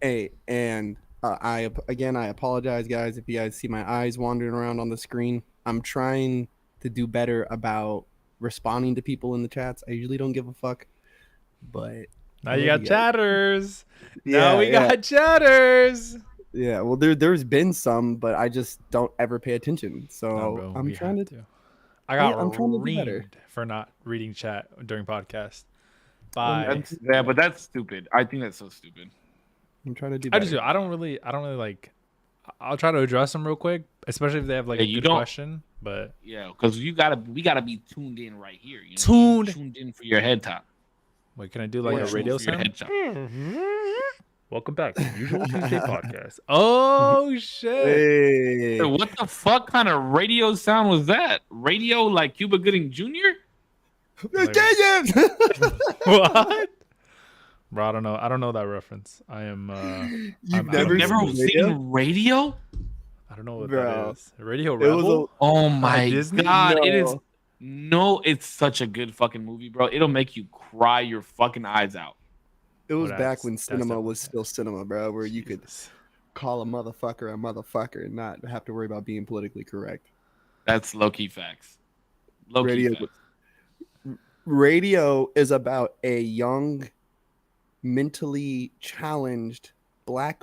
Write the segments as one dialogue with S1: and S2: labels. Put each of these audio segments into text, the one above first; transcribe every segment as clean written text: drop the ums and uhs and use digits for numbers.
S1: Hey, and I apologize, guys, if you guys see my eyes wandering around on the screen. I'm trying to do better about responding to people in the chats. I usually don't give a fuck, but
S2: Now
S1: I
S2: you
S1: love
S2: got
S1: you guys.
S2: chatters. Now
S1: Yeah,
S2: we
S1: yeah,
S2: got chatters.
S1: yeah. Well, there's been some, but I just don't ever pay attention.
S2: No,
S1: So
S2: bro,
S1: I'm
S2: we
S1: trying
S2: have
S1: to.
S2: to. I got
S1: I'm trying to do better.
S2: reamed for not reading chat during podcast
S1: I'm
S2: by.
S3: Yeah, but that's stupid. I think that's so stupid.
S1: I'm trying to do
S2: I just
S1: better.
S2: do. I don't really like. I'll try to address them real quick, especially if they have like
S3: Yeah,
S2: a
S3: you
S2: good
S3: don't.
S2: question. But
S3: Yeah, because we gotta be tuned in right here. You know what I mean?
S2: tuned.
S3: Tuned in for your head top.
S2: Wait, can I do like
S3: Stay
S2: a
S1: Yeah.
S3: tuned
S2: radio
S3: for your
S2: sound?
S3: head top.
S2: Welcome back to Usual Tuesday podcast. Oh shit!
S3: Hey,
S1: Hey.
S3: what the fuck kind of radio sound was that? Radio like Cuba Gooding Jr.?
S2: Like,
S1: Yeah.
S2: what? Bro, I don't know. I don't know that reference. I am.
S1: You've
S2: I'm out
S3: You've
S2: of
S1: never
S2: the
S3: never
S1: seen
S2: loop.
S1: radio,
S3: seen radio?
S2: I don't know what that
S1: bro?
S2: is. Radio
S1: It was a
S2: Rebel
S3: Oh
S2: by
S3: my
S2: Disney.
S3: god, it is.
S1: no.
S3: No, it's such a good fucking movie, bro. It'll make you cry your fucking eyes out.
S1: It
S2: Oh,
S1: was back when
S2: that's
S1: cinema was
S2: definitely
S1: still cinema, bro, where you could
S2: Jesus.
S1: call a motherfucker and not have to worry about being politically correct.
S3: That's low key facts. Low key
S1: Radio
S3: facts.
S1: radio is about a young, mentally challenged black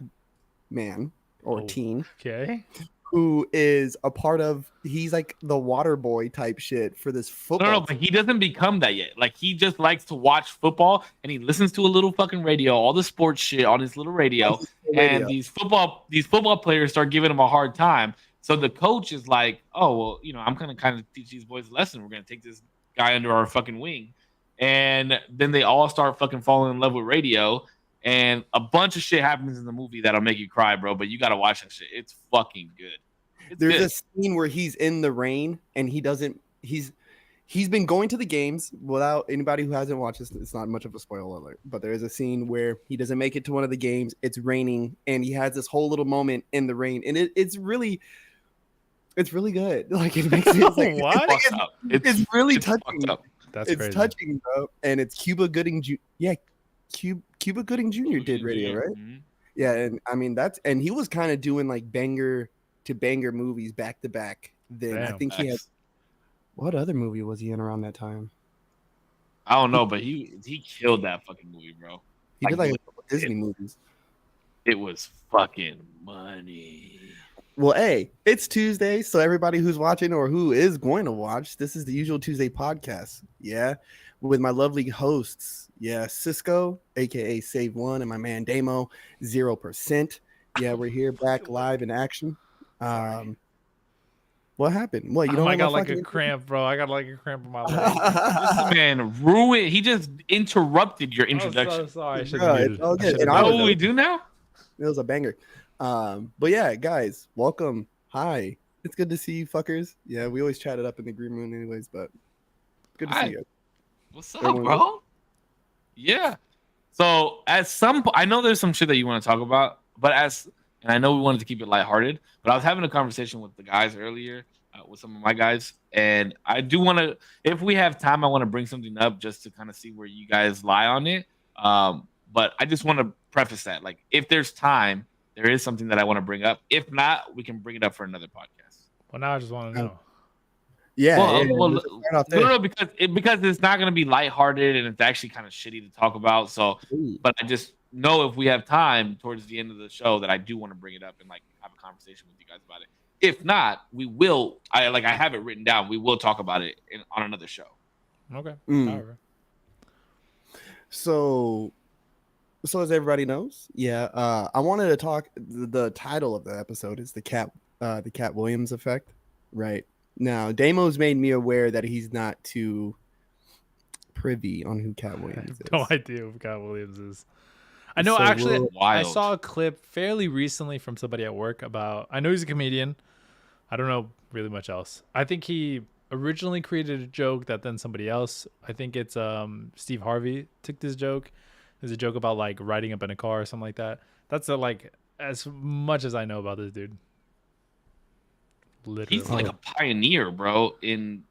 S1: man or
S2: Oh,
S1: teen
S2: okay.
S1: who is a part of he's like the water boy type shit for this
S3: No,
S1: football
S3: no, but he doesn't become that yet. Like he just likes to watch football and he listens to a little fucking radio, all the sports shit on his little radio.
S1: team.
S3: And these football players start giving him a hard time. So the coach is like, "Oh well, I'm gonna kind of teach these boys a lesson. We're gonna take this guy under our fucking wing." And then they all start fucking falling in love with radio. And a bunch of shit happens in the movie that'll make you cry, bro. But you gotta watch that shit. It's fucking good. It's
S1: There's
S3: good.
S1: a scene where he's in the rain and he's been going to the games without anybody who hasn't watched this. It's not much of a spoiler alert, but there is a scene where he doesn't make it to one of the games. It's raining and he has this whole little moment in the rain, and it's really good. Like it makes it like,
S2: What?
S3: Fucked up.
S1: it's really
S3: fucked
S1: touching.
S3: up.
S2: That's
S1: It's
S2: crazy.
S1: touching, bro. And it's Cuba Gooding Cuba Gooding Jr. did radio, right?
S3: Mhm.
S1: Yeah, and I mean and he was kind of doing like banger to banger movies back to back. Then I
S2: Damn.
S1: think he had
S3: Facts.
S1: what other movie was he in around that time?
S3: I don't know, but he killed that fucking movie, bro.
S1: He did like a
S3: Like,
S1: couple Disney movies.
S3: It was fucking money.
S1: Well, hey, it's Tuesday, so everybody who's watching or who is going to watch, this is the Usual Tuesday podcast. Yeah, with my lovely hosts. Yeah, Cisco, aka Save One, and my man Damo, 0%. Yeah, we're here back live in action. What happened? What you don't?
S2: I
S1: like
S2: got
S1: my
S2: like a
S1: fucking-
S2: cramp, bro. I got like a cramp in my leg.
S3: This man ruined. He just interrupted your
S2: I'm so
S3: introduction.
S2: sorry. I should
S1: Bro,
S2: have
S1: it's all good.
S2: muted.
S1: And
S3: You
S1: I
S3: know
S1: was-
S3: what we do now?
S1: It was a banger. But yeah, guys, welcome. Hi. It's good to see you fuckers. Yeah, we always chat it up in the green room anyways, but good to
S3: Hi.
S1: see you.
S3: What's up,
S1: Everyone
S3: bro? Yeah. So at some point, I know there's some shit that you want to talk about, but and I know we wanted to keep it lighthearted, but I was having a conversation with the guys earlier, with some of my guys, and I do want to, if we have time, I want to bring something up just to kind of see where you guys lie on it. But I just want to preface that, like, if there's time, there is something that I want to bring up. If not, we can bring it up for another podcast.
S2: Well, now I just want to know.
S1: Yeah,
S3: Well,
S1: let's start off there.
S3: no, because it's not going to be lighthearted and it's actually kind of shitty to talk about. So,
S1: Ooh.
S3: but I just know if we have time towards the end of the show that I do want to bring it up and like have a conversation with you guys about it. If not, we will. I have it written down. We will talk about it on another show.
S2: Okay.
S1: Mm.
S2: However.
S1: So as everybody knows, yeah, I wanted to talk. The title of the episode is the Katt Williams effect, right? Now, Damo's made me aware that he's not too privy on who Katt Williams is.
S2: No idea who Katt Williams is. I know
S1: So
S2: actually
S1: we'll-
S2: I
S3: Wild.
S2: saw a clip fairly recently from somebody at work about I know he's a comedian. I don't know really much else. I think he originally created a joke that then somebody else, I think it's Steve Harvey took this joke. There's a joke about like riding up in a car or something like that. That's like as much as I know about this dude. Literally.
S3: He's like a pioneer, bro, in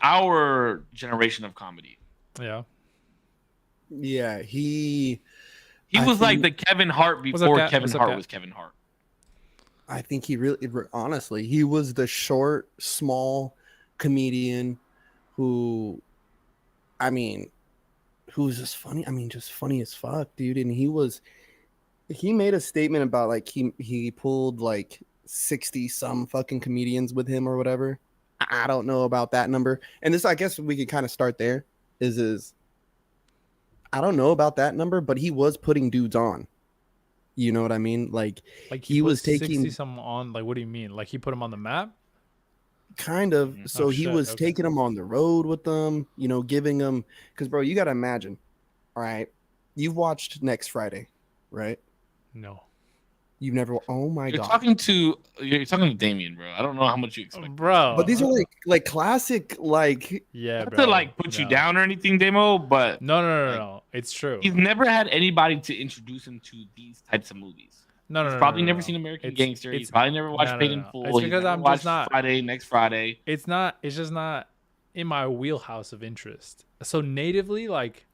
S3: our generation of comedy.
S2: Yeah.
S1: Yeah, he
S3: He
S1: I
S3: was like
S1: think-
S3: the Kevin Hart
S2: What's up,
S3: before
S2: Kat?
S3: Kevin
S2: What's up,
S3: Hart
S2: Kat?
S3: was Kevin Hart.
S1: I think he really, honestly, he was the short, small comedian who, I mean, who was just funny. I mean, just funny as fuck, dude. And he made a statement about like he pulled like 60 some fucking comedians with him or whatever. I don't know about that number. And this, I guess we could kind of start there. Is I don't know about that number, but he was putting dudes on. You know what I mean? Like he
S2: put
S1: was taking
S2: 60 some on. Like, what do you mean? Like he put him on the map?
S1: kind of.
S3: Mhm.
S1: So
S2: Oh,
S1: he
S2: shit,
S1: was
S2: okay.
S1: taking them on the road with them, you know, giving them, because bro, you got to imagine. All right, you've watched Next Friday, right?
S2: No.
S1: You've never. Oh my
S3: You're
S1: god.
S3: talking to Damien, bro. I don't know how much you expect.
S2: Bro.
S1: But these are like classic, like
S2: yeah,
S3: Not
S2: bro.
S3: to like put you
S2: No.
S3: down or anything, Demo, but
S2: No. It's true.
S3: he's never had anybody to introduce him to these types of movies.
S2: No.
S3: He's probably
S2: no,
S3: never
S2: no.
S3: seen American
S2: It's-
S3: Gangster.
S2: it's-
S3: He's probably never watched
S2: no,
S3: Paid
S2: no,
S3: in
S2: no.
S3: Full.
S2: It's
S3: He's
S2: because
S3: never
S2: I'm
S3: watched
S2: just not-
S3: Friday, Next Friday.
S2: It's just not in my wheelhouse of interest. So natively, like,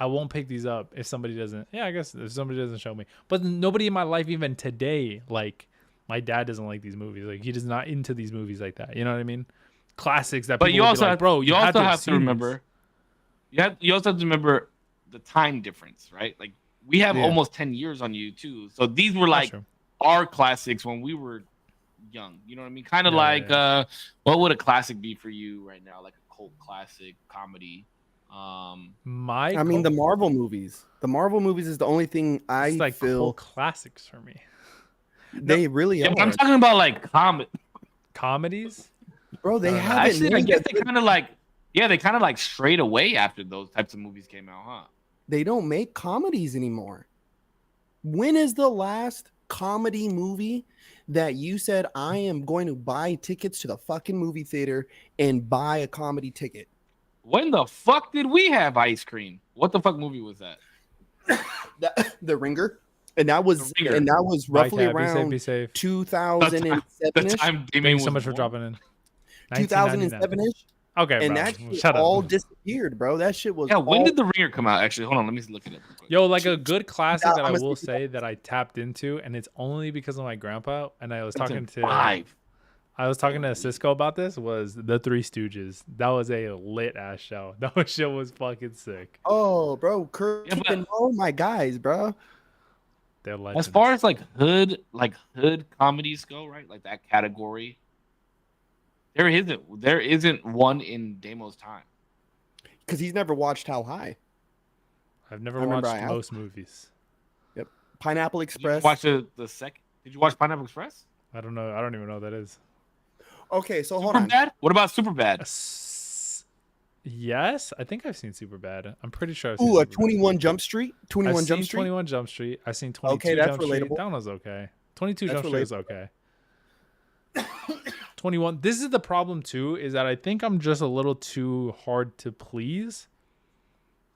S2: I won't pick these up if somebody doesn't. Yeah, I guess if somebody doesn't show me. But nobody in my life, even today, like, my dad doesn't like these movies. Like, he is not into these movies like that. You know what I mean? Classics that.
S3: But
S2: people
S3: you
S2: would be
S3: also
S2: like,
S3: have,
S2: bro,
S3: you also have to
S2: seen
S3: remember. You also have to remember the time difference, right? Like we have
S1: Yeah.
S3: almost 10 years on you too. So these were
S2: That's
S3: like
S2: true.
S3: our classics when we were young. You know what I mean? Kind of
S2: Yeah,
S3: like
S2: yeah.
S3: what would a classic be for you right now? Like a cult classic comedy.
S2: My.
S1: I mean, the Marvel movies. The Marvel movies is the only thing I
S2: it's like
S1: feel
S2: cult classics for me.
S1: they really
S3: Yeah,
S1: are.
S3: but I'm talking about like comedy.
S2: Comedies.
S1: Bro, they
S2: I don't know.
S1: haven't.
S3: Actually, I
S1: made
S3: guess
S1: that
S3: they
S1: good-
S3: kind of like they kind of like strayed away after those types of movies came out, huh?
S1: They don't make comedies anymore. When is the last comedy movie that you said I am going to buy tickets to the fucking movie theater and buy a comedy ticket?
S3: When the fuck did we have ice cream? What the fuck movie was that?
S1: The Ringer, and that was
S3: The Ringer.
S1: roughly
S2: Bye, Kat.
S1: around
S2: Be safe.
S3: The
S1: 2007ish.
S3: time Damien
S2: Thanks so
S3: was
S2: much for
S3: born.
S2: dropping in.
S1: 2007ish,
S2: Okay,
S1: and
S2: bro.
S1: that shit
S2: Shut
S1: all
S2: up.
S1: disappeared, bro. That shit was
S3: Yeah, when
S1: all-
S3: did The Ringer come out? Actually, hold on, let me look it up. Real quick.
S2: Yo, like a good classic that I
S1: I'm gonna
S2: will
S1: see
S2: say that I tapped into, and it's only because of my grandpa. And I was talking to
S3: 2005.
S2: Cisco about this. Was the Three Stooges? That was a lit ass show. That show was fucking sick.
S1: Oh, bro, Kirk
S3: Yeah, but-
S1: and Mo, my guys, bro.
S2: They're legends.
S3: As far as like hood comedies go, right? Like that category, there isn't one in Damo's time.
S1: Because he's never watched How High.
S2: I've never
S1: I remember
S2: watched
S1: I have.
S2: most movies.
S1: Pineapple
S3: Did you
S1: Express.
S3: watch the second? Did you watch Pineapple Express?
S2: I don't know. I don't even know what that is.
S1: Okay, so hold on.
S3: Superbad? What about Superbad?
S2: Yes, I think I've seen Superbad. I'm pretty sure. I've seen
S1: Ooh, a
S2: Superbad.
S1: 21 Jump Street. 21
S2: I've
S1: Jump
S2: seen
S1: Street.
S2: 21 Jump Street. I've seen 22
S1: that's
S2: Jump Street.
S1: relatable.
S2: That one was okay. 22
S1: That's
S2: Jump Street was okay. 21. This is the problem too, is that I think I'm just a little too hard to please.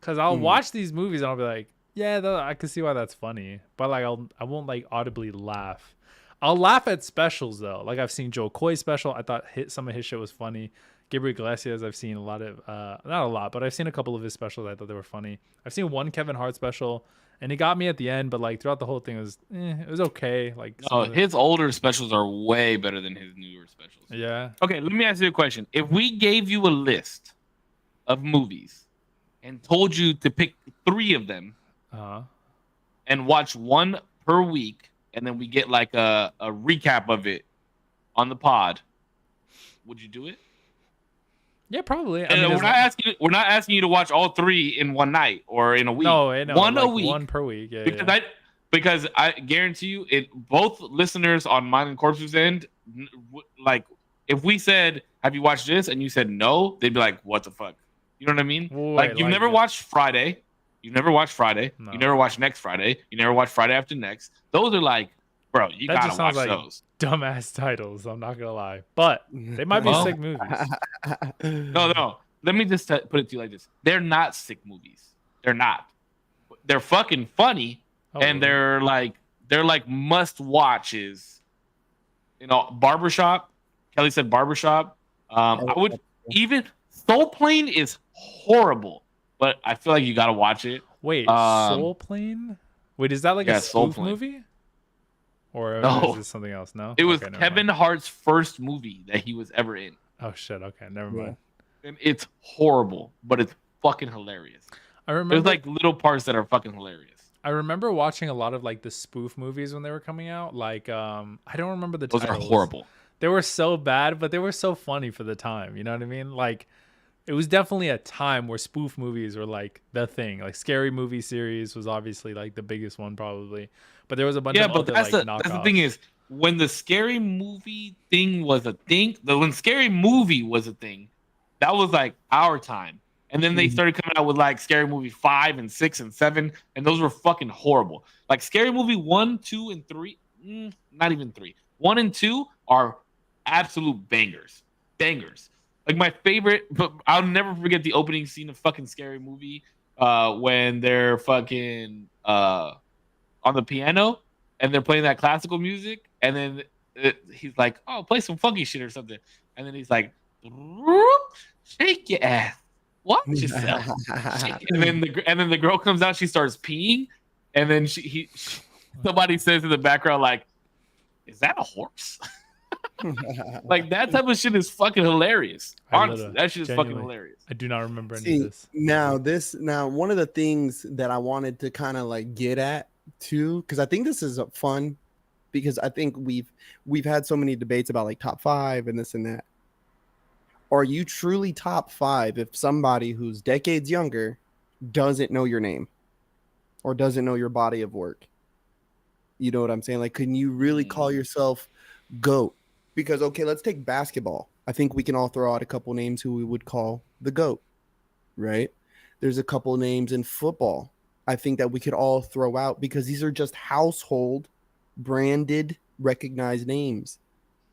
S2: Cause I'll watch these movies and I'll be like, yeah, I can see why that's funny, but like I won't like audibly laugh. I'll laugh at specials though. Like I've seen Joe Coy's special. I thought some of his shit was funny. Gabriel Iglesias, I've seen a lot of, not a lot, but I've seen a couple of his specials. I thought they were funny. I've seen one Kevin Hart special, and it got me at the end, but like throughout the whole thing, it was okay. Like, some
S3: Oh,
S2: of it-
S3: his older specials are way better than his newer specials.
S2: yeah.
S3: Okay, let me ask you a question. If we gave you a list of movies and told you to pick 3 of them and watch one per week, and then we get like a recap of it on the pod, would you do it?
S2: Yeah, probably. I
S3: And
S2: mean,
S3: we're not asking you to watch all 3 in one night or in a week.
S2: no,
S3: one a
S2: like
S3: week.
S2: one per week. Yeah,
S3: Because because I guarantee you, both listeners on Mine and Corpse's end, like if we said, "Have you watched this?" and you said no, they'd be like, "What the fuck?" You know what I mean?
S2: Wait,
S3: like you've
S2: like-
S3: never watched Friday, you've never watched Friday,
S2: No.
S3: you never watched Next Friday, you never watched Friday After Next. Those are like, bro, you
S2: That
S3: gotta
S2: just
S3: watch
S2: sounds like
S3: those.
S2: dumbass titles. I'm not gonna lie, but they might be
S3: Well-
S2: sick movies.
S3: No. Let me just put it to you like this: they're not sick movies. They're not. They're fucking funny,
S2: Oh,
S3: and
S2: really?
S3: they're like must watches. You know, Barbershop. Kelly said Barbershop. I would even Soul Plane is horrible, but I feel like you gotta watch it.
S2: Wait,
S3: Um,
S2: Soul Plane? Wait, is that like
S3: Yeah,
S2: a
S3: Soul
S2: spoof
S3: Plane.
S2: movie? Or
S3: No.
S2: is this something else? No?
S3: It was
S2: Okay, never
S3: Kevin
S2: mind.
S3: Hart's first movie that he was ever in.
S2: Oh shit, okay, never
S1: Yeah.
S2: mind.
S3: And it's horrible, but it's fucking hilarious.
S2: I
S3: There's
S2: remember
S3: like little parts that are fucking hilarious.
S2: I remember watching a lot of like the spoof movies when they were coming out. Like I don't remember the
S3: Those are
S2: titles.
S3: horrible.
S2: They were so bad, but they were so funny for the time. You know what I mean? Like it was definitely a time where spoof movies were like the thing. Like Scary Movie series was obviously like the biggest one probably. But there was a bunch
S3: Yeah,
S2: of
S3: but
S2: other
S3: that's
S2: like
S3: that's the
S2: knockoffs.
S3: thing is when the scary movie thing was a thing, when scary movie was a thing, that was like our time. And then they
S1: Mhm.
S3: started coming out with like Scary Movie 5 and 6 and 7, and those were fucking horrible. Like Scary Movie 1, 2, and 3, not even 3. 1 and 2 are absolute bangers. Bangers. Like my favorite, but I'll never forget the opening scene of fucking Scary Movie when they're fucking on the piano and they're playing that classical music, and then he's like, "Oh, play some funky shit or something," and then he's like, "Shake your ass, watch yourself." And then the girl comes out, she starts peeing, and then somebody says in the background like, "Is that a horse?" Like that type of shit is fucking hilarious. Honestly, that shit is fucking
S2: genuinely.
S3: hilarious.
S2: I do not remember any
S1: See,
S2: of this.
S1: now one of the things that I wanted to kind of like get at too, because I think this is fun, because I think we've had so many debates about like top 5 and this and that. Are you truly top 5 if somebody who's decades younger doesn't know your name or doesn't know your body of work? You know what I'm saying? Like, can you really call yourself GOAT? Because, okay, let's take basketball. I think we can all throw out a couple names who we would call the GOAT, right? There's a couple names in football I think that we could all throw out because these are just household, branded, recognized names.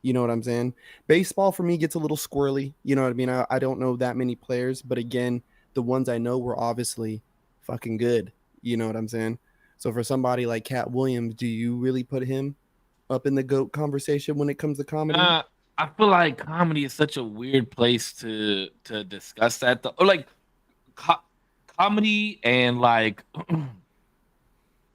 S1: You know what I'm saying? Baseball for me gets a little squirrely. You know what I mean? I don't know that many players, but again, the ones I know were obviously fucking good. You know what I'm saying? So for somebody like Katt Williams, do you really put him up in the GOAT conversation when it comes to comedy?
S3: I feel like comedy is such a weird place to discuss that. Or like comedy and like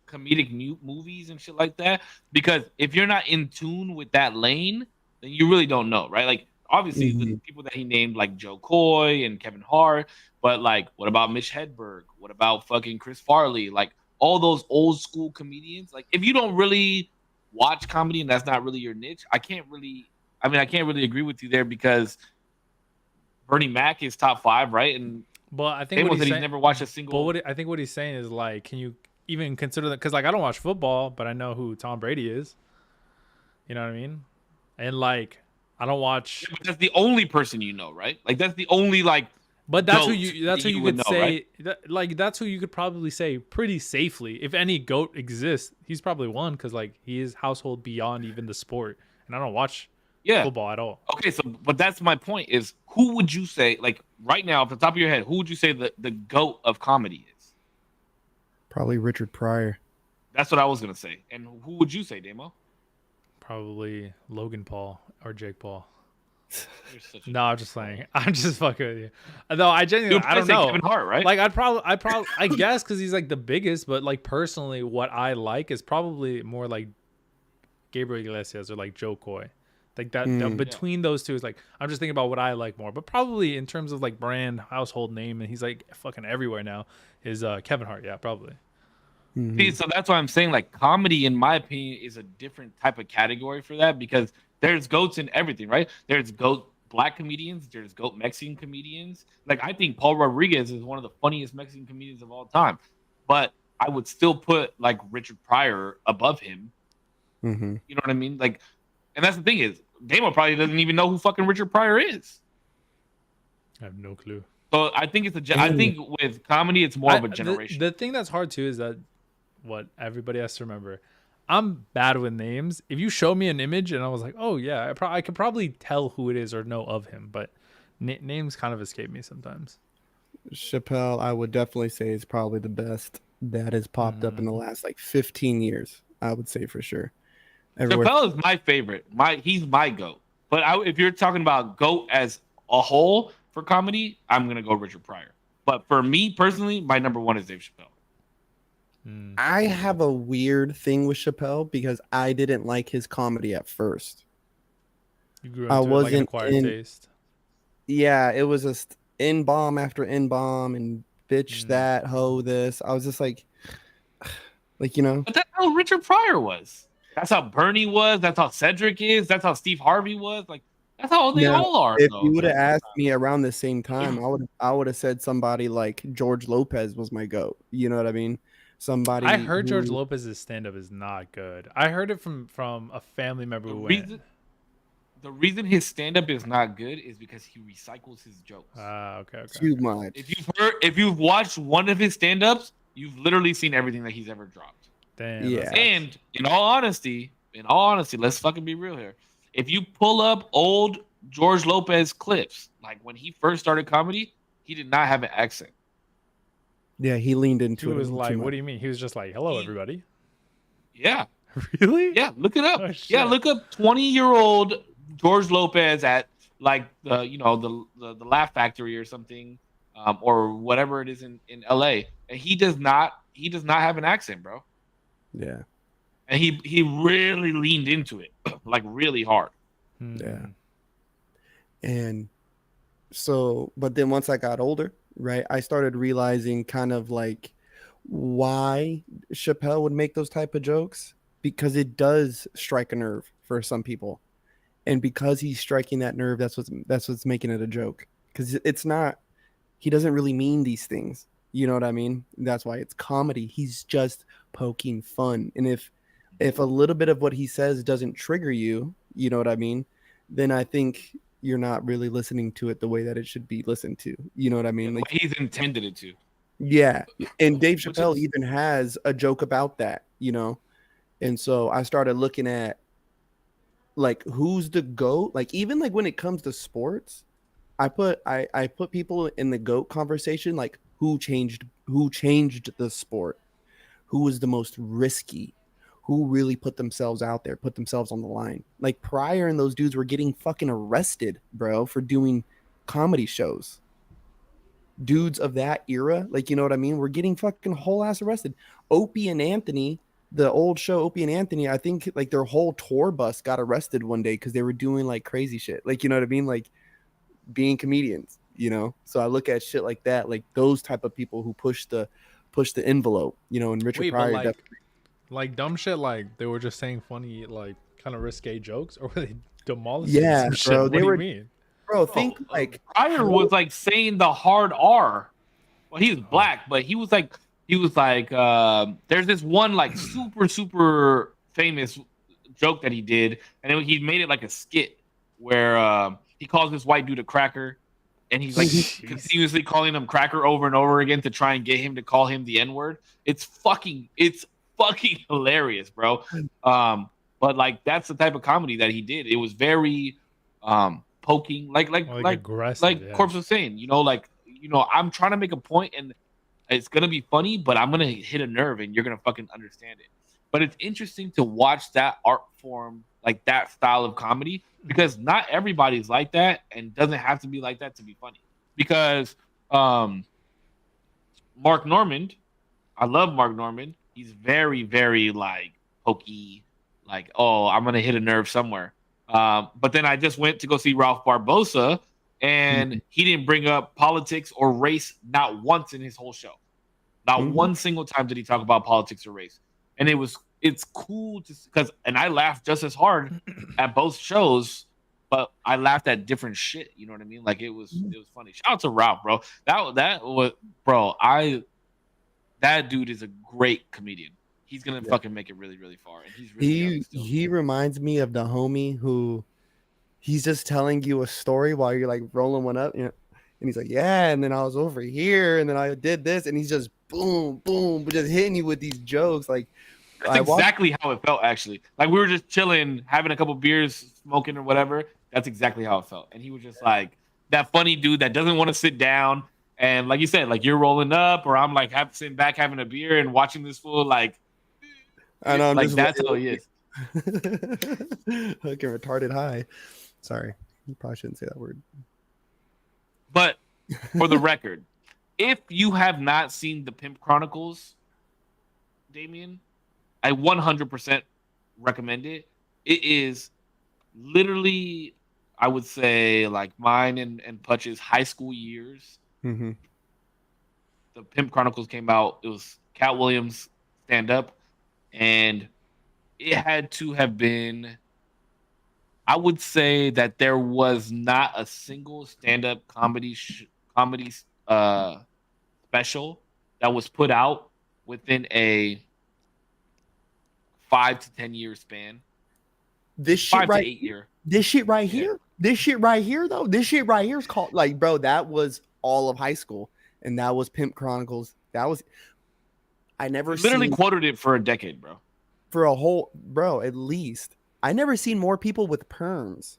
S3: comedic movies and shit like that. Because if you're not in tune with that lane, then you really don't know, right? Like obviously the people that he named, like Joe Coy and Kevin Hart, but like what about Mitch Hedberg? What about fucking Chris Farley? Like all those old school comedians. Like if you don't really watch comedy and that's not really your niche, I can't really agree with you there because Bernie Mac is top 5, right? And
S2: But I think
S3: Damo
S2: what
S3: said
S2: he's
S3: he's
S2: saying,
S3: never watched a single.
S2: I think what he's saying is like, can you even consider that? Because like I don't watch football, but I know who Tom Brady is. You know what I mean? And like I don't watch.
S3: Yeah, but that's the only person you know, right? Like that's the only like.
S2: But that's who
S3: GOAT
S2: you. That's who
S3: that
S2: you
S3: would
S2: could
S3: know,
S2: say.
S3: right?
S2: Like that's who you could probably say pretty safely. If any GOAT exists, he's probably one because like he is household beyond even the sport. And I don't watch
S3: Yeah.
S2: football at all.
S3: Okay, so but that's my point is who would you say, like right now off the top of your head, who would you say the GOAT of comedy is?
S1: Probably Richard Pryor.
S3: That's what I was gonna say. And who would you say, Damo?
S2: Probably Logan Paul or Jake Paul.
S3: You're such a-
S2: No, I'm just saying. I'm just fucking with you. No, I genuinely,
S3: You'd
S2: I don't
S3: probably say
S2: know.
S3: Kevin Hart, right?
S2: Like I guess because he's like the biggest, but like personally, what I like is probably more like Gabriel Iglesias or like Joe Coy. Like that between those two is like I'm just thinking about what I like more, but probably in terms of like brand household name, and he's like fucking everywhere now. Is Kevin Hart? Yeah, probably.
S3: See, so that's why I'm saying like comedy, in my opinion, is a different type of category for that because there's goats in everything, right? There's goat black comedians, there's goat Mexican comedians. Like I think Paul Rodriguez is one of the funniest Mexican comedians of all time, but I would still put like Richard Pryor above him. You know what I mean? Like, and that's the thing is, Damo probably doesn't even know who fucking Richard Pryor is.
S2: I have no clue.
S3: So I think I think with comedy, it's more of a generation.
S2: The thing that's hard too is that what everybody has to remember. I'm bad with names. If you show me an image and I was like, oh yeah, I could probably tell who it is or know of him, but names kind of escape me sometimes.
S1: Chappelle, I would definitely say is probably the best that has popped up in the last like 15 years. I would say for sure.
S3: Chappelle is my favorite. He's my GOAT. But if you're talking about GOAT as a whole for comedy, I'm gonna go Richard Pryor. But for me personally, my number one is Dave Chappelle.
S1: I have a weird thing with Chappelle because I didn't like his comedy at first.
S2: You grew
S1: I
S2: into it like an
S1: wasn't
S2: acquired
S1: in.
S2: taste.
S1: Yeah, it was just in bomb after in bomb and bitch
S2: Mm.
S1: that hoe this. I was just like
S3: But that's how Richard Pryor was. That's how Bernie was. That's how Cedric is. That's how Steve Harvey was. Like that's how they
S1: now
S3: all are.
S1: if you
S3: Though.
S1: would have asked me around the same time, I would have said somebody like George Lopez was my goat. You know what I mean?
S2: I
S1: Somebody
S2: heard George
S1: who
S2: Lopez's stand up is not good. I heard it from a family member
S3: The
S2: who went.
S3: reason the reason his stand up is not good is because he recycles his jokes.
S1: too
S2: Okay.
S1: much.
S3: If you've watched one of his stand ups, you've literally seen everything that he's ever dropped.
S2: Damn.
S1: Yeah.
S3: And in all honesty, let's fucking be real here. If you pull up old George Lopez clips, like when he first started comedy, he did not have an accent.
S1: Yeah, he leaned
S2: He
S1: into it.
S2: was
S1: a little
S2: like,
S1: too
S2: "What
S1: much.
S2: do you mean?" He was just like, "Hello,
S3: He-
S2: everybody."
S3: Yeah,
S2: Really?
S3: yeah. Look it up.
S2: Oh,
S3: Yeah,
S2: shit.
S3: look up 20-year-old George Lopez at like the Laugh Factory or something, or whatever it is in LA, and he does not have an accent, bro.
S1: Yeah,
S3: And he really leaned into it, like really hard.
S1: yeah. And so, but then once I got older, right, I started realizing kind of like why Chappelle would make those type of jokes because it does strike a nerve for some people. And because he's striking that nerve, that's what's making it a joke. Because it's not, he doesn't really mean these things. You know what I mean? That's why it's comedy. He's just poking fun. And if a little bit of what he says doesn't trigger you, you know what I mean? Then I think you're not really listening to it the way that it should be listened to. You know what I
S3: Yeah,
S1: mean?
S3: the
S1: Like,
S3: way he's intended it to.
S1: yeah. And Dave
S3: Which
S1: Chappelle
S3: is
S1: even has a joke about that, you know? And so I started looking at like who's the GOAT? Like even like when it comes to sports, I put people in the GOAT conversation, like who changed the sport, who was the most risky, who really put themselves out there, put themselves on the line. Like Pryor and those dudes were getting fucking arrested, bro, for doing comedy shows. Dudes of that era, like you know what I mean, we're getting fucking whole ass arrested. Opie and Anthony, the old show Opie and Anthony, I think like their whole tour bus got arrested one day because they were doing like crazy shit. Like you know what I mean? Like being comedians, you know. So I look at shit like that, like those type of people who push the envelope, you know. And Richard
S2: Wait, but
S1: Pryor,
S2: like dumb shit, like they were just saying funny, like kind of risque jokes, or were they demolishing
S1: yeah,
S2: some shit?
S1: bro,
S2: What
S1: they
S2: do you
S1: were,
S2: mean?
S1: bro. Think like
S3: Pryor was like saying the hard R. Well, he's black, but he was like there's this one like super famous joke that he did, and then he made it like a skit where he calls this white dude a cracker, and he's like continuously calling him cracker over and over again to try and get him to call him the N-word. It's fucking hilarious, bro. But like that's the type of comedy that he did. It was very poking, like
S2: aggressive, yeah.
S3: Corpse was saying, I'm trying to make a point and it's gonna be funny, but I'm gonna hit a nerve and you're gonna fucking understand it. But it's interesting to watch that art form, like that style of comedy, because not everybody's like that and doesn't have to be like that to be funny. Because Mark Normand, I love Mark Normand. He's very, very like pokey, like, oh, I'm gonna hit a nerve somewhere. But then I just went to go see Ralph Barbosa, and he didn't bring up politics or race not once in his whole show. Not one single time did he talk about politics or race. And it's cool because I laughed just as hard at both shows, but I laughed at different shit. You know what I mean? Like it was funny. Shout out to Ralph, bro. That was, bro. That dude is a great comedian. He's gonna fucking make it really, really far, and he's really young still.
S1: He reminds me of the homie who he's just telling you a story while you're like rolling one up, you know, and he's like, yeah, and then I was over here, and then I did this, and he's just boom, boom, just hitting you with these jokes. Like
S3: that's exactly how it felt, actually. Like we were just chilling, having a couple beers, smoking or whatever. That's exactly how it felt, and he was just like that funny dude that doesn't want to sit down. And like you said, like you're rolling up, or I'm like sitting back having a beer and watching this fool. Like,
S1: I know,
S3: like that's how he is.
S1: Fucking retarded high. Sorry, you probably shouldn't say that word.
S3: But for the record, if you have not seen the Pimp Chronicles, Damien, I 100% recommend it. It is literally, I would say, like mine and Putch's high school years.
S1: Mm-hmm.
S3: The Pimp Chronicles came out. It was Katt Williams stand up, and it had to have been. I would say that there was not a single stand up comedy special that was put out within a 5 to 10 year span.
S1: This shit
S3: 5 to 8 year.
S1: This shit right
S3: Yeah.
S1: here. This shit right here, though. This shit right here is called like, bro. That was all of high school, and that was Pimp Chronicles. That was. I never
S3: Literally
S1: seen
S3: quoted it for a decade, bro.
S1: for a whole, bro. At least I never seen more people with perms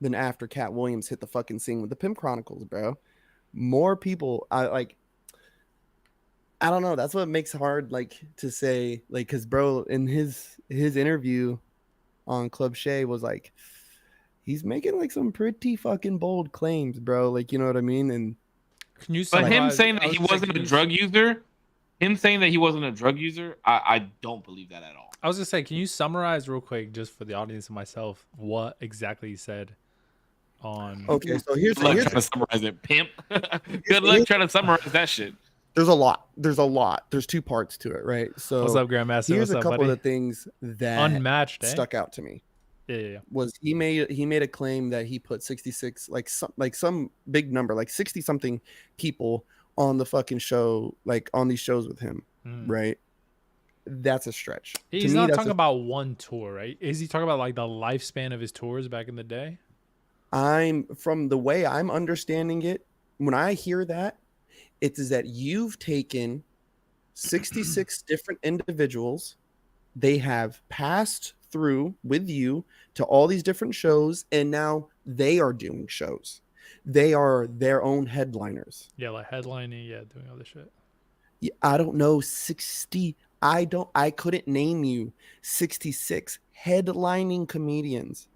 S1: than after Katt Williams hit the fucking scene with the Pimp Chronicles, bro. More people. I like. I don't know. That's what makes it hard, like to say, like, because bro, in his interview on Club Shay was like, he's making like some pretty fucking bold claims, bro. Like, you know what I mean? And
S2: Can you
S3: But him
S2: summarize-
S3: saying
S2: I
S3: that he
S2: was
S3: wasn't a
S2: thinking-
S3: drug user, I don't believe that at all.
S2: I was gonna say, can you summarize real quick, just for the audience and myself, what exactly he said on?
S1: okay, so here's
S3: Good luck
S1: here's
S3: trying to summarize it, pimp. Good luck trying to summarize that shit.
S1: there's a lot. There's two parts to it, right? So
S2: What's up, Grandmaster?
S1: here's
S2: What's
S1: a
S2: up,
S1: couple
S2: buddy?
S1: of the things that
S2: Unmatched, eh?
S1: stuck out to me.
S2: Yeah.
S1: Was he made a claim that he put 66 like some big number, like 60 something people on the fucking show, like on these shows with him,
S2: Mm.
S1: right? That's a stretch. To
S2: He's
S1: me,
S2: not
S1: that's
S2: talking
S1: a-
S2: about one tour, right? Is he talking about like the lifespan of his tours back in the day?
S1: I'm from the way I'm understanding it, when I hear that, it is that you've taken 66 different individuals, they have passed through with you to all these different shows, and now they are doing shows. They are their own headliners.
S2: Yeah, like headlining, yeah, doing all this shit.
S1: Yeah, I don't know 60. I couldn't name you 66 headlining comedians,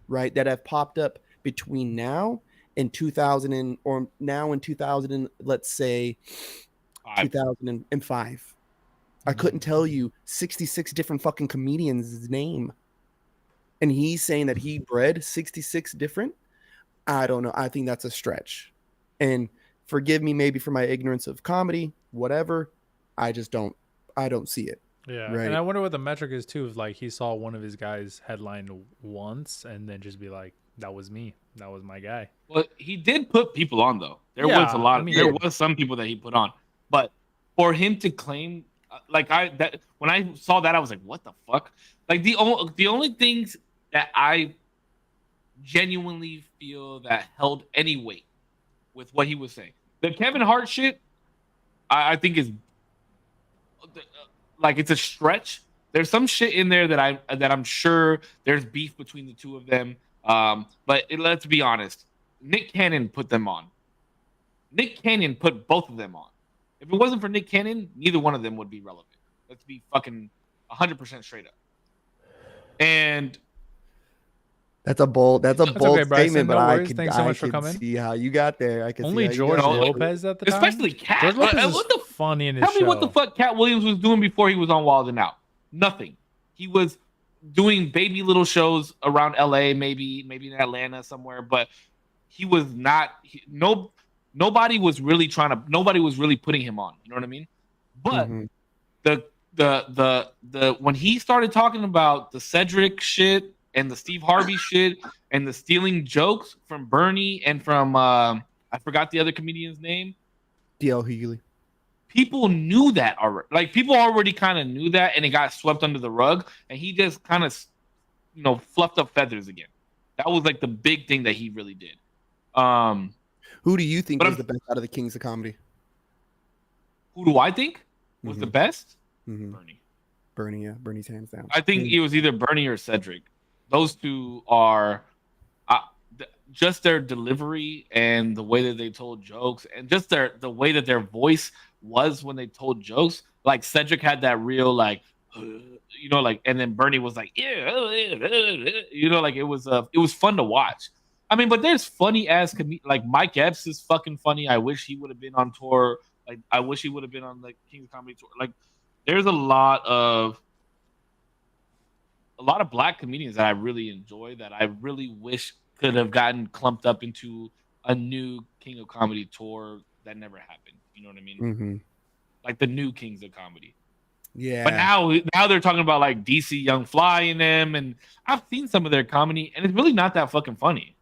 S1: right, that have popped up between now and 2000 or now in 2000, let's say 2005. I couldn't tell you 66 different fucking comedians' name. And he's saying that he bred 66 different. I don't know. I think that's a stretch. And forgive me maybe for my ignorance of comedy, whatever. I don't see it.
S2: Yeah,
S1: Right.
S2: and I wonder what the metric is too. If like he saw one of his guys headline once and then just be like, "That was me. That was my guy."
S3: Well, he did put people on though. There
S2: Yeah,
S3: was a lot.
S2: I mean-
S3: There was some people that he put on, but for him to claim, when I saw that, I was like, "What the fuck?" Like the only things that I genuinely feel that held any weight with what he was saying, the Kevin Hart shit, I think is like it's a stretch. There's some shit in there that I'm sure there's beef between the two of them. But let's be honest, Nick Cannon put them on. Nick Cannon put both of them on. If it wasn't for Nick Cannon, neither one of them would be relevant. Let's be fucking 100% straight up. And
S1: That's a bold
S2: okay, Bryson.
S1: statement, but
S2: No
S1: I
S2: worries.
S1: could,
S2: Thanks so
S1: I
S2: much for
S1: could
S2: coming.
S1: see how you got there. I could
S2: Only
S1: see how
S2: George
S1: you got there.
S2: Lopez at the time.
S3: especially Cat.
S2: George Lopez is
S3: What the
S2: funny in his
S3: Tell me
S2: show.
S3: what the fuck Cat Williams was doing before he was on Wild and Out. Nothing. He was doing baby little shows around LA, maybe in Atlanta somewhere, but he was not. Nobody was really putting him on. You know what I mean? But
S1: Mhm.
S3: the when he started talking about the Cedric shit and the Steve Harvey shit and the stealing jokes from Bernie and from I forgot the other comedian's name.
S1: DL Hughley.
S3: People knew that already. Like people already kind of knew that, and it got swept under the rug. And he just kind of, fluffed up feathers again. That was like the big thing that he really did.
S1: Who do you think
S3: But
S1: was the best out of the Kings of Comedy?
S3: Who do I think was the best?
S1: Mhm.
S3: Bernie.
S1: Bernie, yeah. Bernie's hands down.
S3: I think it was either Bernie or Cedric. Those two are just their delivery and the way that they told jokes, and just the way that their voice was when they told jokes. Like Cedric had that real and then Bernie was like, yeah, like it was fun to watch. I mean, but there's funny ass like Mike Epps is fucking funny. I wish he would have been on tour. Like I wish he would have been on like King's Comedy Tour. Like there's a lot of black comedians that I really enjoy that I really wish could have gotten clumped up into a new King of Comedy tour that never happened. You know what I mean?
S1: Mm-hmm.
S3: Like the new Kings of Comedy.
S1: Yeah.
S3: But now they're talking about like DC Young Fly in them, and I've seen some of their comedy, and it's really not that fucking funny.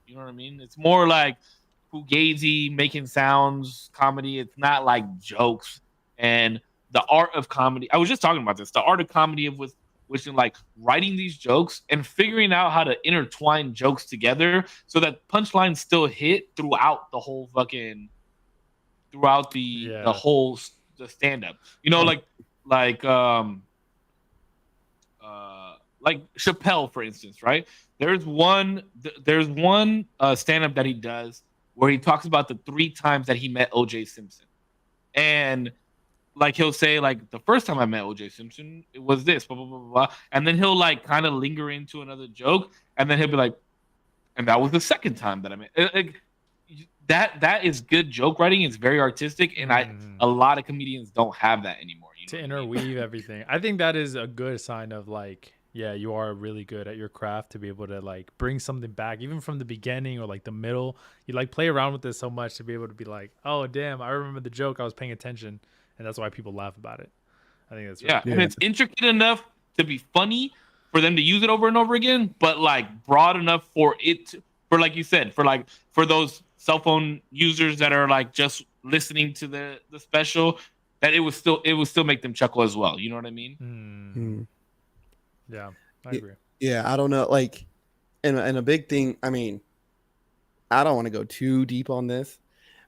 S3: You know what I mean? It's more like fugazi making sounds comedy. It's not like jokes and the art of comedy. I was just talking about this. The art of comedy of which is like writing these jokes and figuring out how to intertwine jokes together so that punchlines still hit throughout the whole fucking the stand up. You know, like Chappelle, for instance, right? There's one stand up that he does where he talks about the 3 times that he met OJ Simpson. And like he'll say, like, the first time I met OJ Simpson, it was this, blah, blah, blah, blah. And then he'll like kind of linger into another joke, and then he'll be like, and that was the second time that I met. That is good joke writing. It's very artistic, and a lot of comedians don't have that anymore. You know
S2: to interweave everything. I think that is a good sign of like, yeah, you are really good at your craft to be able to like bring something back, even from the beginning or like the middle. You like play around with this so much to be able to be like, oh damn, I remember the joke. I was paying attention, and that's why people laugh about it. I think that's
S3: and it's intricate enough to be funny for them to use it over and over again, but like broad enough for like you said, for those cell phone users that are like just listening to the special, that it would still make them chuckle as well. You know what I mean?
S2: Yeah, I agree.
S1: Yeah, I don't know. Like, and a big thing, I mean, I don't want to go too deep on this,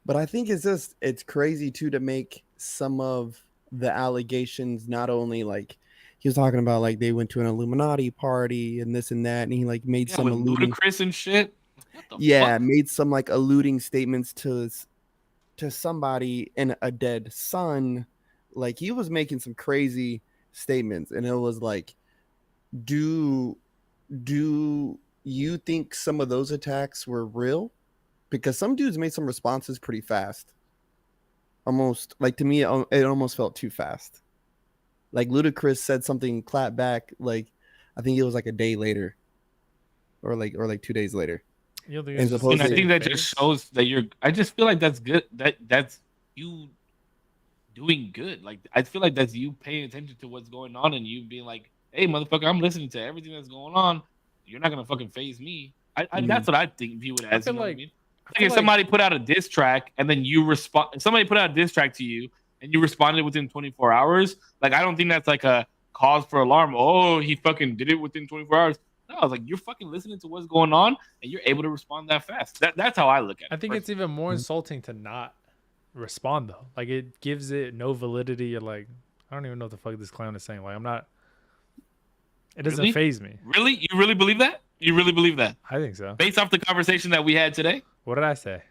S1: but I think it's crazy too to make some of the allegations not only like he was talking about like they went to an Illuminati party and this and that, and he like made some alluding
S3: Ludacris and shit.
S1: Made some like alluding statements to somebody and a dead son. Like he was making some crazy statements, and it was like, do you think some of those attacks were real? Because some dudes made some responses pretty fast. Almost like, to me, it almost felt too fast. Like Ludacris said something, clap back. Like I think it was like a day later, or like 2 days later.
S3: And I think that just shows that I just feel like that's good. That's you doing good. Like I feel like that's you paying attention to what's going on and you being like, hey, motherfucker, I'm listening to everything that's going on. You're not gonna fucking faze me. That's what I view it as. You know what I mean? Like if somebody put out a diss track and then you respond, somebody put out a diss track to you and you responded within 24 hours. Like I don't think that's like a cause for alarm. Oh, he fucking did it within 24 hours. No, I was like, you're fucking listening to what's going on and you're able to respond that fast. That's how I look at it.
S2: I think it's even more insulting to not respond though. Like it gives it no validity. You're like, I don't even know what the fuck this clown is saying. Like it doesn't faze me.
S3: Really? You really believe that? You really believe that?
S2: I think so.
S3: Based off the conversation that we had today?
S2: What did I say?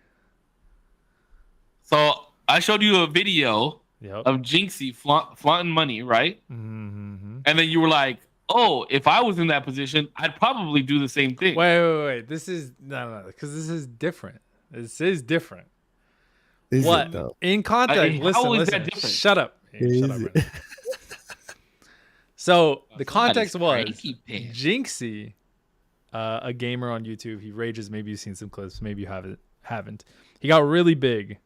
S3: So I showed you a video of Jinxie flaunting money, right?
S2: Mm-hmm.
S3: And then you were like, oh, if I was in that position, I'd probably do the same thing.
S2: Wait. This is no, because this is different. This is different.
S1: Is
S2: what?
S1: It, though?
S2: In context, listen.
S3: That different?
S2: Shut up. Shut up, Brandon. So the context was Jinxie, a gamer on YouTube. He rages. Maybe you've seen some clips. Maybe you haven't. He got really big.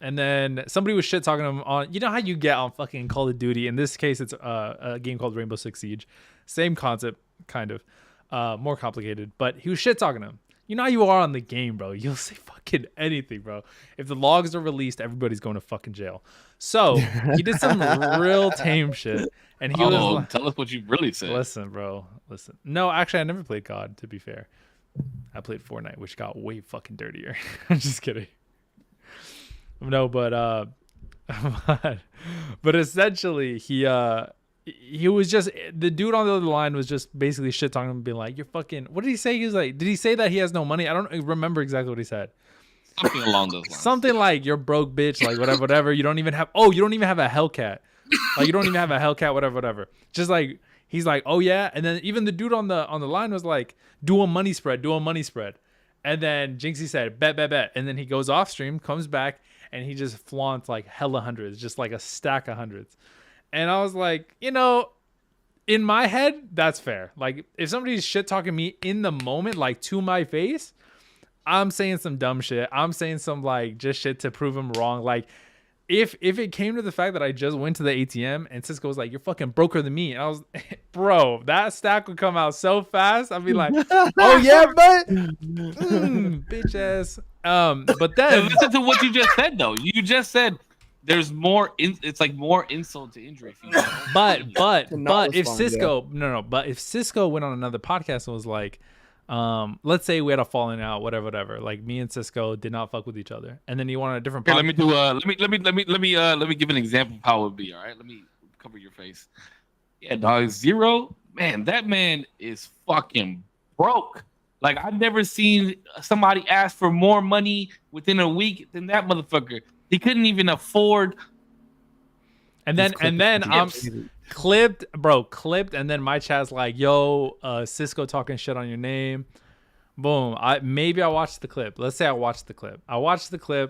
S2: And then somebody was shit talking to him on, you know how you get on fucking Call of Duty. In this case, it's a game called Rainbow Six Siege. Same concept, kind of. More complicated. But he was shit talking to him. You know how you are on the game, bro. You'll say fucking anything, bro. If the logs are released, everybody's going to fucking jail. So he did some real tame shit. And he was like,
S3: tell us what you really said.
S2: Listen, bro. Listen. No, actually, I never played COD, to be fair. I played Fortnite, which got way fucking dirtier. I'm just kidding. No, but essentially he was just, the dude on the other line was just basically shit talking him, being like, you're fucking, what did he say? He was like, did he say that he has no money? I don't remember exactly what he said.
S3: Something along those lines.
S2: Something like, you're broke bitch, like whatever. You don't even have a Hellcat. Like you don't even have a Hellcat, whatever. Just like, he's like, oh yeah. And then even the dude on the line was like, do a money spread. And then Jinxie said, bet. And then he goes off stream, comes back, and he just flaunts like hella hundreds, just like a stack of hundreds. And I was like, in my head, that's fair. Like, if somebody's shit talking me in the moment, like to my face, I'm saying some dumb shit. I'm saying some like just shit to prove him wrong. Like, if it came to the fact that I just went to the ATM and Cisco was like, "You're fucking broker than me," and I was, bro, that stack would come out so fast. I'd be like, "Oh yeah, but bitch ass." But then
S3: listen to what you just said though. You just said there's more. It's like more insult to injury. If you
S2: but if
S1: respond,
S2: Cisco but if Cisco went on another podcast and was like, let's say we had a falling out, whatever, like me and Cisco did not fuck with each other, and then you want a different
S3: Here,
S2: podcast.
S3: let me give an example of how it would be. All right, let me cover your face. Yeah, dog. Zero, man. That man is fucking broke. Like, I've never seen somebody ask for more money within a week than that motherfucker. He couldn't even afford.
S2: And then I'm clipped, and then my chat's like, "Yo, Cisco talking shit on your name." Boom. I watched the clip. Let's say I watched the clip.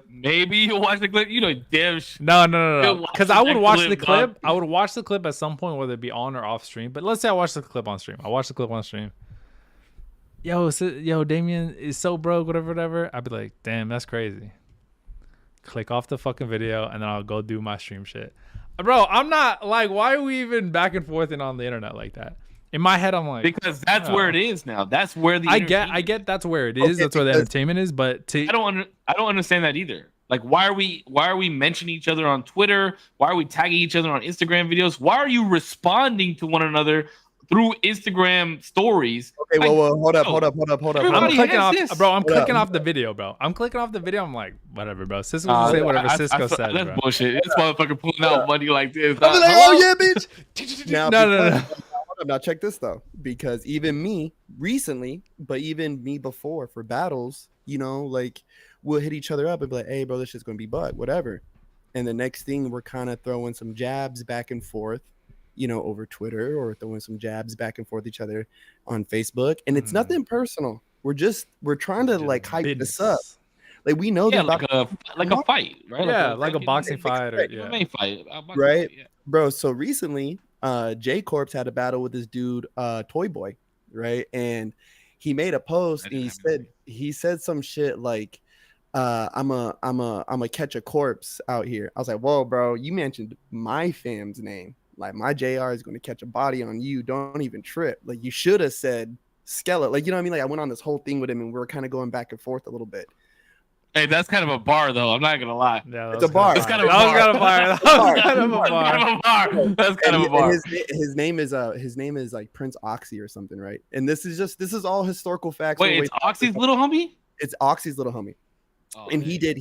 S3: Maybe you watch the clip. You know, damn.
S2: No. Because I would watch the clip. I would watch the clip at some point, whether it be on or off stream. But let's say I watched the clip on stream. Yo, Damien is so broke, whatever. I'd be like, damn, that's crazy. Click off the fucking video, and then I'll go do my stream shit. Bro, I'm not like, why are we even back and forth and on the internet like that? In my head, I'm like,
S3: because that's where it is now. That's where the
S2: I get that's where it is. Okay, that's where the entertainment is. But I
S3: don't understand that either. Like, why are we mentioning each other on Twitter? Why are we tagging each other on Instagram videos? Why are you responding to one another through Instagram stories?
S1: Okay,
S3: like,
S1: well, hold up.
S2: I'm clicking off, bro. I'm clicking off the video, bro. I'm like, whatever, bro. Cisco will say whatever Cisco said.
S3: That's
S2: bro.
S3: Bullshit. This motherfucker pulling out money like this.
S1: I'm like, oh yeah, bitch.
S2: No.
S1: Now check this though, because even me recently, but even me before for battles, like we'll hit each other up and be like, hey, bro, this shit's gonna be butt, whatever. And the next thing, we're kind of throwing some jabs back and forth, over Twitter, or throwing some jabs back and forth each other on Facebook. And it's nothing personal. We're trying to like hype this up. Like, we know that
S3: like a fight, right?
S2: Yeah, like a boxing fight or
S3: MMA fight,
S1: right?
S3: Fight, yeah.
S1: Bro, so recently, J Corp's had a battle with this dude, Toy Boy, right? And he made a post and he said some shit like, I'm a catch a corpse out here. I was like, whoa, bro, you mentioned my fam's name. Like, my JR is going to catch a body on you. Don't even trip. Like, you should have said skeleton. Like, you know what I mean? Like, I went on this whole thing with him and we were kind of going back and forth a little bit.
S3: Hey, that's kind of a bar, though. I'm not gonna lie.
S2: Yeah,
S1: it's a bar.
S3: That's kind of a bar. That's kind of a bar.
S1: His name is like Prince Oxy or something, right? And this is all historical facts.
S3: Wait, it's Oxy's little homie?
S1: It's Oxy's little homie. Oh, and man. He did.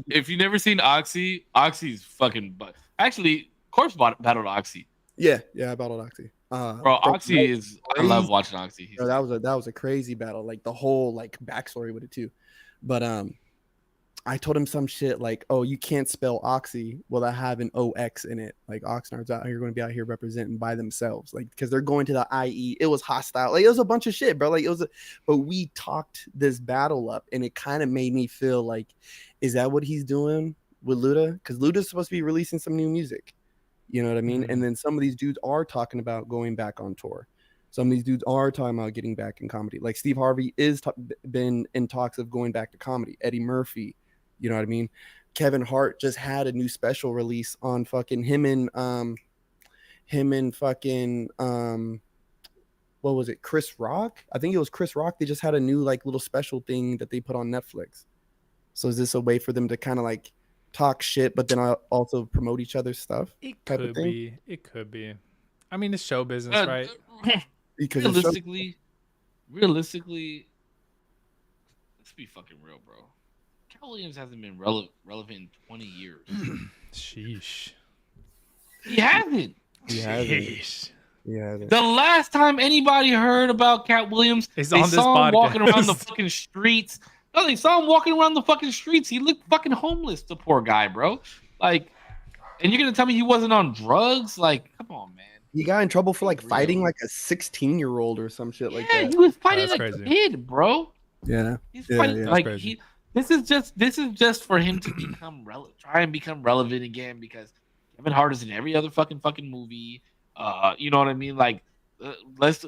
S3: If you've never seen Oxy, Oxy's fucking butt. Actually, Corpse battled Oxy.
S1: Yeah, I battled Oxy.
S3: Bro, Oxy is. I love watching Oxy.
S1: Bro, that was a crazy battle. Like, the whole like backstory with it too. But I told him some shit like, oh, you can't spell Oxy without having OX in it. Like, Oxnard's out here going to be out here representing by themselves. Like, because they're going to the IE. It was hostile. Like, it was a bunch of shit, bro. Like, but we talked this battle up, and it kind of made me feel like, is that what he's doing with Luda? Because Luda's supposed to be releasing some new music. You know what I mean? Mm-hmm. And then some of these dudes are talking about going back on tour. Some of these dudes are talking about getting back in comedy. Like, Steve Harvey is been in talks of going back to comedy. Eddie Murphy. You know what I mean? Kevin Hart just had a new special release on fucking him and fucking what was it? Chris Rock? I think it was Chris Rock. They just had a new like little special thing that they put on Netflix. So is this a way for them to kind of like talk shit, but then also promote each other's stuff?
S2: It could be. It could be. I mean, it's show business, right?
S1: Because
S3: realistically, let's be fucking real, bro. Katt Williams hasn't been relevant in 20 years.
S2: Sheesh.
S3: He hasn't.
S1: Yeah.
S3: The last time anybody heard about Katt Williams, they saw him walking around the fucking streets. No, they saw him walking around the fucking streets. He looked fucking homeless, the poor guy, bro. Like, and you're gonna tell me he wasn't on drugs? Like, come on, man.
S1: He got in trouble for like fighting like a 16-year-old or some shit like that.
S3: Yeah, he was fighting like a kid, bro.
S1: Yeah.
S3: He's fighting like he. This is just for him to become try and become relevant again, because Kevin Hart is in every other fucking movie. You know what I mean? Like, let's,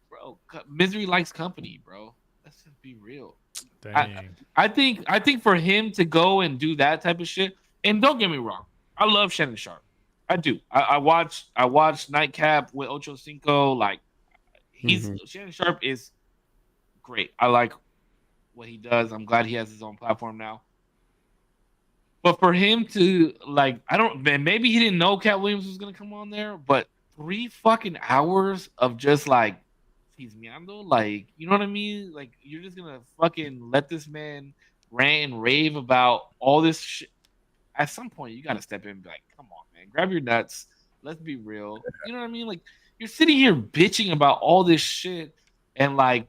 S3: bro. Misery likes company, bro. Let's just be real.
S2: Dang.
S3: I think for him to go and do that type of shit, and don't get me wrong, I love Shannon Sharp. I do. I watched Nightcap with Ocho Cinco. Like, Shannon Sharp is great. I like what he does. I'm glad he has his own platform now. But for him to, like, maybe he didn't know Katt Williams was gonna come on there, but 3 fucking hours of just like chismeando, like, you know what I mean? Like, you're just gonna fucking let this man rant and rave about all this shit. At some point, you gotta step in and be like, come on, man, grab your nuts. Let's be real. You know what I mean? Like, you're sitting here bitching about all this shit and like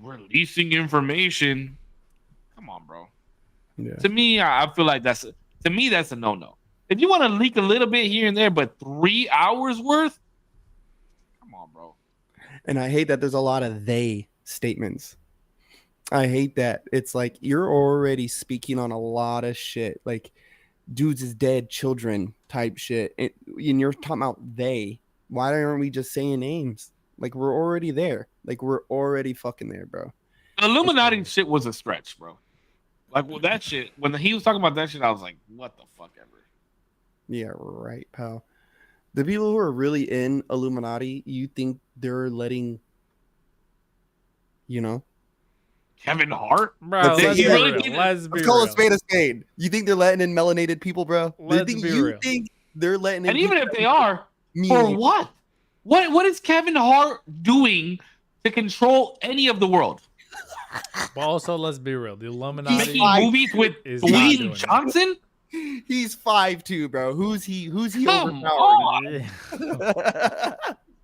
S3: releasing information. Come on, bro.
S1: Yeah.
S3: To me, I feel like that's a no-no. If you want to leak a little bit here and there, but 3 hours worth, come on, bro.
S1: And I hate that there's a lot of they statements. I hate that. It's like you're already speaking on a lot of shit, like dudes is dead, children type shit. And you're talking about they. Why aren't we just saying names? Like, we're already there. Like, we're already fucking there, bro.
S3: The Illuminati shit was a stretch, bro. Like, well, that shit, when he was talking about that shit, I was like, what the fuck ever.
S1: Yeah, right, pal. The people who are really in Illuminati, you think they're letting,
S3: Kevin Hart?
S2: Bro,
S1: Let's be
S2: let's
S1: call
S2: real.
S1: a spade a spade. You think they're letting in melanated people, bro?
S2: Let's be real.
S1: Think they're letting in
S3: And even
S1: people
S3: if they are, for what? What is Kevin Hart doing to control any of the world?
S2: But also, let's be real. The Illuminati
S3: Making movies with
S2: is not doing
S3: Dwayne
S2: it.
S3: Johnson?
S1: He's 5'2", bro. Who's he
S3: Come
S1: overpowering?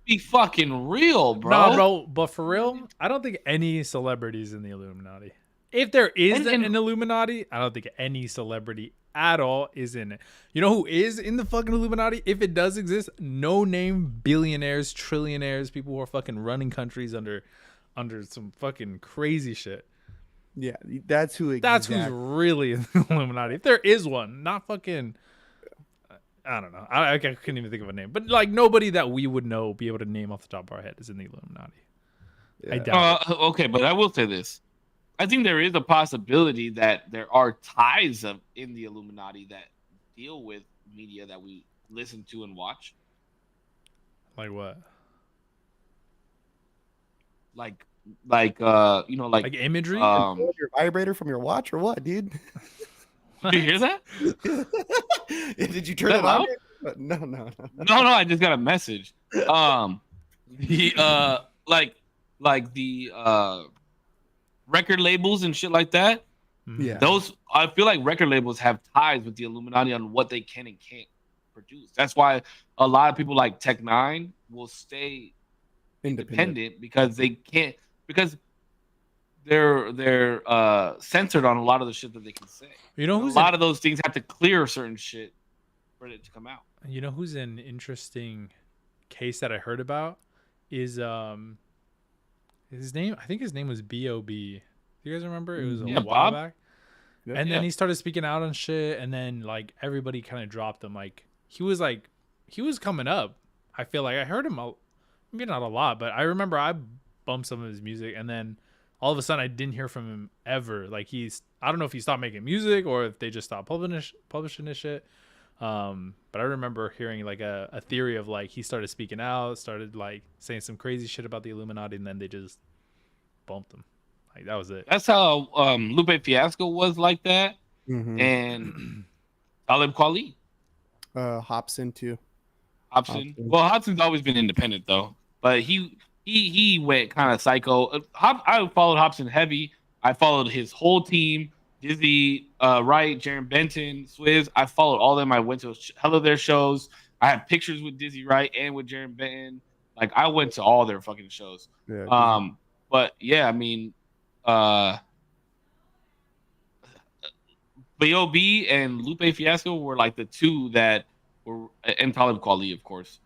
S3: Be fucking real, bro.
S2: No, bro. But for real, I don't think any celebrities in the Illuminati. If there is an Illuminati, I don't think any celebrity at all is in it. You know who is in the fucking Illuminati? If it does exist, no name billionaires, trillionaires, people who are fucking running countries under some fucking crazy shit.
S1: Yeah, that's who.
S2: That's who's really in the Illuminati. If there is one, not fucking. I don't know. I couldn't even think of a name, but like nobody that we would know, be able to name off the top of our head, is in the Illuminati.
S1: Yeah.
S2: I doubt it.
S3: Okay, but I will say this: I think there is a possibility that there are ties in the Illuminati that deal with media that we listen to and watch.
S2: Like what?
S3: Like
S2: imagery.
S1: Your vibrator from your watch or what, dude?
S3: Did you hear that?
S1: Did you turn
S3: Is
S1: it
S3: that
S1: on?
S3: loud?
S1: No.
S3: No, I just got a message. The record labels and shit like that.
S1: Yeah.
S3: Those, I feel like record labels have ties with the Illuminati on what they can and can't produce. That's why a lot of people like Tech Nine will stay independent because they can't, because they're censored on a lot of the shit that they can say.
S2: You know,
S3: a lot of those things have to clear certain shit for it to come out.
S2: You know who's an interesting case that I heard about is his name. I think his name was B.O.B. Do you guys remember? It was a while
S3: Bob?
S2: back. And then he started speaking out on shit, and then like everybody kind of dropped him. Like he was coming up. I feel like I heard him maybe not a lot, but I remember I bumped some of his music, and then all of a sudden I didn't hear from him ever. Like I don't know if he stopped making music or if they just stopped publishing this shit. But I remember hearing like a theory of like he started speaking out, started like saying some crazy shit about the Illuminati, and then they just bumped him. Like that was it.
S3: That's how Lupe Fiasco was like that, and Talib Kweli.
S1: Hobson too.
S3: Hobson. Well, Hobson's always been independent though, but he went kind of psycho. I followed Hobson heavy. I followed his whole team. Dizzy, Wright, Jaron Benton, Swizz. I followed all of them. I went to hell of their shows. I have pictures with Dizzy Wright and with Jaron Benton. Like I went to all their fucking shows.
S1: Yeah,
S3: but yeah, I mean, B.O.B. and Lupe Fiasco were like the two that were, and Talib Kweli, of course.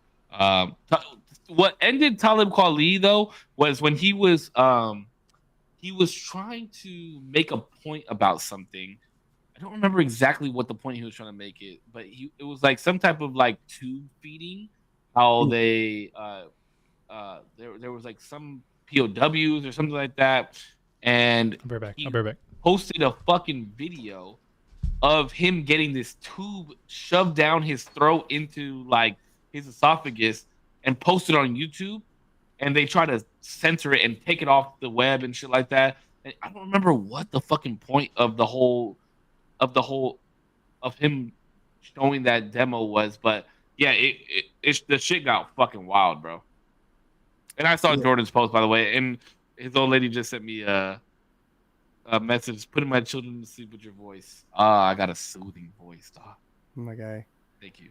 S3: What ended Talib Kweli though was when he was trying to make a point about something, I don't remember exactly what the point he was trying to make it, but it was like some type of like tube feeding. How they there was like some POWs or something like that, and
S2: I'll be right back. I'll
S3: he
S2: be right back.
S3: posted a fucking video of him getting this tube shoved down his throat into like his esophagus and posted on YouTube, and they try to censor it and take it off the web and shit like that. And I don't remember what the fucking point of the whole of him showing that demo was, but yeah, the shit got fucking wild, bro. And I saw Jordan's post, by the way, and his old lady just sent me a message, putting my children to sleep with your voice. I got a soothing voice, dog.
S1: Oh my guy.
S3: Thank you.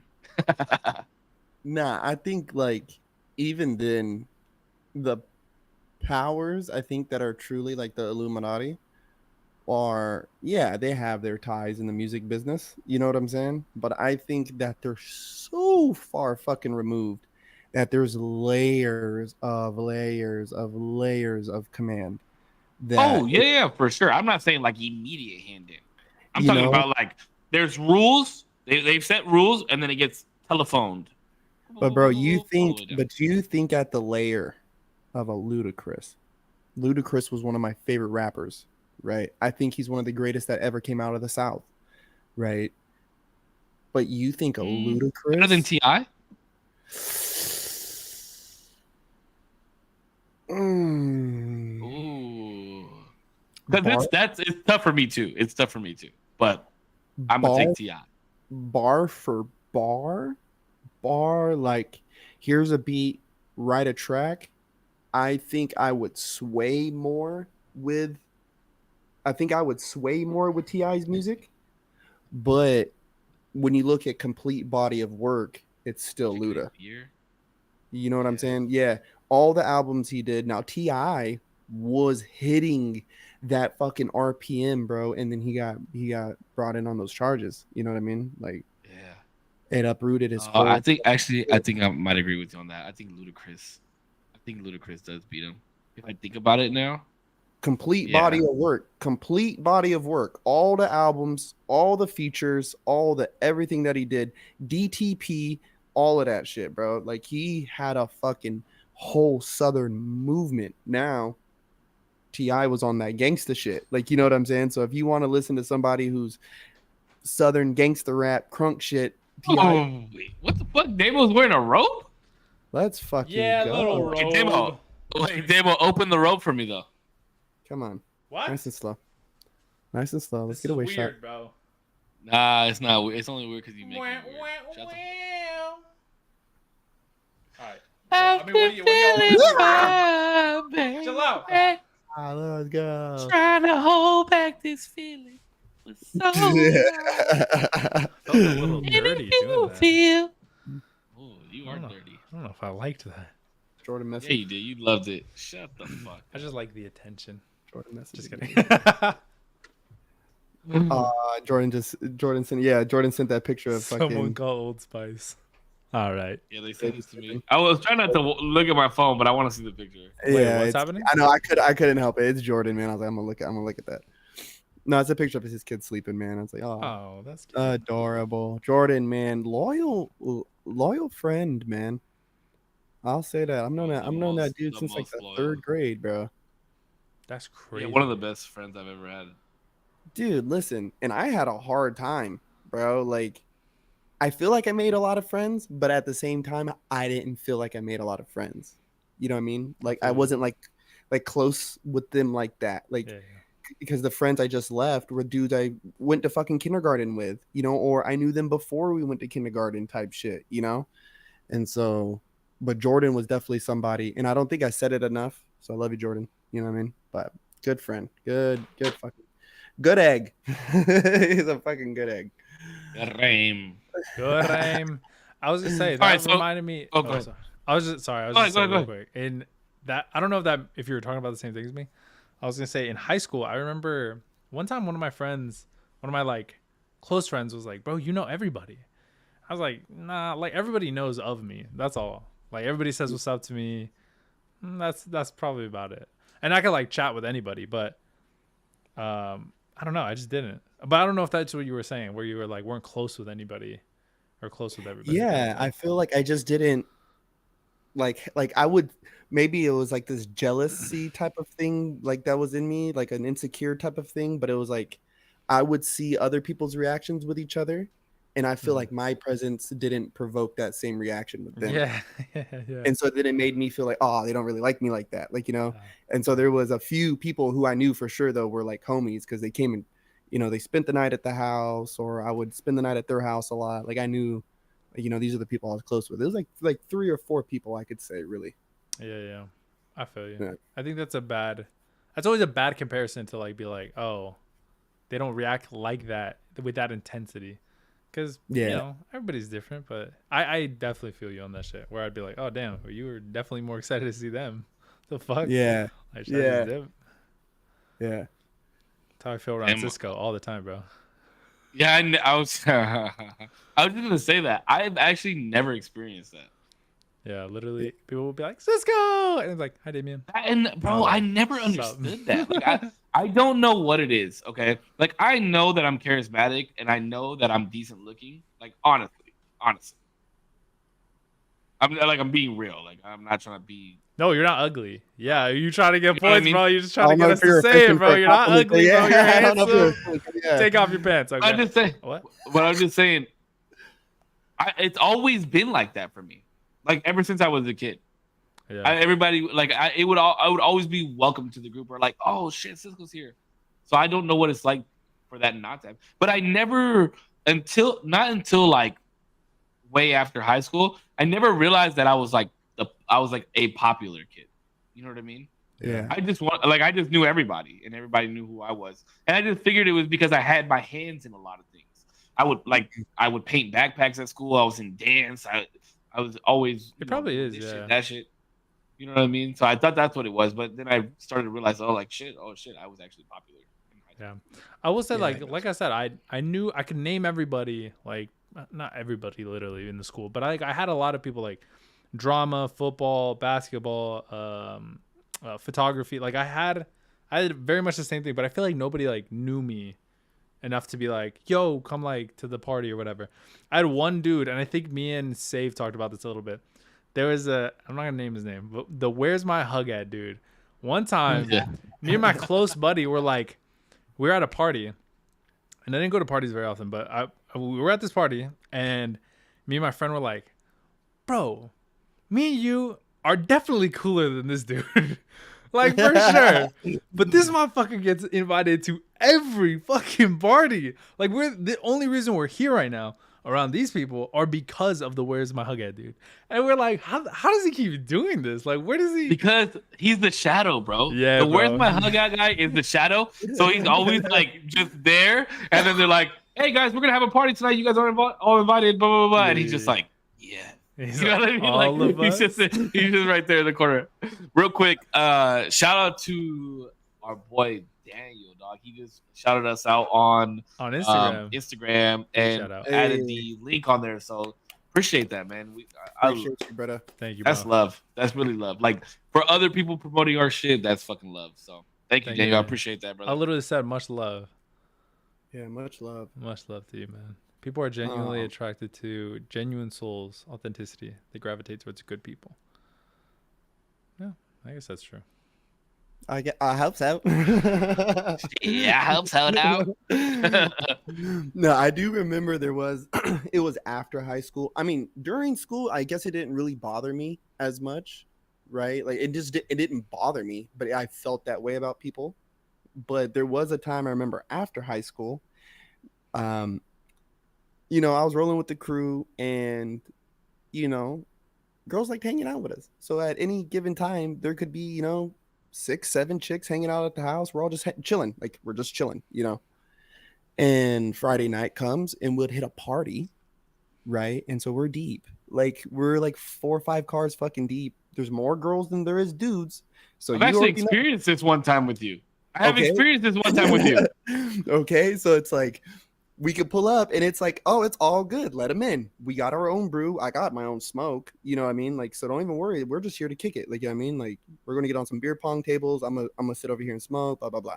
S1: Nah, I think like even then, the powers I think that are truly like the Illuminati are, yeah, they have their ties in the music business. You know what I'm saying? But I think that they're so far fucking removed that there's layers of command. That
S3: Yeah, for sure. I'm not saying like immediate hand in. I'm
S1: You
S3: talking
S1: know?
S3: about like there's rules. They've set rules, and then it gets telephoned.
S1: But bro, you
S3: Follow it down.
S1: think at the layer of a Ludacris. Ludacris was one of my favorite rappers, right? I think he's one of the greatest that ever came out of the South, right? But you think a Ludacris
S3: better than T.I.? Ooh. Because it's tough for me too. It's tough for me too. But I'm gonna take T.I.
S1: Bar for bar, like here's a beat, write a track. I think I would sway more with T.I.'s music. But when you look at complete body of work, it's still Luda. You know what I'm saying? Yeah. All the albums he did. Now T.I. was hitting that fucking RPM, bro, and then he got brought in on those charges. You know what I mean? Like,
S3: yeah,
S1: it uprooted his.
S3: I think I might agree with you on that. I think Ludacris does beat him. If I think about it now,
S1: complete body of work. All the albums, all the features, everything that he did, DTP, all of that shit, bro. Like he had a fucking whole Southern movement. Now T.I. was on that gangsta shit. Like, you know what I'm saying? So if you want to listen to somebody who's Southern gangsta rap, crunk shit,
S3: T.I. Wait, what the fuck? Damo's wearing a rope?
S1: Let's fucking go.
S2: Little rope.
S3: Damo, open the rope for me though.
S1: Come on.
S2: What?
S1: Nice and slow. Let's
S2: This
S1: get away
S2: is
S1: shot.
S2: weird, bro.
S3: Nah, it's not weird. It's only weird because you make it weird. Shut the fuck
S2: All right. I mean, what do you Chill out.
S1: Let's go.
S3: Trying to hold back this feeling. So
S2: Felt a little dirty doing that.
S3: Oh, you are dirty.
S2: I don't know if I liked that.
S1: Jordan message.
S3: Yeah, you did. You loved it. Shut the fuck.
S2: I just like the attention.
S1: Jordan message.
S2: Just kidding.
S1: Jordan sent that picture of
S2: Someone
S1: fucking.
S2: call Old Spice. All right.
S3: Yeah, they sent this to me. I was trying not to look at my phone, but I want to see the picture.
S1: Yeah,
S2: what's happening?
S1: I know. I couldn't help it. It's Jordan, man. I was like, I'm gonna look at that. No, it's a picture of his kid sleeping, man. I was like,
S2: Oh, that's cute.
S1: adorable. Jordan, man, loyal friend, man. I'll say that. I've known that dude since like the third grade, bro.
S2: That's crazy.
S3: Yeah, one of the best friends I've ever had.
S1: Dude, listen, and I had a hard time, bro. Like, I feel like I made a lot of friends, but at the same time, I didn't feel like I made a lot of friends. You know what I mean? Like, I wasn't like close with them like that. Like, because the friends I just left were dudes I went to fucking kindergarten with, you know, or I knew them before we went to kindergarten type shit, you know? And so, but Jordan was definitely somebody, and I don't think I said it enough. So I love you, Jordan. You know what I mean? But good friend. Good egg. He's a fucking good egg.
S3: Good aim.
S2: I was gonna say that reminded me.
S3: Oh, sorry.
S2: I was just saying real quick. And that I don't know if you were talking about the same thing as me. I was gonna say in high school, I remember one time one of my like close friends was like, "Bro, you know everybody." I was like, "Nah, like everybody knows of me. That's all. Like everybody says what's up to me. That's probably about it." And I could like chat with anybody, but I I don't know. I just didn't. But I don't know if that's what you were saying, where you were like weren't close with anybody or close with everybody.
S1: Yeah, I feel like I just didn't like I would, maybe it was like this jealousy type of thing like that was in me, like an insecure type of thing, but it was like I would see other people's reactions with each other, and I feel
S2: Mhm.
S1: like my presence didn't provoke that same reaction with them.
S2: Yeah, yeah.
S1: And so then it made me feel like, oh, they don't really like me like that, like, you know.
S2: Uh,
S1: And so there was a few people who I knew for sure though were like homies, because they came and, you know, they spent the night at the house, or I would spend the night at their house a lot. Like I knew, you know, these are the people I was close with. It was like 3 or 4 people I could say, really.
S2: yeah. I feel you.
S1: Yeah.
S2: I think that's that's always a bad comparison to like be like, oh, they don't react like that with that intensity. Because,
S1: Yeah.
S2: everybody's different, but I definitely feel you on that shit where I'd be like, oh, damn, well, you were definitely more excited to see them. The fuck?
S1: Yeah.
S2: Like, should I
S1: Yeah.
S2: just dip?
S1: Yeah.
S2: That's how I feel around Cisco all the time, bro.
S3: Yeah, I was I was just gonna say that I've actually never experienced that.
S2: Yeah, literally, people will be like, Cisco! And it's like, hi, Damien.
S3: And bro,
S2: Oh,
S3: I never
S2: sup?
S3: understood that. Like, I don't know what it is. Okay, like I know that I'm charismatic and I know that I'm decent looking. Like honestly, I'm being real. Like I'm not trying to be.
S2: No, you're not ugly. Yeah, you trying to get
S3: You know what I
S2: points,
S3: mean?
S2: bro. You're just
S1: I
S2: trying to
S1: don't know
S2: get
S1: if
S2: us to
S1: you're
S2: say it,
S1: fishing
S2: bro.
S1: for a
S2: You're not
S1: compliment,
S2: ugly, bro. You're
S1: I don't know if
S2: handsome.
S1: you're, yeah.
S2: Take off your pants. Okay.
S3: I'm just saying.
S2: What?
S3: But I'm just saying. It's always been like that for me. Like ever since I was a kid.
S2: Yeah.
S3: Everybody like I would always be welcome to the group, or like, oh shit, Cisco's here. So I don't know what it's like for that not to happen. But I never until like way after high school, I never realized that I was like a popular kid. You know what I mean?
S1: Yeah.
S3: I just knew everybody and everybody knew who I was. And I just figured it was because I had my hands in a lot of things. I would paint backpacks at school. I was in dance. I was always
S2: It probably is,
S3: this
S2: yeah.
S3: shit, that shit. You know what I mean? So I thought that's what it was, but then I started to realize, oh shit, I was actually popular.
S2: Yeah, I will say,
S1: Yeah,
S2: like I said, I knew I could name everybody, like not everybody literally in the school, but I had a lot of people like drama, football, basketball, photography. Like I had very much the same thing, but I feel like nobody like knew me enough to be like, yo, come like to the party or whatever. I had one dude, and I think me and Save talked about this a little bit. There was I'm not gonna name his name, but the Where's My Hug at dude. One time,
S3: Yeah.
S2: me and my close buddy were like, we were at a party, and I didn't go to parties very often, but we were at this party, and me and my friend were like, bro, me and you are definitely cooler than this dude. Like, for sure. But this motherfucker gets invited to every fucking party. Like, we're the only reason we're here right now around these people are because of the Where's My Hug at dude. And we're like, how does he keep doing this? Like, where does he?
S3: Because he's the shadow, bro.
S2: Yeah,
S3: the Where's
S2: bro.
S3: My Hug at guy is the shadow. So he's always like just there. And then they're like, hey guys, we're gonna have a party tonight. You guys are all invited, blah blah blah. And he's just like, yeah.
S2: He's
S3: You know
S2: like,
S3: what I mean?
S2: all
S3: Like
S2: of us?
S3: he's just right there in the corner. Real quick, shout out to our boy Daniel, dog. He just shouted us out on
S2: Instagram.
S3: Instagram
S2: Shout
S3: and
S2: out.
S3: added
S1: Hey.
S3: the link on there. So appreciate that, man. I
S1: Appreciate you, brother.
S2: Thank you, bro.
S3: that's love. That's really love. Like for other people promoting our shit, that's fucking love. So thank you,
S2: Thank
S3: Daniel.
S2: you.
S3: I appreciate that, brother.
S2: I literally said much love.
S1: Yeah, much love.
S2: Much love to you, man. People are genuinely
S1: Oh.
S2: attracted to genuine souls, authenticity. They gravitate towards good people. Yeah, I guess that's true.
S1: I hope so.
S3: Yeah, helps out out.
S1: No, I do remember it was after high school. I mean, during school, I guess it didn't really bother me as much, right? Like it didn't bother me, but I felt that way about people. But there was a time I remember after high school, you know, I was rolling with the crew, and you know, girls liked hanging out with us. So at any given time, there could be, you know, 6, 7 chicks hanging out at the house. We're all just chilling. Like we're just chilling, you know. And Friday night comes and we'd hit a party, right? And so we're deep. Like we're like 4 or 5 cars fucking deep. There's more girls than there is dudes. So
S3: I've
S1: you
S3: actually
S1: already know.
S3: experienced this one time with you. I have
S1: Okay.
S3: experienced this one time with you.
S1: Okay, so it's like we could pull up and it's like, oh, it's all good. Let them in. We got our own brew. I got my own smoke. You know what I mean? Like, so don't even worry. We're just here to kick it. Like, you know what I mean? Like, we're gonna get on some beer pong tables. I'm gonna sit over here and smoke. Blah blah blah.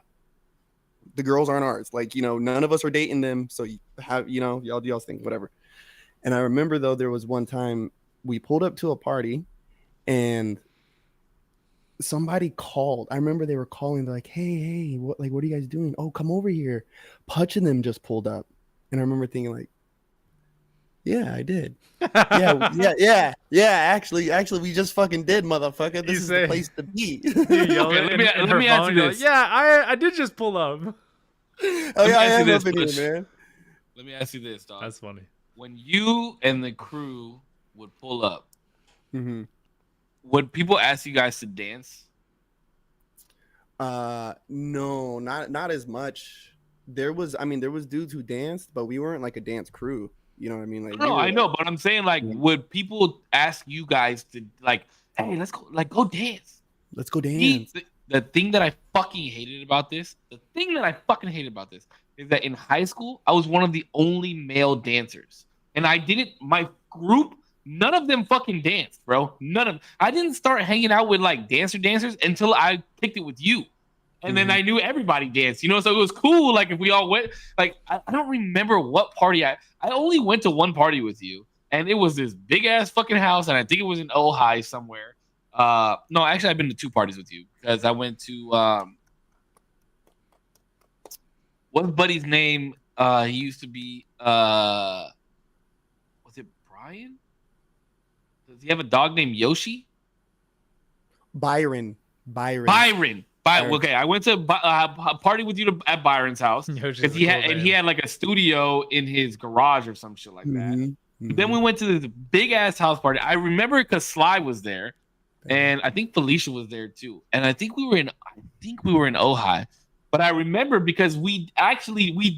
S1: the girls aren't ours. Like, none of us are dating them. So you have, y'all's think whatever. And I remember though, there was one time we pulled up to a party and somebody called. I remember they were calling. They're like, hey, what are you guys doing? Oh, come over here. Putch and them just pulled up. And I remember thinking like, yeah, I did. Yeah. Actually, we just fucking did, motherfucker. This is the place to be.
S3: Let me ask you this.
S2: Yeah, I did just pull up.
S1: Oh yeah, I am up in here, man.
S3: Let me ask you this, dog.
S2: That's funny.
S3: When you and the crew would pull up,
S1: mm-hmm.
S3: would people ask you guys to dance?
S1: No, not as much. There was dudes who danced, but we weren't like a dance crew. You know what I mean? Like,
S3: no, I know, but I'm saying like, would people ask you guys to like, hey, let's go, like, go dance?
S1: Let's go dance.
S3: The thing that I fucking hated about this, is that in high school, I was one of the only male dancers, and my group, none of them fucking danced, bro. I didn't start hanging out with like dancers until I picked it with you. And then I knew everybody danced, so it was cool. Like if we all went, like I don't remember what party I only went to one party with you, and it was this big ass fucking house, and I think it was in Ojai somewhere. No, actually I've been to 2 parties with you because I went to what's Buddy's name? He used to be was it Brian? Does he have a dog named Yoshi?
S1: Byron.
S3: Okay, I went to a party with you at Byron's house because he had like a studio in his garage or some shit like that. Mm-hmm. Then we went to this big ass house party. I remember because Sly was there, and I think Felicia was there too. And I think we were in Ojai. But I remember because we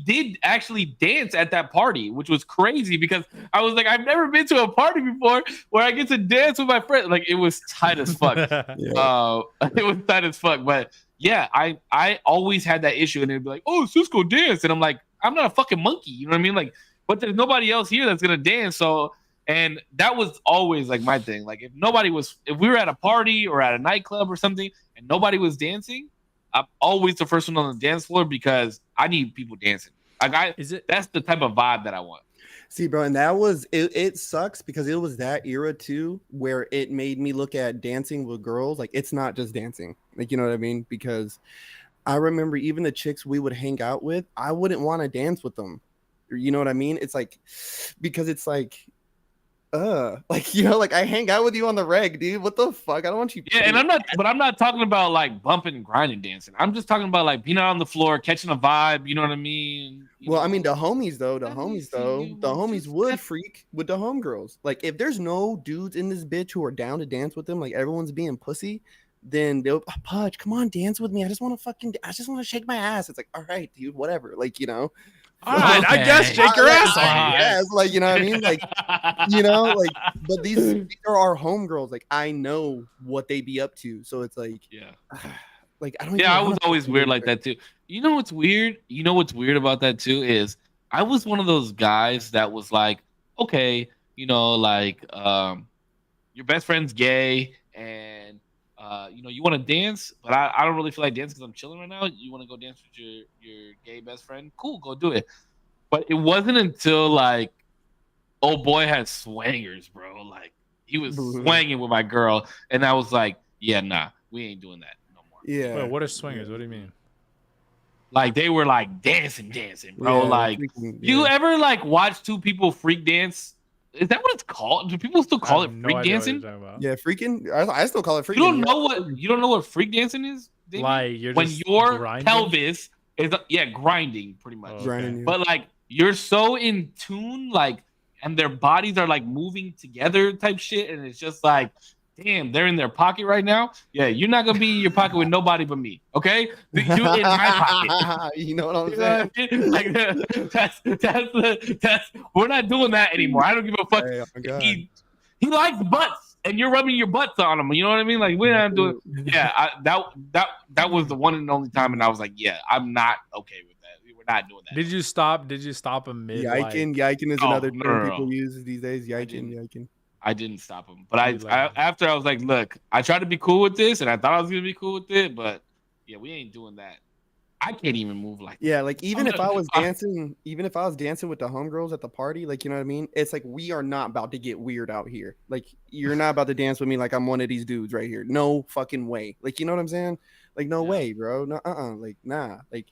S3: did actually dance at that party, which was crazy because I was like, I've never been to a party before where I get to dance with my friends. Like it was tight as fuck. It was tight as fuck. But yeah, I always had that issue, and they'd be like, "Oh, Cisco dance," and I'm like, I'm not a fucking monkey, you know what I mean? Like, but there's nobody else here that's gonna dance. So, and that was always like my thing. Like if we were at a party or at a nightclub or something, and nobody was dancing, I'm always the first one on the dance floor because I need people dancing. That's the type of vibe that I want.
S1: See, bro, and that was it sucks because it was that era too where it made me look at dancing with girls like it's not just dancing. Like, you know what I mean? Because I remember even the chicks we would hang out with, I wouldn't want to dance with them. You know what I mean? It's like because it's like like I hang out with you on the reg, dude. What the fuck? I don't want you.
S3: Yeah, and I'm not talking about like bumping and grinding dancing. I'm just talking about like being out on the floor, catching a vibe. You know what I mean?
S1: I mean the homies would freak with the homegirls. Like if there's no dudes in this bitch who are down to dance with them, like everyone's being pussy, then they'll Pudge, come on, dance with me. I just want to shake my ass. It's like, all right, dude, whatever. Like,
S2: all right, I guess shake your ass.
S1: Yes, like, you know what I mean? Like, like, but these are our homegirls. Like, I know what they be up to. So it's like, like, I don't.
S3: Yeah, I was always weird like that too. You know what's weird? You know what's weird about that too is I was one of those guys that was like, okay, like, your best friend's gay and you want to dance, but I don't really feel like dancing because I'm chilling right now. You want to go dance with your gay best friend? Cool, go do it. But it wasn't until like, old boy had swangers, bro. Like he was swanging with my girl, and I was like, yeah, nah, we ain't doing that no more.
S1: Yeah.
S2: Wait, what are swingers? What do you mean?
S3: Like they were like dancing, bro.
S1: Yeah,
S3: like you ever like watch 2 people freak dance? Is that what it's called? Do people still call it freak dancing?
S1: Yeah, freaking. I still call it freaking.
S3: You don't know what freak dancing is? Damien?
S2: Like you're
S3: when
S2: just
S3: your
S2: grinding?
S3: Pelvis is grinding pretty much.
S2: Oh,
S1: Grinding,
S3: But like you're so in tune, like, and their bodies are like moving together type shit, and it's just like, damn, they're in their pocket right now. Yeah, you're not gonna be in your pocket with nobody but me, okay? You in my pocket.
S1: You know what I'm saying?
S3: Like that's we're not doing that anymore. I don't give a fuck.
S1: Hey, oh
S3: he likes butts, and you're rubbing your butts on him. You know what I mean? Like we're not doing. Yeah, that was the one and only time, and I was like, yeah, I'm not okay with that. We're not doing that.
S2: Did you stop him mid?
S1: Yiking is another term people use these days. Yiking.
S3: I didn't stop him, but after I was like, look, I tried to be cool with this, and I thought I was gonna be cool with it, but yeah, we ain't doing that. I can't even move like that.
S1: Yeah, like even
S3: I'm
S1: if I
S3: not-
S1: was dancing, even if I was dancing with the homegirls at the party, like you know what I mean? It's like we are not about to get weird out here. Like you're not about to dance with me like I'm one of these dudes right here. No fucking way. Like you know what I'm saying? Like no
S3: Yeah.
S1: way, bro. No, like nah. Like,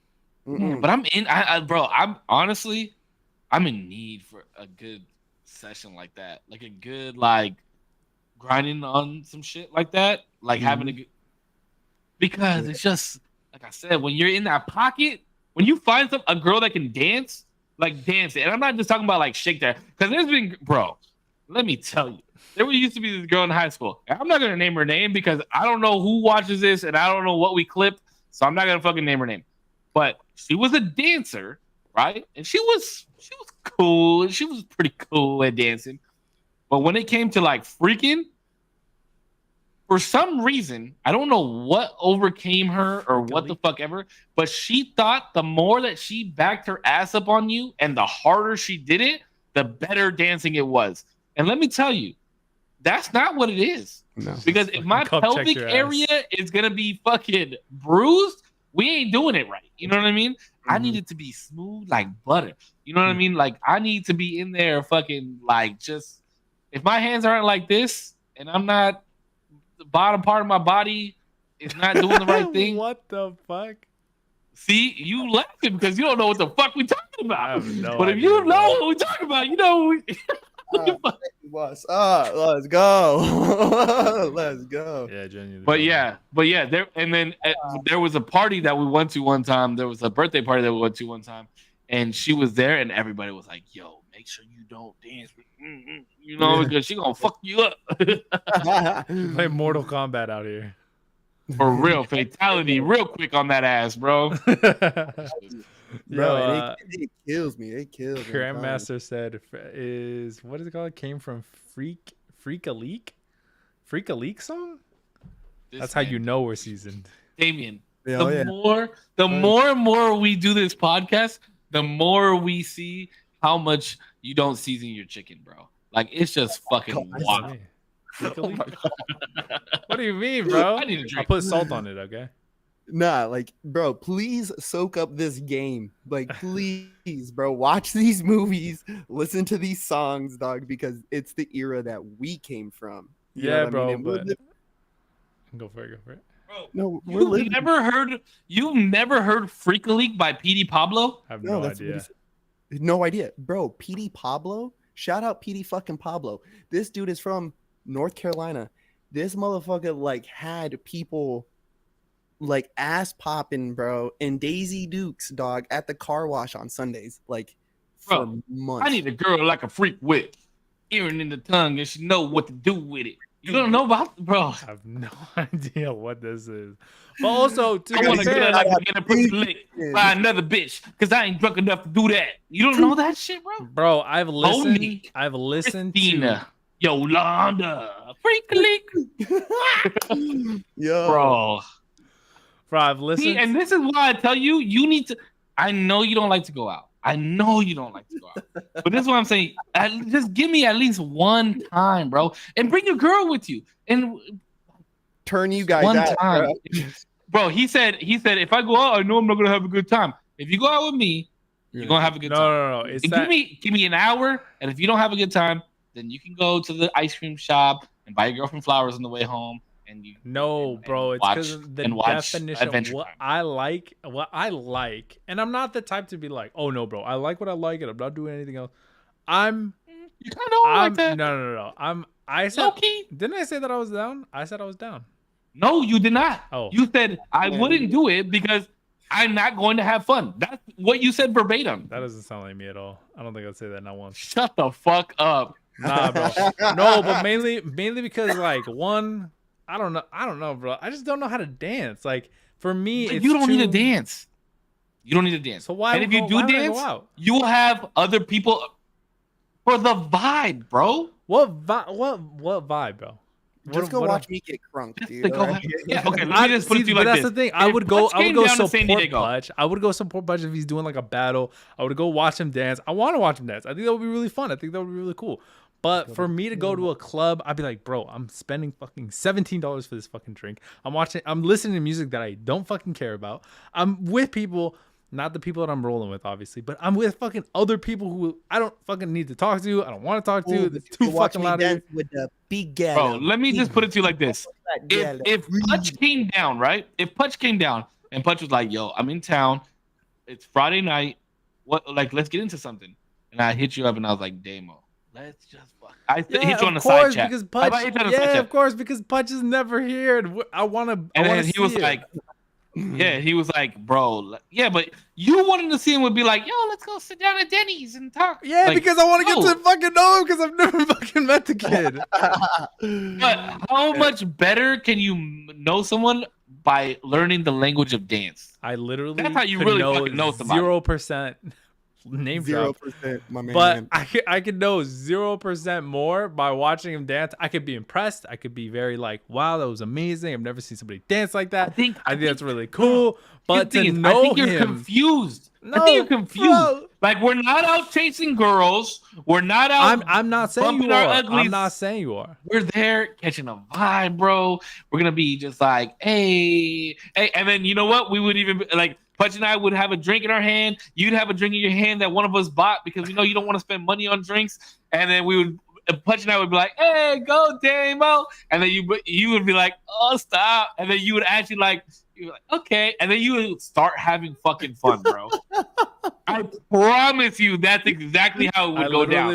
S3: Yeah, but I'm in. Bro, I'm honestly, I'm in need for a good session like that, like a good like grinding on some shit like that, like having a good. Because it's just like I said, when you're in that pocket, when you find a girl that can dance, like dance it, and I'm not just talking about like shake that, because there's been, bro. Let me tell you, there used to be this girl in high school. And I'm not gonna name her name because I don't know who watches this and I don't know what we clipped, so I'm not gonna fucking name her name. But she was a dancer, right? And she was cool. She was pretty cool at dancing. But when it came to like freaking, for some reason, I don't know what overcame her or what the fuck ever, but she thought the more that she backed her ass up on you and the harder she did it, the better dancing it was. And let me tell you, that's not what it is.
S1: No.
S3: Because if my pelvic area is going to be fucking bruised, we ain't doing it right. You know what I mean? I need it to be smooth like butter. You know what I mean? Like I need to be in there fucking like just, if my hands aren't like this and I'm not, the bottom part of my body is not doing the right thing.
S2: What the fuck?
S3: See, you laughing because you don't know what the fuck we talking about.
S2: I have no
S3: but if
S2: idea,
S3: you know
S2: bro.
S3: what we talking about, you know.
S1: What's up? Let's go. Let's go.
S2: Yeah, genuinely.
S3: But yeah, there and then there was a party that we went to one time. There was a birthday party that we went to one time, and she was there, and everybody was like, "Yo, make sure you don't dance, you know, because she gonna fuck you up."
S2: Play Mortal Kombat out here.
S3: For real, fatality, real quick on that ass, bro.
S1: Bro, it kills me. It kills me.
S2: Grandmaster said is what is it called? Came from Freak a Leak song? That's how you know we're seasoned.
S3: Damien.
S1: Yeah,
S3: The more and more we do this podcast, the more we see how much you don't season your chicken, bro. Like it's just fucking wild.
S2: What do you mean, bro?
S3: I need a drink.
S2: I put salt on it, okay?
S1: Nah, like, bro, please soak up this game. Like, please, bro, watch these movies, listen to these songs, dog, because it's the era that we came from. You know what I mean?
S2: But go for it.
S3: Bro,
S1: No,
S3: you've never heard Freak a Leak by PD Pablo?
S2: I have
S1: No,
S2: no
S1: that's what
S2: idea.
S1: No idea, bro. PD Pablo, shout out PD fucking Pablo. This dude is from North Carolina. This motherfucker like had people like ass popping, bro, and Daisy Dukes, dog, at the car wash on Sundays, like for
S3: Bro,
S1: months.
S3: I need a girl like a freak with earring in the tongue and she know what to do with it. You don't know about, bro.
S2: I have no idea what this is. But also, to
S3: I want
S2: be
S3: to
S2: fair,
S3: get a pussy licked by another bitch because I ain't drunk enough to do that. You don't know that shit, bro?
S2: bro, I've listened.
S3: Monique,
S2: I've listened to.
S3: Christina, Yolanda, Freak a Leak,
S1: Yo,
S3: bro.
S2: Bro, I've listened.
S3: See, and this is why I tell you, you need to. I know you don't like to go out. I know you don't like to go out. But this is what I'm saying. Just give me at least one time, bro, and bring your girl with you. And
S1: turn you guys
S3: one
S1: out,
S3: time,
S1: bro.
S3: bro. He said, if I go out, I know I'm not gonna have a good time. If you go out with me, you're gonna have a good time.
S2: No. It's
S3: And
S2: that,
S3: give me an hour, and if you don't have a good time, then you can go to the ice cream shop and buy your girlfriend flowers on the way home. And you
S2: bro, it's because of the definition of what
S3: Time.
S2: I like, and I'm not the type to be like, oh no, bro, I like what I like, and I'm not doing anything else.
S3: You kind of like that.
S2: No. I said,
S3: Low-key.
S2: didn't I say that I was down? I said I was down.
S3: No, you did not.
S2: Oh.
S3: You said I wouldn't do it because I'm not going to have fun. That's what you said verbatim.
S2: That doesn't sound like me at all. I don't think I'd say that not once.
S3: Shut the fuck up.
S2: Nah, bro. No, but mainly because like one, I don't know, bro. I just don't know how to dance. Like for me, it's
S3: You don't need to dance. You don't need to dance.
S2: So why?
S3: And if you
S2: why
S3: do
S2: would I
S3: dance,
S2: go out?
S3: you will have other people for the vibe, bro.
S2: What vibe, bro?
S1: Just go watch me get crunk, dude.
S3: To go
S1: alright?
S3: Yeah, okay. Let me just put it to you
S2: but
S3: like
S2: that's
S3: this.
S2: the thing. I
S3: If
S2: would go
S3: Butch came down to San
S2: support
S3: Diego-
S2: Butch. I would go support Butch if he's doing like a battle. I would go watch him dance. I want to watch him dance. I think that would be really fun. I think that would be really cool. But for me to go to a club, I'd be like, bro, I'm spending fucking $17 for this fucking drink. I'm listening to music that I don't fucking care about. I'm with people, not the people that I'm rolling with, obviously, but I'm with fucking other people who I don't fucking need to talk to. I don't want to talk to. It's too fucking loud.
S1: With the big gal.
S3: Bro, let me just put it to you like this. If Putch came down, right? If Putch came down and Putch was like, yo, I'm in town. It's Friday night. Let's get into something. And I hit you up and I was like, Damo, let's just fuck. I hit you on the side chat.
S2: Because Putch, of course, because Putch is never here. And I want to.
S3: And then he was like, yeah, he was like, bro, yeah, but you wanting to see him would be like, yo, let's go sit down at Denny's and talk.
S2: Yeah, like, because I want to get to fucking know him because I've never fucking met the kid.
S3: But how much better can you know someone by learning the language of dance?
S2: I literally
S3: that's how you really fucking know somebody.
S2: 0% name drop.
S1: 0%, my man.
S2: But I could know 0% more by watching him dance. I could be impressed. I could be very like, wow, that was amazing. I've never seen somebody dance like that. I think that's really cool. But to know
S3: I think you're confused. No, I think you're confused. Bro. Like, we're not out chasing girls. We're not out.
S2: I'm not saying you are. I'm not saying you are.
S3: We're there catching a vibe, bro. We're gonna be just like, hey, and then you know what? We would even like. Putch and I would have a drink in our hand. You'd have a drink in your hand that one of us bought because we know you don't want to spend money on drinks. And then Putch and I would be like, "Hey, go Damo!" And then you would be like, "Oh, stop!" And then you would actually you're like, "Okay," and then you would start having fucking fun, bro. I promise you, that's exactly how it would go down.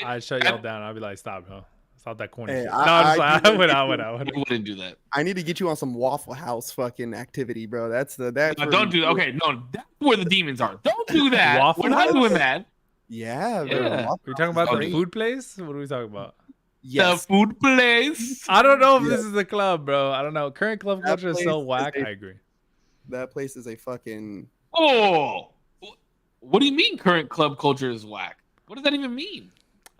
S2: I'd shut y'all down. I'd be like, "Stop, huh? Stop that corny."
S1: Hey,
S2: I went out.
S3: You wouldn't do that.
S1: I need to get you on some Waffle House fucking activity, bro. That's
S3: No, don't do that. Okay, no, that's where the demons are. Don't do that. We're not doing that.
S1: Yeah, bro.
S2: Are we talking about the food place? What are we talking about?
S3: Yes. The food place.
S2: I don't know if this is a club, bro. I don't know. Current club culture is so whack. I agree.
S1: That place is a fucking.
S3: Oh, what do you mean? Current club culture is whack? What does that even mean?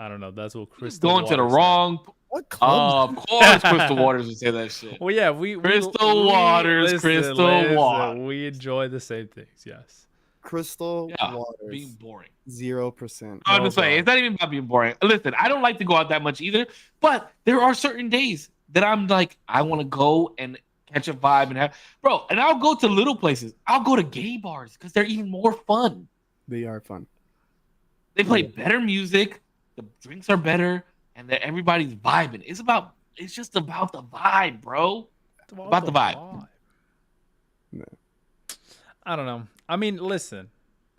S2: I don't know. That's what Crystal.
S3: Going to the wrong.
S1: What club?
S3: Of course, Crystal Waters would say that shit.
S2: Well, yeah,
S3: Crystal Waters.
S2: We enjoy the same things. Yes.
S1: Crystal Waters.
S3: Being boring.
S1: 0%.
S3: I'm just saying, it's not even about being boring. Listen, I don't like to go out that much either, but there are certain days that I'm like, I want to go and catch a vibe and have, bro. And I'll go to little places. I'll go to gay bars because they're even more fun.
S1: They are fun.
S3: They play better music. The drinks are better, and everybody's vibing. It's just about the vibe, bro. About the vibe.
S1: No.
S2: I don't know. I mean, listen,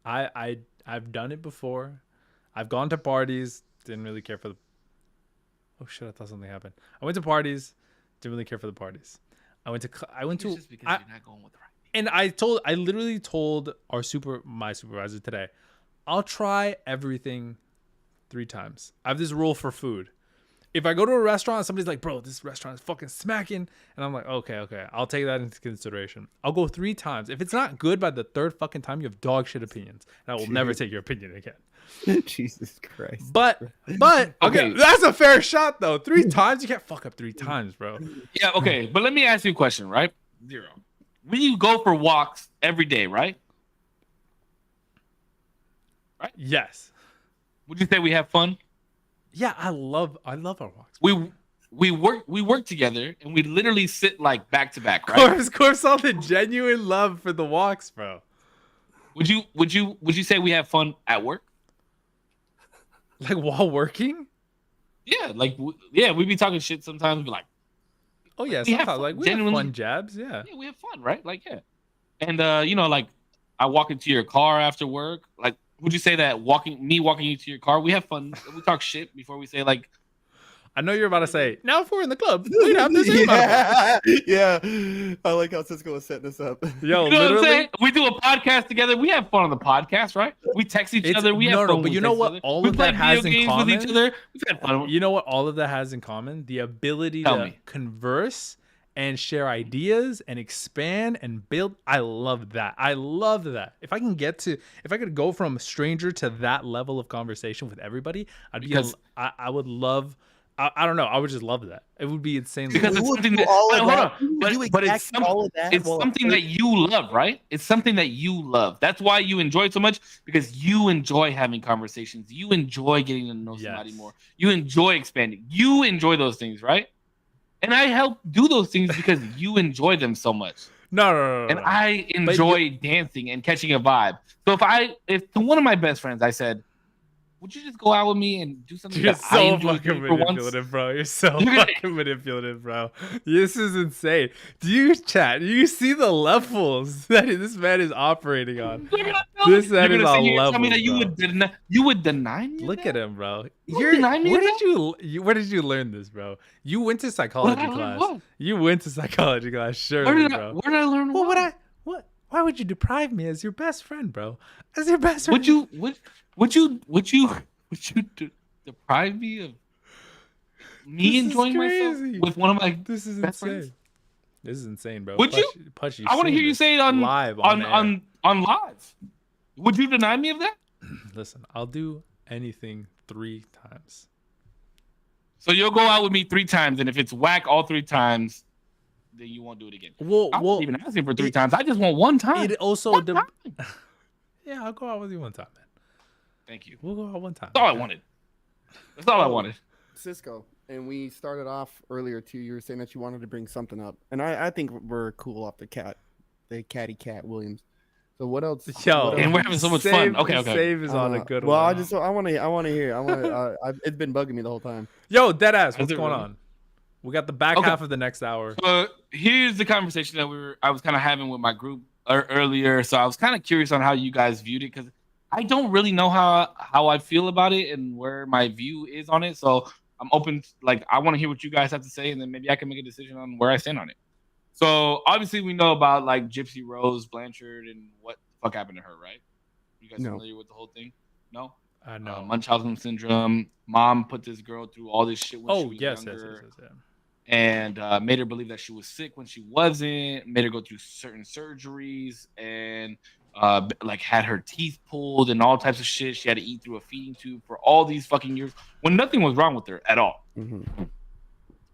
S2: I've done it before. I've gone to parties, didn't really care for the. Oh shit! I thought something happened. I went to parties, didn't really care for the parties. I went to. It's just because you're not going with the right. And I literally told my supervisor today, I'll try everything 3 times. I have this rule for food. If I go to a restaurant, somebody's like, bro, this restaurant is fucking smacking. And I'm like, okay. I'll take that into consideration. I'll go 3 times. If it's not good by the 3rd fucking time, you have dog shit opinions. And I will never take your opinion again.
S1: Jesus Christ.
S2: But okay, that's a fair shot though. 3 times? You can't fuck up 3 times, bro.
S3: Yeah, okay. But let me ask you a question, right? 0. When you go for walks every day, right? Right?
S2: Yes.
S3: Would you say we have fun?
S2: Yeah, I love our walks.
S3: We work together and we literally sit like back to back, right?
S2: Of course, all the genuine love for the walks, bro.
S3: Would you say we have fun at work?
S2: Like while working?
S3: Yeah, we'd be talking shit sometimes. Be like,
S2: oh yeah, sometimes like we have fun jabs. Yeah,
S3: we have fun, right? Like yeah, and like I walk into your car after work, like. Would you say that walking you to your car, we have fun, we talk shit before we say like,
S2: I know you're about to say, now if we're in the club, we'd have the same
S1: yeah. I like how Cisco was setting this up.
S2: Yo,
S3: you know what I'm saying? We do a podcast together. We have fun on the podcast, right? We text each other. We have fun.
S2: But you know what all of that has in common?
S3: With each other. We've had fun.
S2: You know what all of that has in common? The ability to converse and share ideas and expand and build. I love that. If I could go from a stranger to that level of conversation with everybody, I would love I don't know. I would just love that. It would be insane.
S3: Because it's
S1: would
S3: something
S1: do
S3: that
S1: all of
S3: hold
S1: that?
S3: on,
S1: You would do
S3: but it's
S1: exactly all of that
S3: it's
S1: while a
S3: something that you love, right? It's something that you love. That's why you enjoy it so much, because you enjoy having conversations. You enjoy getting to know somebody more. You enjoy expanding. You enjoy those things, right? And I help do those things because you enjoy them so much.
S2: No.
S3: And I enjoy dancing and catching a vibe. So if to one of my best friends I said, would you just go out with me and do something
S2: You're
S3: that I
S2: so
S3: enjoy
S2: fucking
S3: doing for once?
S2: manipulative, bro. You're so fucking manipulative, bro. This is insane. Do you see the levels that this man is operating on? This man is on levels,
S3: tell me that you would deny me.
S2: Look at him, bro.
S3: Where
S2: did you learn this, bro? You went to psychology class. You went to psychology class, surely, bro.
S3: Where did I learn?
S2: What? Why would you deprive me as your best friend, bro? As your best friend.
S3: Would you deprive me of me enjoying myself with one of my
S2: This is
S3: best
S2: insane.
S3: friends?
S2: This is insane, bro.
S3: Would you?
S2: Push,
S3: I want to hear you say it on
S2: live
S3: on live. Would you deny me of that?
S2: Listen, I'll do anything 3 times.
S3: So you'll go out with me 3 times, and if it's whack all 3 times, then you won't do it again.
S2: Well,
S3: I'm not even asking for 3 times. I just want 1 time.
S2: It also yeah, I'll go out with you 1 time, man.
S3: Thank you.
S2: We'll go out 1 time.
S3: That's all I wanted. That's all I wanted.
S1: Cisco, and we started off earlier too. You were saying that you wanted to bring something up, and I think we're cool off the Katt Williams. So what else?
S2: Yo,
S3: and we're having so much fun. Okay.
S2: Save is on a good
S1: well,
S2: one.
S1: I want to hear. It's been bugging me the whole time.
S2: Yo, deadass, what's going on? We got the back half of the next hour.
S3: So here's the conversation that I was kind of having with my group earlier. So I was kind of curious on how you guys viewed it, because I don't really know how I feel about it and where my view is on it. So I'm open. Like, I want to hear what you guys have to say, and then maybe I can make a decision on where I stand on it. So obviously we know about like Gypsy Rose Blanchard and what the fuck happened to her, right? You guys familiar with the whole thing? No?
S2: I know.
S3: Munchausen syndrome. Mom put this girl through all this shit when she was younger.
S2: Yes.
S3: And made her believe that she was sick when she wasn't, made her go through certain surgeries, and like had her teeth pulled and all types of shit. She had to eat through a feeding tube for all these fucking years when nothing was wrong with her at all.
S1: Mm-hmm.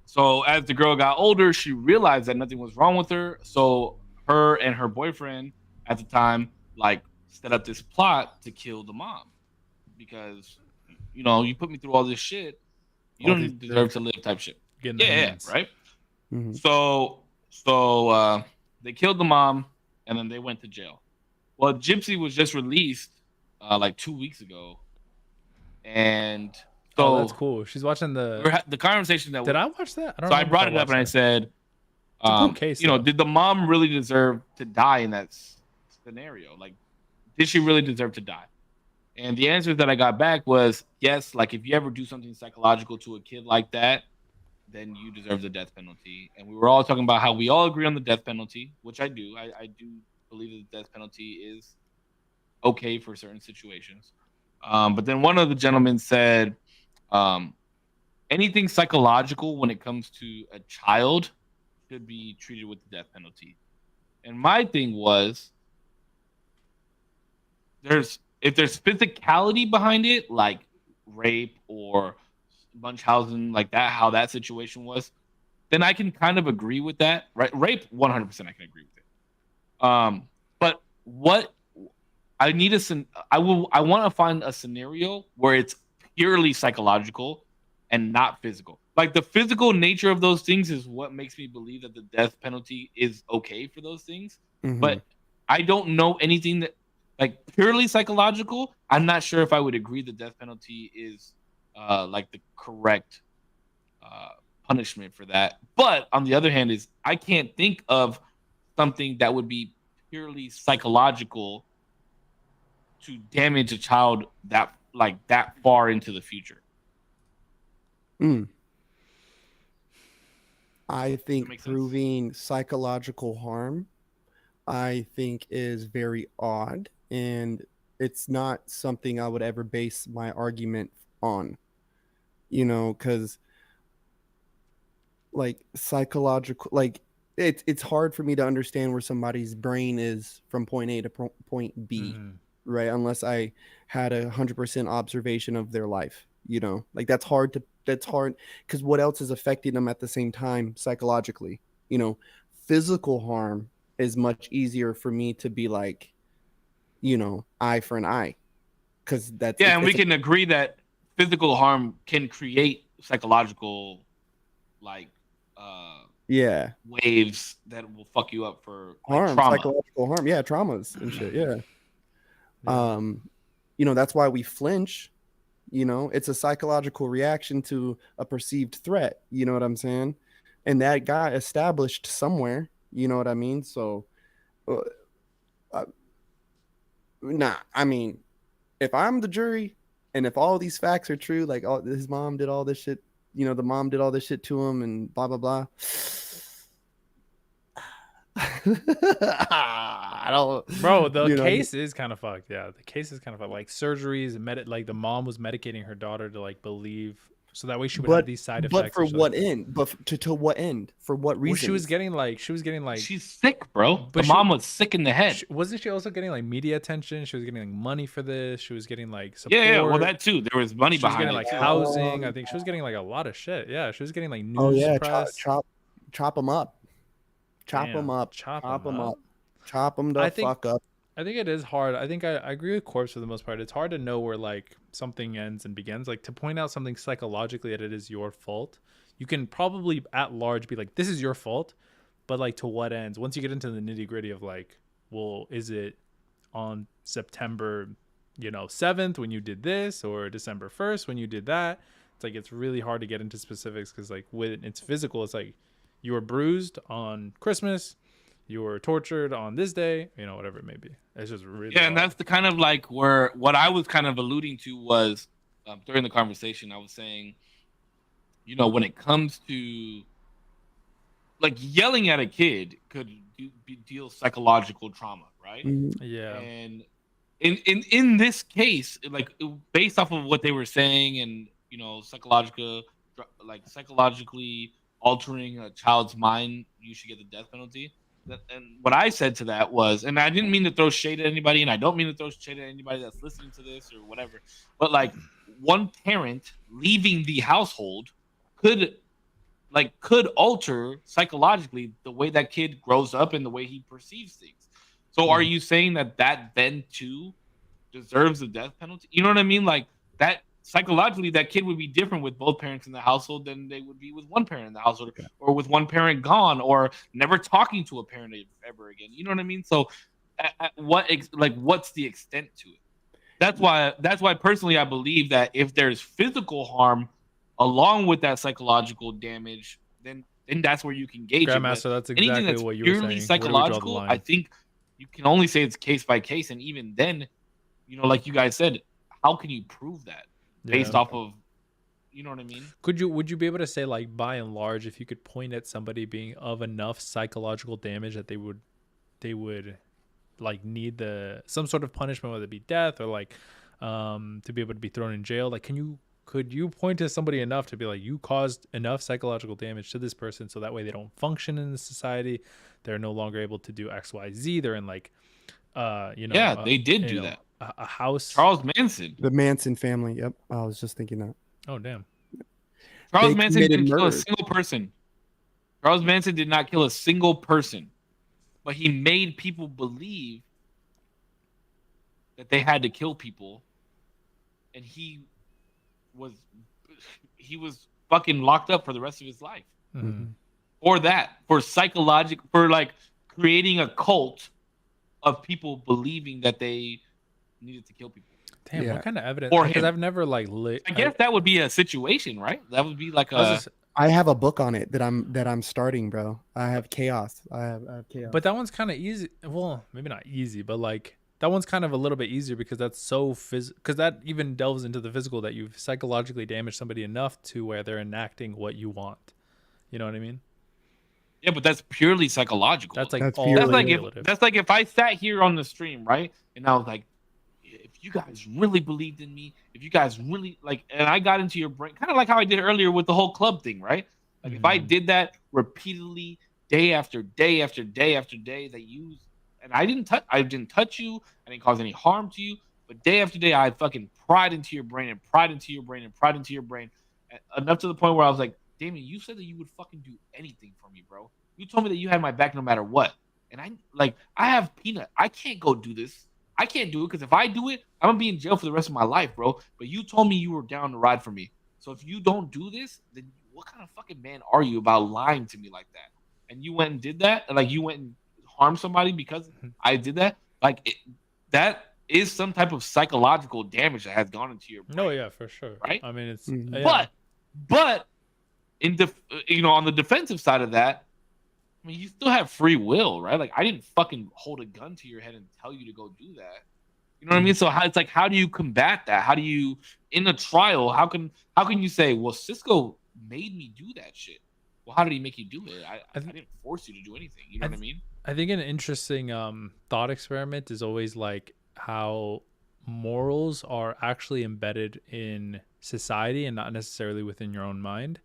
S3: So as the girl got older, she realized that nothing was wrong with her. So her and her boyfriend at the time like set up this plot to kill the mom, because you put me through all this shit, you don't deserve to live type shit. Yeah, right.
S1: Mm-hmm.
S3: So they killed the mom, and then they went to jail. Well, Gypsy was just released like 2 weeks ago, and so
S2: that's cool. She's watching
S3: the conversation that.
S2: Did I watch that?
S3: I brought it up and I said, did the mom really deserve to die in that scenario? Like, did she really deserve to die? And the answer that I got back was yes. Like, if you ever do something psychological to a kid like that, then you deserve the death penalty. And we were all talking about how we all agree on the death penalty, which I do. I do believe that the death penalty is okay for certain situations. But then one of the gentlemen said, anything psychological when it comes to a child should be treated with the death penalty. And my thing was, if there's physicality behind it, like rape or Munchausen, like that, how that situation was, then I can kind of agree with that, right? Rape, 100% I can agree with it. But what I need I want to find a scenario where it's purely psychological and not physical. Like, the physical nature of those things is what makes me believe that the death penalty is okay for those things.
S1: Mm-hmm.
S3: But I don't know anything that, like, purely psychological. I'm not sure if I would agree the death penalty is like the correct punishment for that. But on the other hand, I can't think of something that would be purely psychological to damage a child that far into the future.
S1: I think proving psychological harm, I think, is very odd, and it's not something I would ever base my argument on. Because like psychological, like it's hard for me to understand where somebody's brain is from point A to point B, right? Unless I had 100% observation of their life, like that's hard that's hard because what else is affecting them at the same time psychologically? You know, physical harm is much easier for me to be like, you know, eye for an eye, because that's
S3: Yeah, and we can agree that physical harm can create psychological, like,
S1: yeah,
S3: waves that will fuck you up for like,
S1: harm,
S3: trauma.
S1: psychological harm, yeah, traumas and shit, yeah.
S2: Yeah.
S1: You know, that's why we flinch. You know, it's a psychological reaction to a perceived threat. You know what I'm saying? And that got established somewhere. You know what I mean? So, uh, nah, I mean, if I'm the jury and if all these facts are true, like his mom did all this shit, you know, the mom did all this shit to him and blah, blah, blah. I don't,
S2: Bro, the
S1: you know,
S2: case is kind of fucked. Yeah, the case is kind of fucked. Like surgeries, like the mom was medicating her daughter to like believe, so that way she would have these side effects.
S1: But for what end? But to what end? For what reason?
S2: Well, she was getting like
S3: she's sick, bro.
S2: But
S3: the mom was sick in the head.
S2: Wasn't she also getting like media attention? She was getting like money for this. She was getting like support.
S3: Yeah, well that too. There was money behind
S2: getting
S3: it.
S2: Like housing. I think she was getting like a lot of shit. Yeah, she was getting like news.
S1: Oh yeah,
S2: press.
S1: chop them up, chop them up, chop them up, chop them the fuck up.
S2: I think it is hard. I think I agree with Corpse for the most part. It's hard to know where like something ends and begins. Like to point out something psychologically that it is your fault. You can probably at large be like, this is your fault, but like to what ends? Once you get into the nitty gritty of like, well, is it on September, 7th when you did this, or December 1st when you did that? It's like it's really hard to get into specifics because like with it's physical, it's like you were bruised on Christmas. You were tortured on this day, whatever it may be. It's just really hard.
S3: And that's the kind of like where what I was kind of alluding to was during the conversation, I was saying, when it comes to like yelling at a kid could deal psychological trauma, right?
S2: Yeah.
S3: And in this case, like based off of what they were saying, and psychologically altering a child's mind, you should get the death penalty. And what I said to that was, and I didn't mean to throw shade at anybody, and I don't mean to throw shade at anybody that's listening to this or whatever, but like one parent leaving the household could alter psychologically the way that kid grows up and the way he perceives things. So are you saying that then too deserves a death penalty? You know what I mean? Like that psychologically, that kid would be different with both parents in the household than they would be with one parent in the household, or with one parent gone, or never talking to a parent ever again. You know what I mean? So, what's the extent to it? That's why personally I believe that if there's physical harm along with that psychological damage, then that's where you can gauge
S2: Grandmaster,
S3: it.
S2: that's exactly what you were saying.
S3: Purely psychological, I think you can only say it's case by case, and even then, like you guys said, how can you prove that? Based off of, you know what I mean?
S2: Would you be able to say, like, by and large, if you could point at somebody being of enough psychological damage that they would like need some sort of punishment, whether it be death or like to be able to be thrown in jail? Like, could you point to somebody enough to be like, you caused enough psychological damage to this person so that way they don't function in the society, they're no longer able to do XYZ, they're in like
S3: they did do that.
S2: A house.
S3: Charles Manson.
S1: The Manson family. Yep. I was just thinking that.
S2: Oh, damn.
S3: Charles Manson didn't kill a single person. Charles Manson did not kill a single person. But he made people believe that they had to kill people. And he was fucking locked up for the rest of his life.
S2: Mm-hmm.
S3: For like creating a cult of people believing that they needed to kill people.
S2: Damn, what kind of evidence?
S3: For
S2: Because
S3: him.
S2: I've never like
S3: I guess that would be a situation, right? That would be like
S1: I have a book on it that I'm starting, bro. I have chaos. I have chaos.
S2: But that one's kind of easy. Well, maybe not easy, but like that one's kind of a little bit easier because that's so because that even delves into the physical, that you've psychologically damaged somebody enough to where they're enacting what you want. You know what I mean?
S3: Yeah, but that's purely psychological.
S2: That's like
S3: that's like if I sat here on the stream, right, and I was like, if you guys really believed in me, if you guys really like, and I got into your brain, kind of like how I did earlier with the whole club thing, right? Like if I did that repeatedly, day after day after day after day, that you, and I didn't touch you, I didn't cause any harm to you, but day after day, I fucking pried into your brain and pried into your brain and pried into your brain, enough to the point where I was like, Damien, you said that you would fucking do anything for me, bro. You told me that you had my back no matter what. And I have Peanut. I can't go do this. I can't do it because if I do it, I'm gonna be in jail for the rest of my life, bro. But you told me you were down to ride for me. So if you don't do this, then what kind of fucking man are you about lying to me like that? And you went and did that, and like you went and harmed somebody because I did that. That is some type of psychological damage that has gone into your brain.
S2: No, yeah, for sure.
S3: Right?
S2: I mean, it's
S3: but on the defensive side of that, I mean, you still have free will, right? Like, I didn't fucking hold a gun to your head and tell you to go do that. You know what I mean? So how do you combat that? How do you, in a trial, how can you say, well, Cisco made me do that shit? Well, how did he make you do it? I didn't force you to do anything. You know what I mean?
S2: I think an interesting thought experiment is always like how morals are actually embedded in society and not necessarily within your own mind.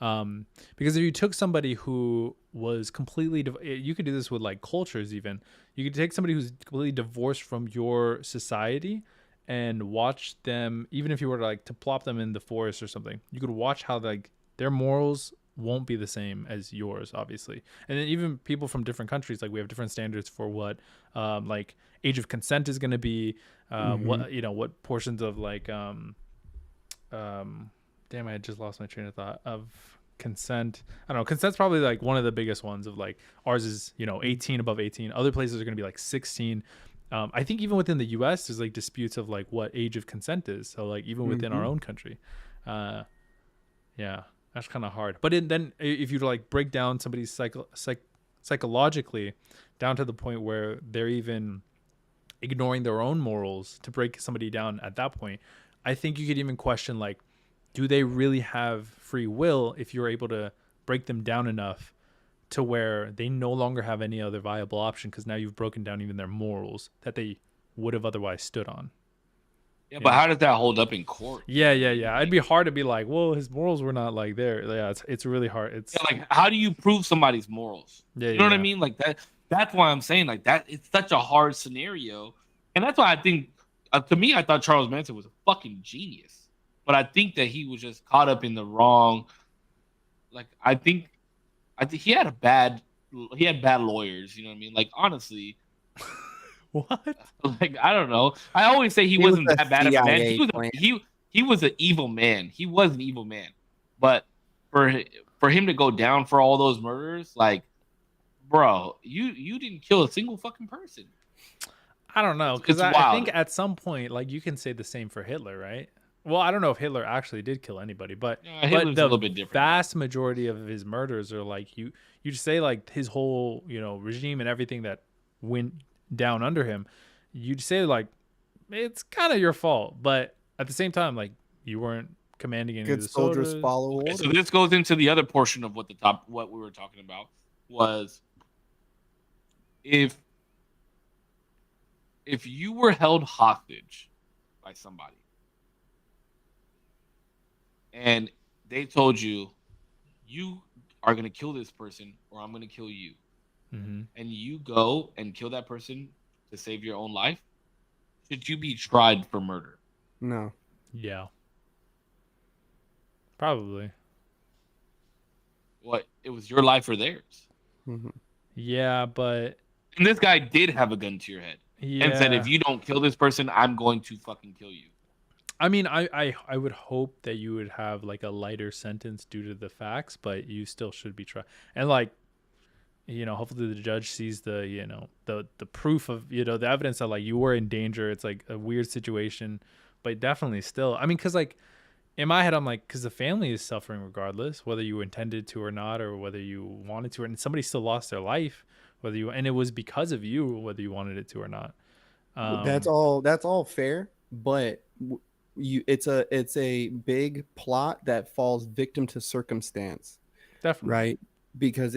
S2: Because if you took somebody who was completely, you could do this with like cultures even. You could take somebody who's completely divorced from your society and watch them, even if you were to plop them in the forest or something, you could watch how like their morals won't be the same as yours, obviously. And then even people from different countries, like we have different standards for what like age of consent is going to be, what portions of like damn, I just lost my train of thought of consent. I don't know. Consent's probably like one of the biggest ones of like ours is, 18, above 18. Other places are going to be like 16. I think even within the US, there's like disputes of like what age of consent is. So like even within our own country. Yeah, that's kind of hard. But then if you like break down somebody's psychologically down to the point where they're even ignoring their own morals to break somebody down at that point, I think you could even question like, do they really have free will if you're able to break them down enough to where they no longer have any other viable option because now you've broken down even their morals that they would have otherwise stood on?
S3: Yeah, but how does that hold up in court?
S2: Yeah. It'd be hard to be like, well, his morals were not like there. Yeah, it's really hard. It's
S3: like, how do you prove somebody's morals? You know what I mean? Like that. That's why I'm saying like that. It's such a hard scenario, and that's why I think, to me, I thought Charles Manson was a fucking genius. But I think that he was just caught up in the wrong. Like I think he had bad lawyers. You know what I mean? Like honestly,
S2: what?
S3: Like I don't know. I always say he wasn't that bad of a man. He was an evil man. He was an evil man. But for him to go down for all those murders, like, bro, you didn't kill a single fucking person.
S2: I don't know, because I think at some point, like, you can say the same for Hitler, right? Well, I don't know if Hitler actually did kill anybody, but
S3: Hitler's a little bit different.
S2: Vast majority of his murders are like you say like his whole regime and everything that went down under him. You'd say like it's kind of your fault, but at the same time, like you weren't commanding any of the soldiers.
S1: Follow orders.
S3: So this goes into the other portion of what we were talking about was if you were held hostage by somebody. And they told you are going to kill this person or I'm going to kill you.
S2: Mm-hmm.
S3: And you go and kill that person to save your own life. Should you be tried for murder?
S1: No.
S2: Yeah. Probably.
S3: What? It was your life or theirs.
S1: Mm-hmm.
S2: Yeah, but...
S3: And this guy did have a gun to your head.
S2: Yeah.
S3: And said, if you don't kill this person, I'm going to fucking kill you.
S2: I mean, I would hope that you would have like a lighter sentence due to the facts, but you still should be tried. And like, hopefully the judge sees the proof of, the evidence that like you were in danger. It's like a weird situation, but definitely still, I mean, cause like in my head, I'm like, cause the family is suffering regardless, whether you intended to or not, or whether you wanted to, and somebody still lost their life, and it was because of you, whether you wanted it to or not.
S1: That's all fair, but it's a big plot that falls victim to circumstance.
S2: Definitely.
S1: Right? Because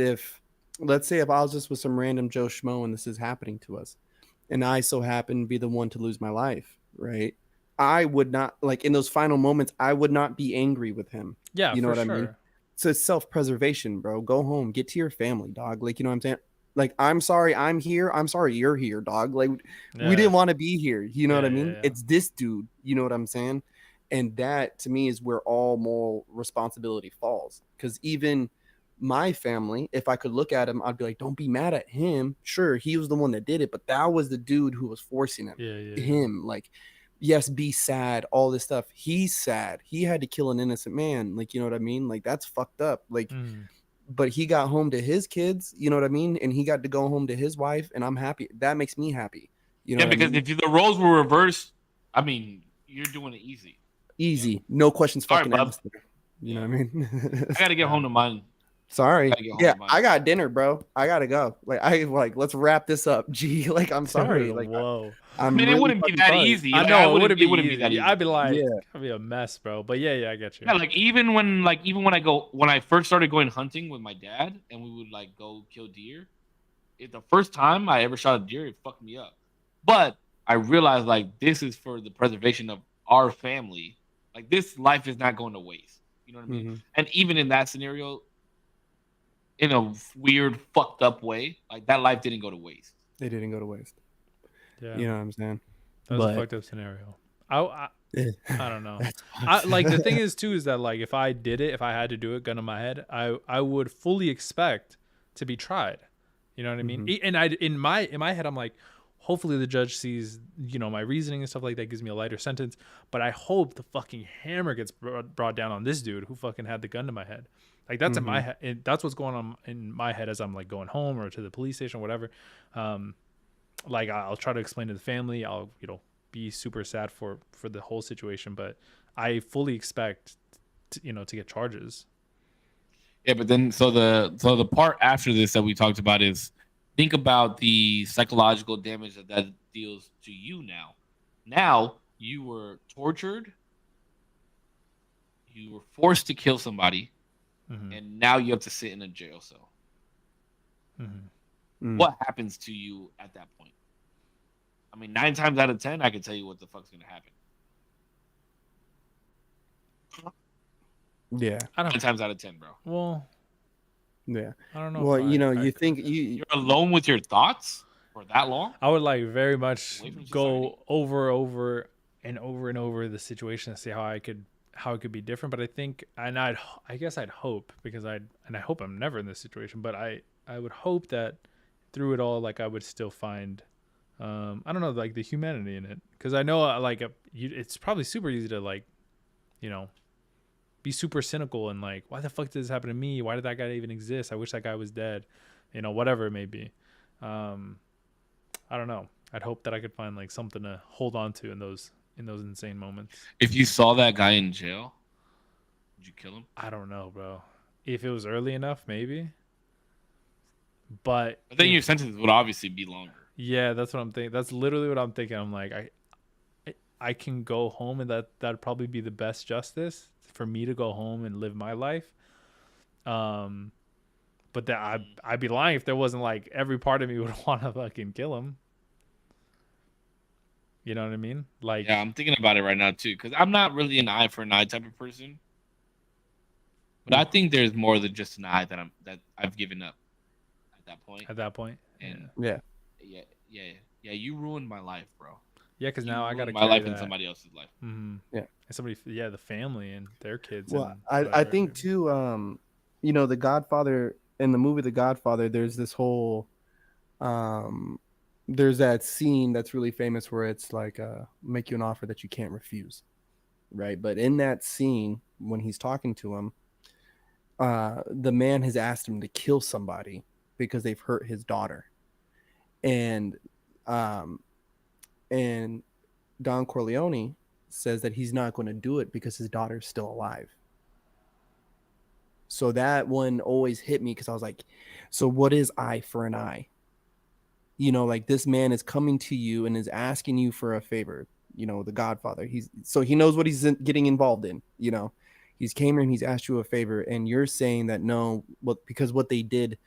S1: let's say if I was just with some random Joe Schmo and this is happening to us, and I so happen to be the one to lose my life, right? I would not, like, in those final moments, I would not be angry with him.
S2: Yeah,
S1: you know what
S2: sure.
S1: I mean? So it's self-preservation, bro. Go home, get to your family, dog. Like, you know what I'm saying? Like, I'm sorry I'm here. I'm sorry you're here, dog. Like, we didn't want to be here. You know what I mean?
S2: Yeah.
S1: It's this dude. You know what I'm saying? And that to me is where all moral responsibility falls. Because even my family, if I could look at him, I'd be like, don't be mad at him. Sure, he was the one that did it, but that was the dude who was forcing him.
S2: Yeah.
S1: Like, yes, be sad, all this stuff. He's sad. He had to kill an innocent man. Like, you know what I mean? Like, that's fucked up. Like, but he got home to his kids, you know what I mean? And he got to go home to his wife, and I'm happy. That makes me happy. You know
S3: Yeah,
S1: what
S3: because
S1: I mean?
S3: if the roles were reversed, I mean, you're doing it easy.
S1: Easy. No questions
S3: Sorry,
S1: fucking
S3: bub.
S1: asked. You know what I mean?
S3: I gotta get home to mine.
S1: Sorry.
S3: Gotta get home
S1: Yeah,
S3: to mine.
S1: I got dinner, bro. I gotta go. Like let's wrap this up. Gee, like I'm sorry. Like
S2: whoa.
S3: I mean, it
S1: really
S3: wouldn't be
S1: fucking
S3: that
S1: sorry.
S3: easy.
S2: I
S3: Like,
S2: know it wouldn't be
S3: that easy.
S2: I'd be like,
S1: Yeah.
S2: it'd be a mess, bro. But yeah, I get you.
S3: Yeah, like even when I first started going hunting with my dad and we would like go kill deer, the first time I ever shot a deer, it fucked me up. But I realized like this is for the preservation of our family. Like this life is not going to waste. You know what I mean?
S1: Mm-hmm.
S3: And even in that scenario, in a weird, fucked up way, like that life didn't go to waste.
S1: They didn't go to waste.
S2: Yeah.
S1: You know what I'm saying?
S2: That was
S1: But-
S2: a fucked up scenario. I don't know.
S1: That's
S2: Like the thing is too is that like if I did it, if I had to do it, gun in my head, I would fully expect to be tried. You know what I mean? And in my head, I'm like, hopefully the judge sees, you know, my reasoning and stuff like that, gives me a lighter sentence. But I hope the fucking hammer gets brought down on this dude who fucking had the gun to my head. Like that's in my head. That's what's going on in my head as I'm like going home or to the police station or whatever. Like I'll try to explain to the family. I'll, you know, be super sad for the whole situation, but I fully expect to get charges.
S3: Yeah, but then so the part after this that we talked about is think about the psychological damage that deals to you now. Now you were tortured, you were forced to kill somebody, and now you have to sit in a jail cell. What happens to you at that point? I mean, 9 times out of 10, I can tell you what the fuck's gonna happen.
S1: Yeah.
S3: 9 times out of 10, bro.
S2: Well,
S1: Yeah.
S2: I don't know.
S1: Well,
S2: if
S1: you know,
S2: I
S1: you think you
S3: You're alone with your thoughts for that long?
S2: I would like very much
S3: Away from
S2: go over and over the situation and see how it could be different. But I think, and I guess I'd hope, because I hope I'm never in this situation, but I would hope that through it all, like I would still find, I don't know, like the humanity in it. Because I know like it's probably super easy to like, you know, be super cynical and like, why the fuck did this happen to me? Why did that guy even exist? I wish that guy was dead, you know, whatever it may be. I don't know. I'd hope that I could find like something to hold on to in those insane moments.
S3: If you saw that guy in jail, would you kill him?
S2: I don't know, bro. If it was early enough, maybe. But
S3: I think your sentence would obviously be longer.
S2: yeah, that's what I'm thinking. That's literally what I'm thinking. I'm like, I can go home, and that'd probably be the best justice for me to go home and live my life. But that I'd be lying if there wasn't like every part of me would want to fucking kill him. You know what I mean? Like,
S3: Yeah, I'm thinking about it right now too, because I'm not really an eye for an eye type of person. But I think there's more than just an eye that I've given up at that point.
S2: at that point,
S3: And
S1: yeah.
S3: Yeah. You ruined my life, bro.
S2: yeah, because now I got to
S3: my life in somebody else's life.
S2: Mm-hmm.
S1: Yeah.
S2: And somebody, yeah, the family and their kids.
S1: Well,
S2: and
S1: I
S2: whatever.
S1: think too, you know, The Godfather, in the movie The Godfather, there's this whole there's that scene that's really famous where it's like make you an offer that you can't refuse, right? But in that scene, when he's talking to him, the man has asked him to kill somebody because they've hurt his daughter, and Don Corleone says that he's not going to do it because his daughter's still alive. So that one always hit me, because I was like, so what is eye for an eye? You know, like this man is coming to you and is asking you for a favor. You know, the Godfather. He knows what he's getting involved in. You know, he's came here and he's asked you a favor, and you're saying that no, because what they did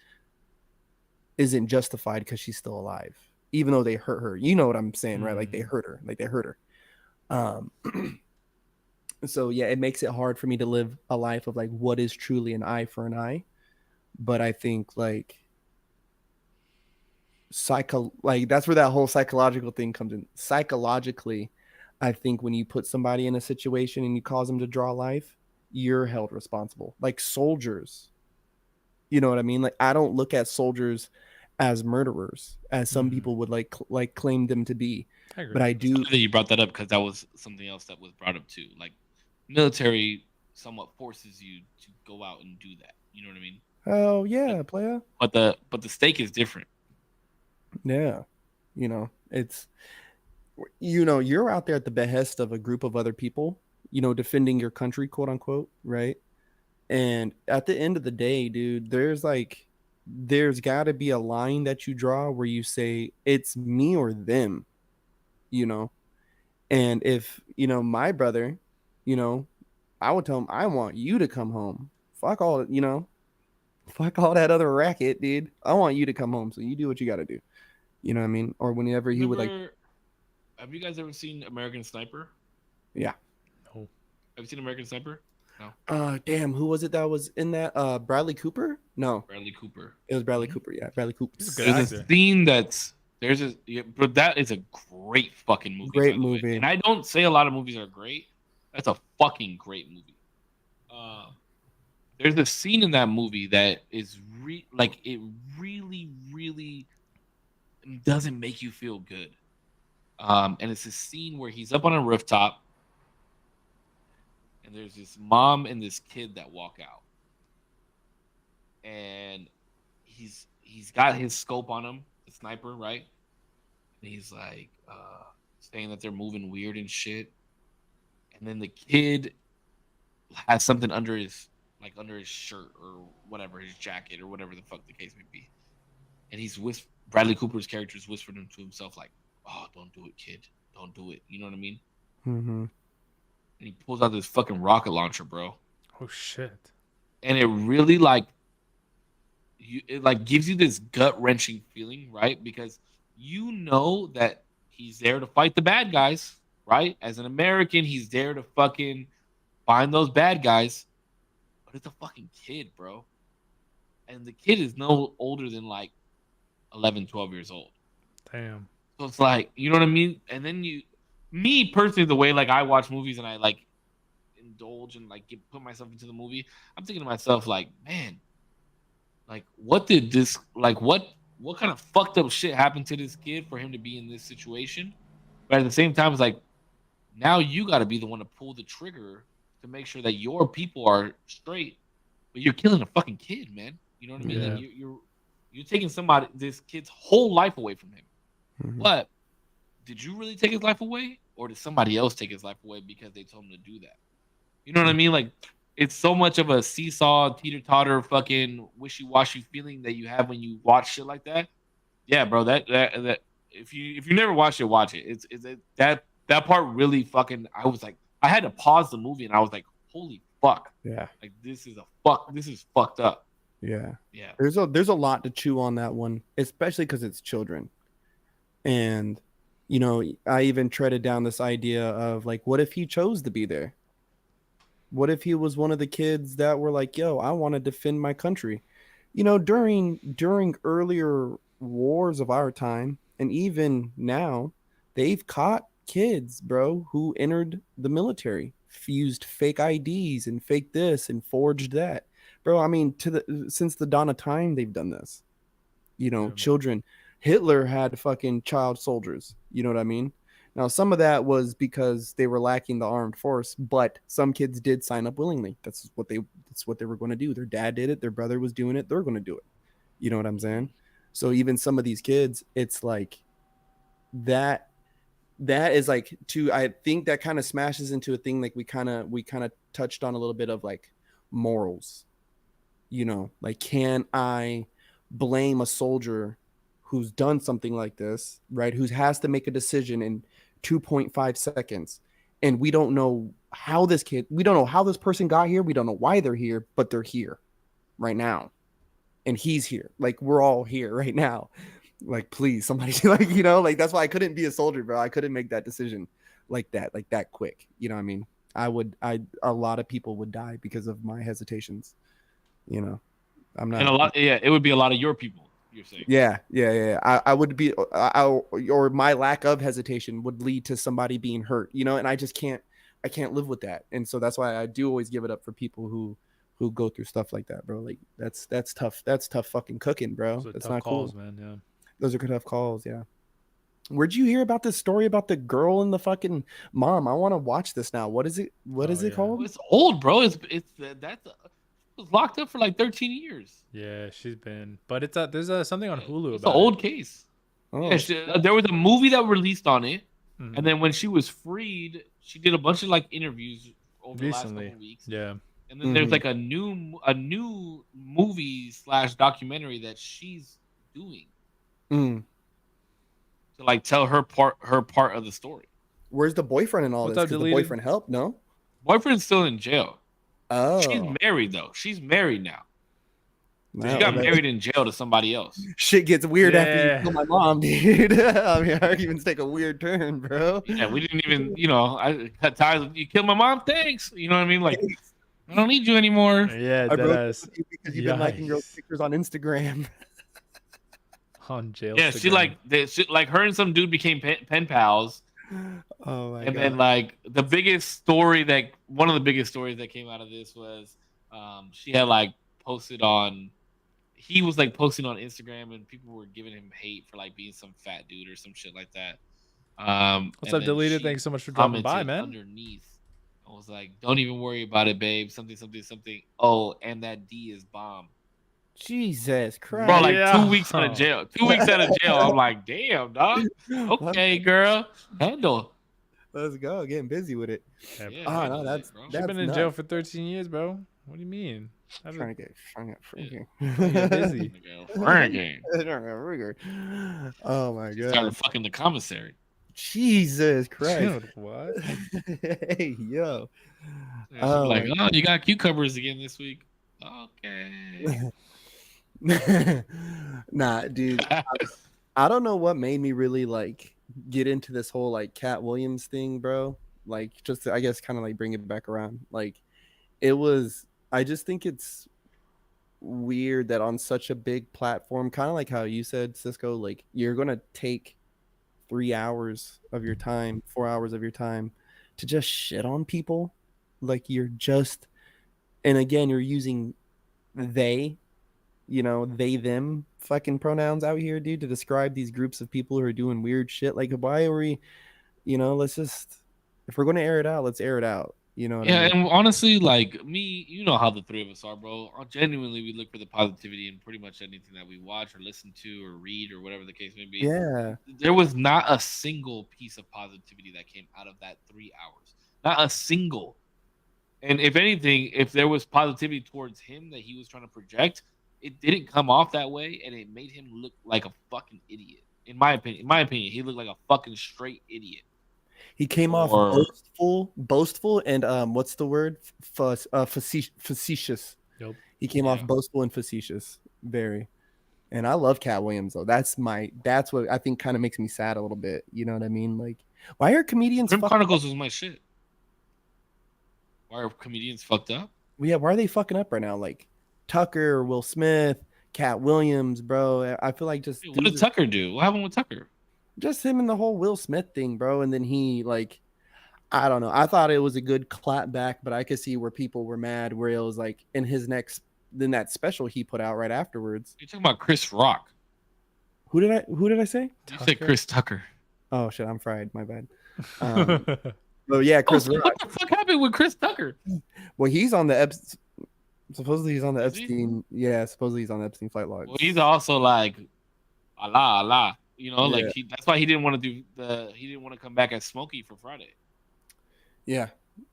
S1: isn't justified because she's still alive, even though they hurt her. You know what I'm saying, right? Like they hurt her. So yeah, it makes it hard for me to live a life of like what is truly an eye for an eye. But I think like that's where that whole psychological thing comes in. Psychologically, I think when you put somebody in a situation and you cause them to draw life, you're held responsible. Like soldiers, you know what I mean? Like I don't look at soldiers as murderers, as some people would like claim them to be.
S2: I agree.
S1: But I
S3: It's
S1: do.
S3: funny that you brought that up because that was something else that was brought up too. Like military somewhat forces you to go out and do that. You know what I mean?
S1: Oh yeah, player.
S3: But the stake is different.
S1: Yeah, you know it's you're out there at the behest of a group of other people, defending your country, quote unquote, right? And at the end of the day, dude, there's got to be a line that you draw where you say it's me or them, you know. And if my brother, you know, I would tell him I want you to come home. Fuck all, fuck all that other racket, dude. I want you to come home, so you do what you got to do. You know what I mean? Or whenever he would like,
S3: Remember, have you guys ever seen American Sniper?
S1: yeah.
S2: No.
S3: Have you seen American Sniper? No.
S1: Damn, who was it that was in that? Bradley Cooper? No,
S3: Bradley Cooper.
S1: it was Bradley Cooper. Yeah, Bradley Cooper.
S2: He's a good
S3: There's a
S2: actor.
S3: scene but that is a great fucking movie.
S1: Great
S3: by the way.
S1: movie.
S3: And I don't say a lot of movies are great. That's a fucking great movie. There's a scene in that movie that is it really, really doesn't make you feel good. And it's a scene where he's up on a rooftop and there's this mom and this kid that walk out. And he's got his scope on him, the sniper, right? And he's like saying that they're moving weird and shit. And then the kid has something under his shirt or whatever, his jacket or whatever the fuck the case may be. And Bradley Cooper's character is whispering to himself like, "Oh, don't do it, kid. Don't do it." You know what I mean?
S1: Mm-hmm.
S3: And he pulls out this fucking rocket launcher, bro.
S2: Oh shit.
S3: And it really it gives you this gut wrenching feeling, right? Because you know that he's there to fight the bad guys, right? As an American, he's there to fucking find those bad guys. But it's a fucking kid, bro. And the kid is no older than like 11, 12 years old.
S2: Damn.
S3: So it's like, you know what I mean? And then me personally, the way like I watch movies and I like indulge and like put myself into the movie, I'm thinking to myself like, man, like what did this, like what kind of fucked up shit happened to this kid for him to be in this situation? But at the same time, it's like, now you got to be the one to pull the trigger to make sure that your people are straight. But you're killing a fucking kid, man. You know what I mean?
S2: Yeah.
S3: Like you're taking this kid's whole life away from him.
S1: Mm-hmm.
S3: But did you really take his life away, or did somebody else take his life away because they told him to do that? You know what I mean? Like it's so much of a seesaw, teeter totter, fucking wishy washy feeling that you have when you watch shit like that. Yeah, bro. That if you never watched it, watch it. That part really fucking. I was like, I had to pause the movie and I was like, holy fuck.
S1: Yeah.
S3: Like this is fucked up.
S1: Yeah.
S3: Yeah.
S1: There's a lot to chew on that one, especially because it's children. And, I even treaded down this idea of like, what if he chose to be there? What if he was one of the kids that were like, yo, I want to defend my country? During earlier wars of our time, and even now, they've caught kids, bro, who entered the military, fused fake IDs and fake this and forged that. Bro, I mean, since the dawn of time, they've done this. Children. Hitler had fucking child soldiers. You know what I mean? Now, some of that was because they were lacking the armed force, but some kids did sign up willingly. That's what they were going to do. Their dad did it. Their brother was doing it. They're going to do it. You know what I'm saying? So even some of these kids, it's like that is like I think that kind of smashes into a thing like we kind of touched on a little bit of like morals. Like, can I blame a soldier who's done something like this, right? Who has to make a decision in 2.5 seconds. And we don't know how this person got here. We don't know why they're here, but they're here right now. And he's here. Like, we're all here right now. Like, please, somebody, like, that's why I couldn't be a soldier, bro. I couldn't make that decision like that quick. You know what I mean? A lot of people would die because of my hesitations. I'm not.
S3: And it would be a lot of your people. You're saying?
S1: Yeah. I would be, or my lack of hesitation would lead to somebody being hurt, you know, and I can't live with that. And so that's why I do always give it up for people who go through stuff like that, bro. Like that's tough. That's tough fucking cooking, bro.
S2: Those are
S1: That's
S2: tough
S1: not
S2: calls,
S1: cool.
S2: man. Yeah.
S1: Those are tough calls. Yeah. Where'd you hear about this story about the girl and the fucking mom? I want to watch this now. What is it? What is
S2: Oh,
S1: it
S2: yeah.
S1: called?
S3: It's old, bro. It was locked up for like 13 years.
S2: Yeah, she's been. But there's something on Hulu
S3: It's an
S2: about
S3: old case.
S1: Oh,
S3: Yeah, there was a movie that released on it,
S2: Mhm.
S3: and then when she was freed, she did a bunch of like interviews over the last
S2: Recently.
S3: couple weeks.
S2: Yeah.
S3: And then there's like a new movie / documentary that she's doing
S1: Mm.
S3: to like tell her part of the story.
S1: Where's the boyfriend and all
S2: What's
S1: this?
S2: up,
S1: Because the
S2: deleted?
S1: boyfriend helped, no?
S3: Boyfriend's still in jail.
S1: Oh,
S3: She's married though. She's married now. So she
S1: wow,
S3: got
S1: that-
S3: married in jail to somebody else.
S1: Shit gets weird after
S2: Yeah.
S1: you kill my mom, dude. I mean, arguments take a weird turn, bro.
S3: Yeah, we didn't even, I cut ties. You killed my mom, thanks. You know what I mean? Like, I don't need you anymore.
S2: Yeah,
S1: I broke up
S2: deadass.
S1: with you because you've been liking girls'
S2: Yikes.
S1: pictures on Instagram.
S2: On jail.
S3: Yeah, she like her and some dude became pen pals.
S1: Oh my
S3: And
S1: god.
S3: then like one of the biggest stories that came out of this was she had like he was like posting on Instagram and people were giving him hate for like being some fat dude or some shit like that.
S2: What's
S3: and
S2: up,
S3: then
S2: deleted?
S3: she
S2: Thanks so much for dropping by,
S3: commented
S2: man.
S3: underneath. I was like, don't even worry about it, babe. Something. Oh, and that D is bomb.
S1: Jesus Christ.
S3: Bro, like
S2: Yeah.
S3: 2 weeks out of jail. 2 weeks out of jail. I'm like, damn, dog. Okay, girl. Handle.
S1: Let's go. Getting busy with it.
S2: Yeah,
S3: Yeah,
S1: Oh,
S3: handle
S1: no,
S3: it,
S1: that's
S3: bro.
S2: She's
S1: that's
S2: been in
S1: nuts.
S2: jail for 13 years, bro. What do you mean?
S1: Trying to get freaky.
S2: get busy.
S3: Frankie.
S1: Oh my god.
S3: Started fucking the commissary.
S1: Jesus Christ.
S2: Dude, what?
S1: Hey, yo.
S3: Yeah, she'd be
S1: Oh,
S3: like,
S1: my
S3: oh, you got cucumbers again this week. Okay.
S1: Nah, dude. I don't know what made me really like get into this whole like Katt Williams thing, bro. Like just to, I guess kind of like bring it back around. Like I just think it's weird that on such a big platform, kind of like how you said, Cisco, like you're gonna take 3 hours of your time, 4 hours of your time to just shit on people. Like you're just, and again, you're using they, they, them fucking pronouns out here, dude, to describe these groups of people who are doing weird shit. Like, why are we, let's just, if we're going to air it out, let's air it out. You know what I mean?
S3: And honestly, like me, you know how the three of us are, bro. Genuinely, we look for the positivity in pretty much anything that we watch or listen to or read or whatever the case may be.
S1: Yeah.
S3: There was not a single piece of positivity that came out of that 3 hours. Not a single. And if anything, if there was positivity towards him that he was trying to project, it didn't come off that way, and it made him look like a fucking idiot. In my opinion, he looked like a fucking straight idiot.
S1: He came off boastful, and what's the word? Facetious.
S2: Yep.
S1: He came off boastful and facetious, very. And I love Katt Williams though. That's what I think kind of makes me sad a little bit. You know what I mean? Like, why are comedians?
S3: Grim Chronicles was my shit. Why are comedians fucked up?
S1: Yeah, why are they fucking up right now? Like Tucker, Will Smith, Katt Williams, bro. I feel like just
S3: What did Tucker do? What happened with Tucker?
S1: Just him and the whole Will Smith thing, bro. And then he like, I don't know. I thought it was a good clap back, but I could see where people were mad. Where it was like in that special he put out right afterwards.
S3: You're talking about Chris Rock.
S1: Who did I say?
S3: You said Chris Tucker.
S1: Oh shit, I'm fried. My bad. But yeah, Chris Rock.
S3: What the fuck happened with Chris Tucker?
S1: Well, he's on the supposedly he's on the Epstein. Yeah, supposedly he's on the Epstein flight logs.
S3: Well, he's also like Allah. Like that's why he didn't want to come back as Smokey for Friday.
S1: Yeah.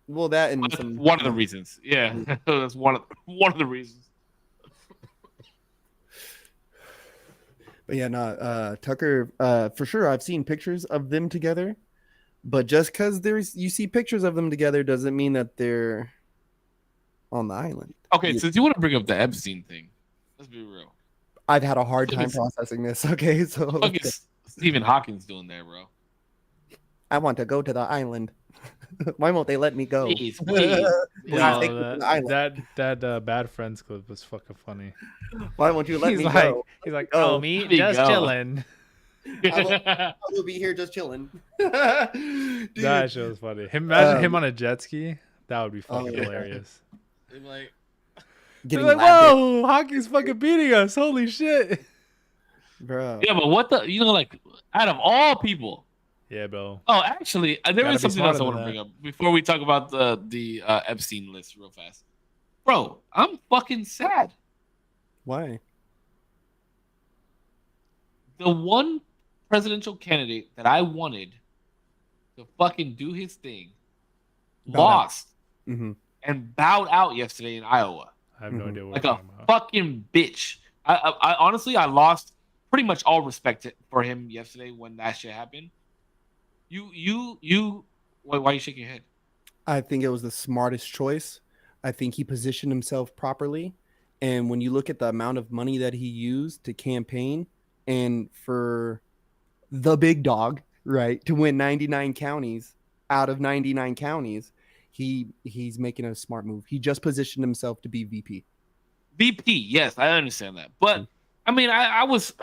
S1: Well, that and
S3: that's one of the reasons. Yeah, that's one of the reasons.
S1: But yeah, Tucker, for sure. I've seen pictures of them together, but just because you see pictures of them together doesn't mean that they're on the island.
S3: Okay, since you want to bring up the Epstein thing, let's be real.
S1: I've had a hard time processing this. Okay, so
S3: what is Stephen Hawking's doing there, bro?
S1: I want to go to the island. Why won't they let me go?
S3: Please, please.
S1: Please take me
S2: No,
S1: to the island.
S2: that Bad Friends clip was fucking funny.
S1: Why won't you let
S2: He's
S1: me
S2: like,
S1: go?
S2: he's like,
S1: go.
S2: oh, me
S3: Let me
S2: just
S3: go.
S2: chilling.
S1: I will be here just chilling. Dude,
S2: That shit was funny. Imagine him on a jet ski. That would be fucking
S1: yeah.
S2: hilarious.
S3: I'm like,
S1: getting
S2: They're like,
S1: lapped in.
S2: whoa, hockey's fucking beating us. Holy shit.
S1: Bro.
S3: yeah, but what the, like, out of all people.
S2: Yeah, bro.
S3: Oh, actually, there
S2: Gotta
S3: is
S2: be
S3: something else I
S2: smarter
S3: want to
S2: than
S3: bring
S2: that.
S3: up before we talk about the Epstein list real fast. Bro, I'm fucking sad.
S1: Why?
S3: The one presidential candidate that I wanted to fucking do his thing
S1: Bowed out.
S3: lost
S1: Mm-hmm.
S3: and bowed out yesterday in Iowa
S2: I have no idea what
S3: like
S2: we're
S3: a
S2: talking about.
S3: fucking bitch. I honestly, I lost pretty much all respect for him yesterday when that shit happened. Why are you shaking your head?
S1: I think it was the smartest choice. I think he positioned himself properly. And when you look at the amount of money that he used to campaign and for the big dog, right, to win 99 counties out of 99 counties, he's making a smart move. He just positioned himself to be VP.
S3: VP, yes, I understand that. But I mean, I was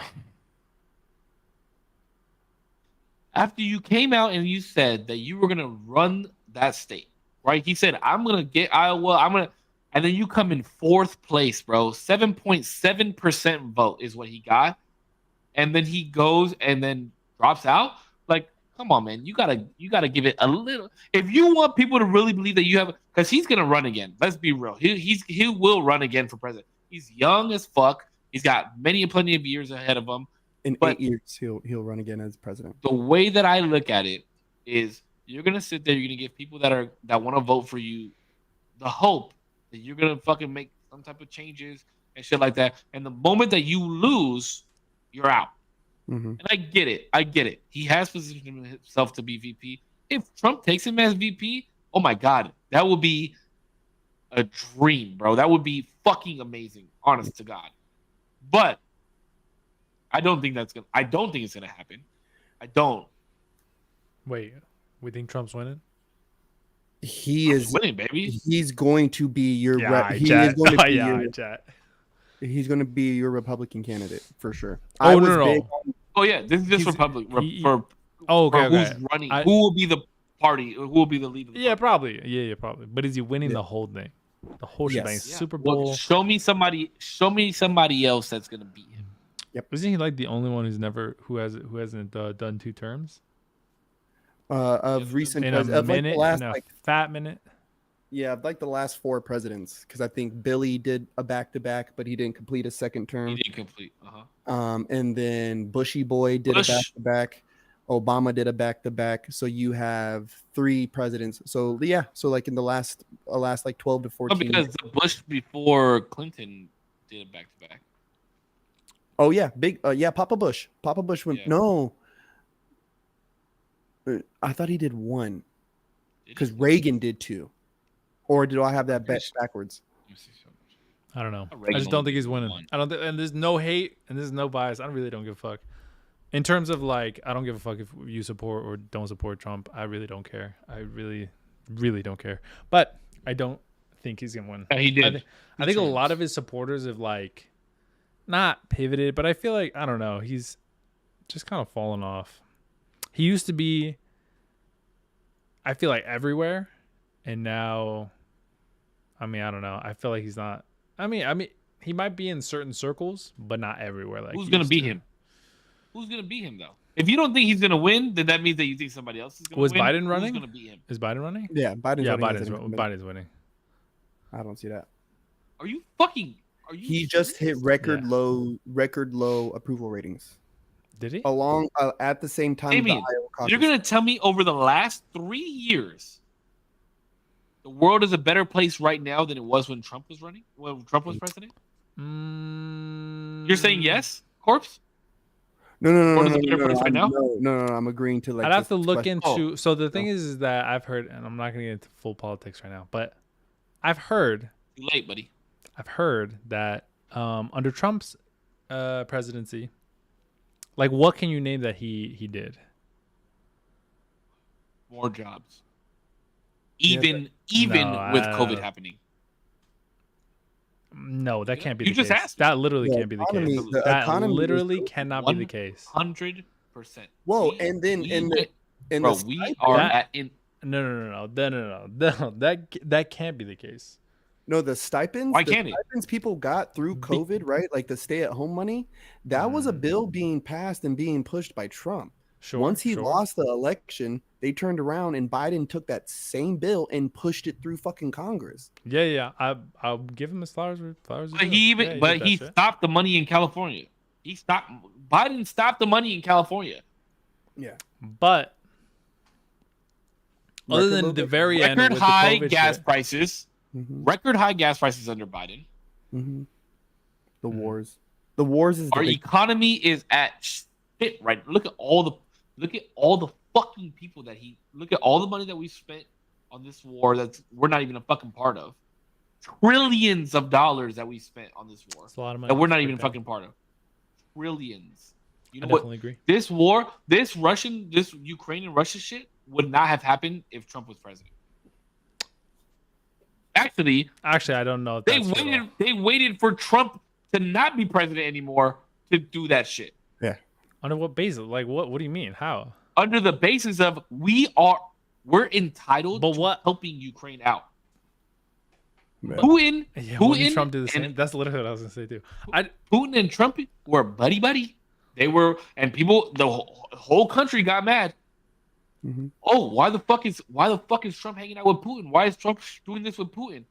S3: after you came out and you said that you were gonna run that state, right? He said, I'm gonna get Iowa, and then you come in 4th place, bro. 7.7% vote is what he got. And then he goes and then drops out. Like, come on, man. You gotta give it a little. If you want people to really believe that you have, because he's gonna run again. Let's be real. He will run again for president. He's young as fuck. He's got plenty of years ahead of him.
S1: In
S3: But
S1: 8 years, he'll run again as president.
S3: the way that I look at it is you're gonna sit there, you're gonna give people that want to vote for you the hope that you're gonna fucking make some type of changes and shit like that. And the moment that you lose, you're out.
S1: Mm-hmm.
S3: And I get it. He has positioned himself to be VP. If Trump takes him as VP, oh my God, that would be a dream, bro. That would be fucking amazing, honest to God. But I don't think it's gonna happen. I don't.
S2: Wait, we think Trump's winning?
S1: He is
S3: winning, baby.
S1: He's going to be your
S2: He's
S1: going to be your Republican candidate for sure.
S2: Oh, no.
S3: Oh yeah, this is just Republic for
S2: okay.
S3: Who's running? Who will be the party? Who will be the leader?
S2: Yeah, probably. Yeah, probably. But is he winning the whole thing? The whole shebang?
S1: Yes.
S2: Super Bowl.
S3: Well, show me somebody else that's gonna beat him.
S1: Yep.
S2: Isn't he like the only one who hasn't done 2 terms?
S1: Of recent
S2: In a minute,
S1: like
S2: in a fat minute.
S1: Yeah, like the last 4 presidents, because I think Billy did a back-to-back, but he didn't complete a second term.
S3: He didn't complete.
S1: And then Bushy Boy did a back-to-back. Obama did a back-to-back. So you have 3 presidents. So yeah, so like in the last like 12 to 14.
S3: No, because the Bush before Clinton did a back-to-back.
S1: Oh yeah, Papa Bush. Papa Bush went no. I thought he did 1 because Reagan did 2. Or do I have that bet backwards?
S2: I don't know. I just don't think he's winning. I don't. And there's no hate and there's no bias. I really don't give a fuck. In terms of like, I don't give a fuck if you support or don't support Trump. I really don't care. I really, really don't care. But I don't think he's gonna win.
S3: Yeah, he did.
S2: I think a lot of his supporters have like not pivoted, but I feel like I don't know. He's just kind of fallen off. He used to be, I feel like, everywhere, and now, I mean, I don't know. I feel like he's not. I mean, he might be in certain circles, but not everywhere. Like,
S3: who's gonna beat him? Who's gonna beat him though? If you don't think he's gonna win, then that means that you think somebody else is gonna win.
S2: Was Biden running?
S3: Who's gonna beat him?
S2: Is Biden running?
S1: Yeah,
S2: Biden's winning.
S1: I don't see that.
S3: Are you fucking? Are you?
S1: He just hit record low approval ratings.
S2: Did he?
S1: Along at the same time,
S3: Damien, you're gonna tell me over the last 3 years, the world is a better place right now than it was when Trump was running? When Trump was president? You're saying yes, Corpse?
S1: No.
S3: Right now?
S1: No. I'm agreeing to like.
S2: I'd have to look into. So the thing is that I've heard, and I'm not gonna get into full politics right now, but I've heard.
S3: Too late, buddy.
S2: I've heard that under Trump's presidency, like, what can you name that he did?
S3: More jobs. even
S2: No,
S3: with COVID happening.
S2: No, that can't be
S3: You
S2: the
S3: just
S2: case.
S3: asked me.
S2: That literally
S1: The
S2: can't be the
S1: economy-
S2: case.
S1: the
S2: That
S1: economy is
S2: literally
S1: so-
S2: cannot be the case.
S3: 100%.
S1: Whoa, and then
S3: Bro, we are
S2: That-
S3: at in.
S2: No. That can't be the case.
S1: No, the stipends.
S3: Why
S1: the
S3: can't it?
S1: stipends people got through COVID, right? Like the stay-at-home money. That was a bill being passed and being pushed by Trump.
S2: Sure.
S1: Once he
S2: sure.
S1: lost the election, they turned around and Biden took that same bill and pushed it through fucking Congress.
S2: Yeah. I'll give him his flowers. Flowers.
S3: But he stopped the money in California. Biden stopped the money in California.
S1: Yeah.
S2: But other
S1: Record
S2: than
S1: low
S2: the
S1: gas-
S2: very end,
S3: Record
S2: with the
S3: high
S2: COVID
S3: gas
S2: shit.
S3: prices.
S1: Mhm.
S3: Record high gas prices under Biden.
S1: Mhm. The wars. The wars is the
S3: Our
S1: big-
S3: economy is at shit right. Look at all the fucking people that look at all the money that we spent on this war that we're not even a fucking part of. Trillions of dollars that we spent on this war
S2: It's a lot of money.
S3: that we're not
S2: It's
S3: even a
S2: big time.
S3: fucking part of. Trillions. You
S2: I
S3: know what?
S2: definitely agree.
S3: This war, this Ukraine and Russia shit would not have happened if Trump was president. Actually,
S2: I don't know. If that's true at all.
S3: they waited for Trump to not be president anymore to do that shit.
S2: Under what basis? Like what? What do you mean? How?
S3: Under the basis of we're entitled
S2: But
S3: to
S2: what-
S3: helping Ukraine out.
S1: Yeah.
S3: Putin,
S2: Yeah,
S3: Putin
S2: wouldn't Trump do the
S3: and-
S2: same? That's literally what I was gonna say too.
S3: Putin and Trump were buddy. They were, and people, the whole country got mad.
S1: Mhm.
S3: Oh, why the fuck is Trump hanging out with Putin? Why is Trump doing this with Putin?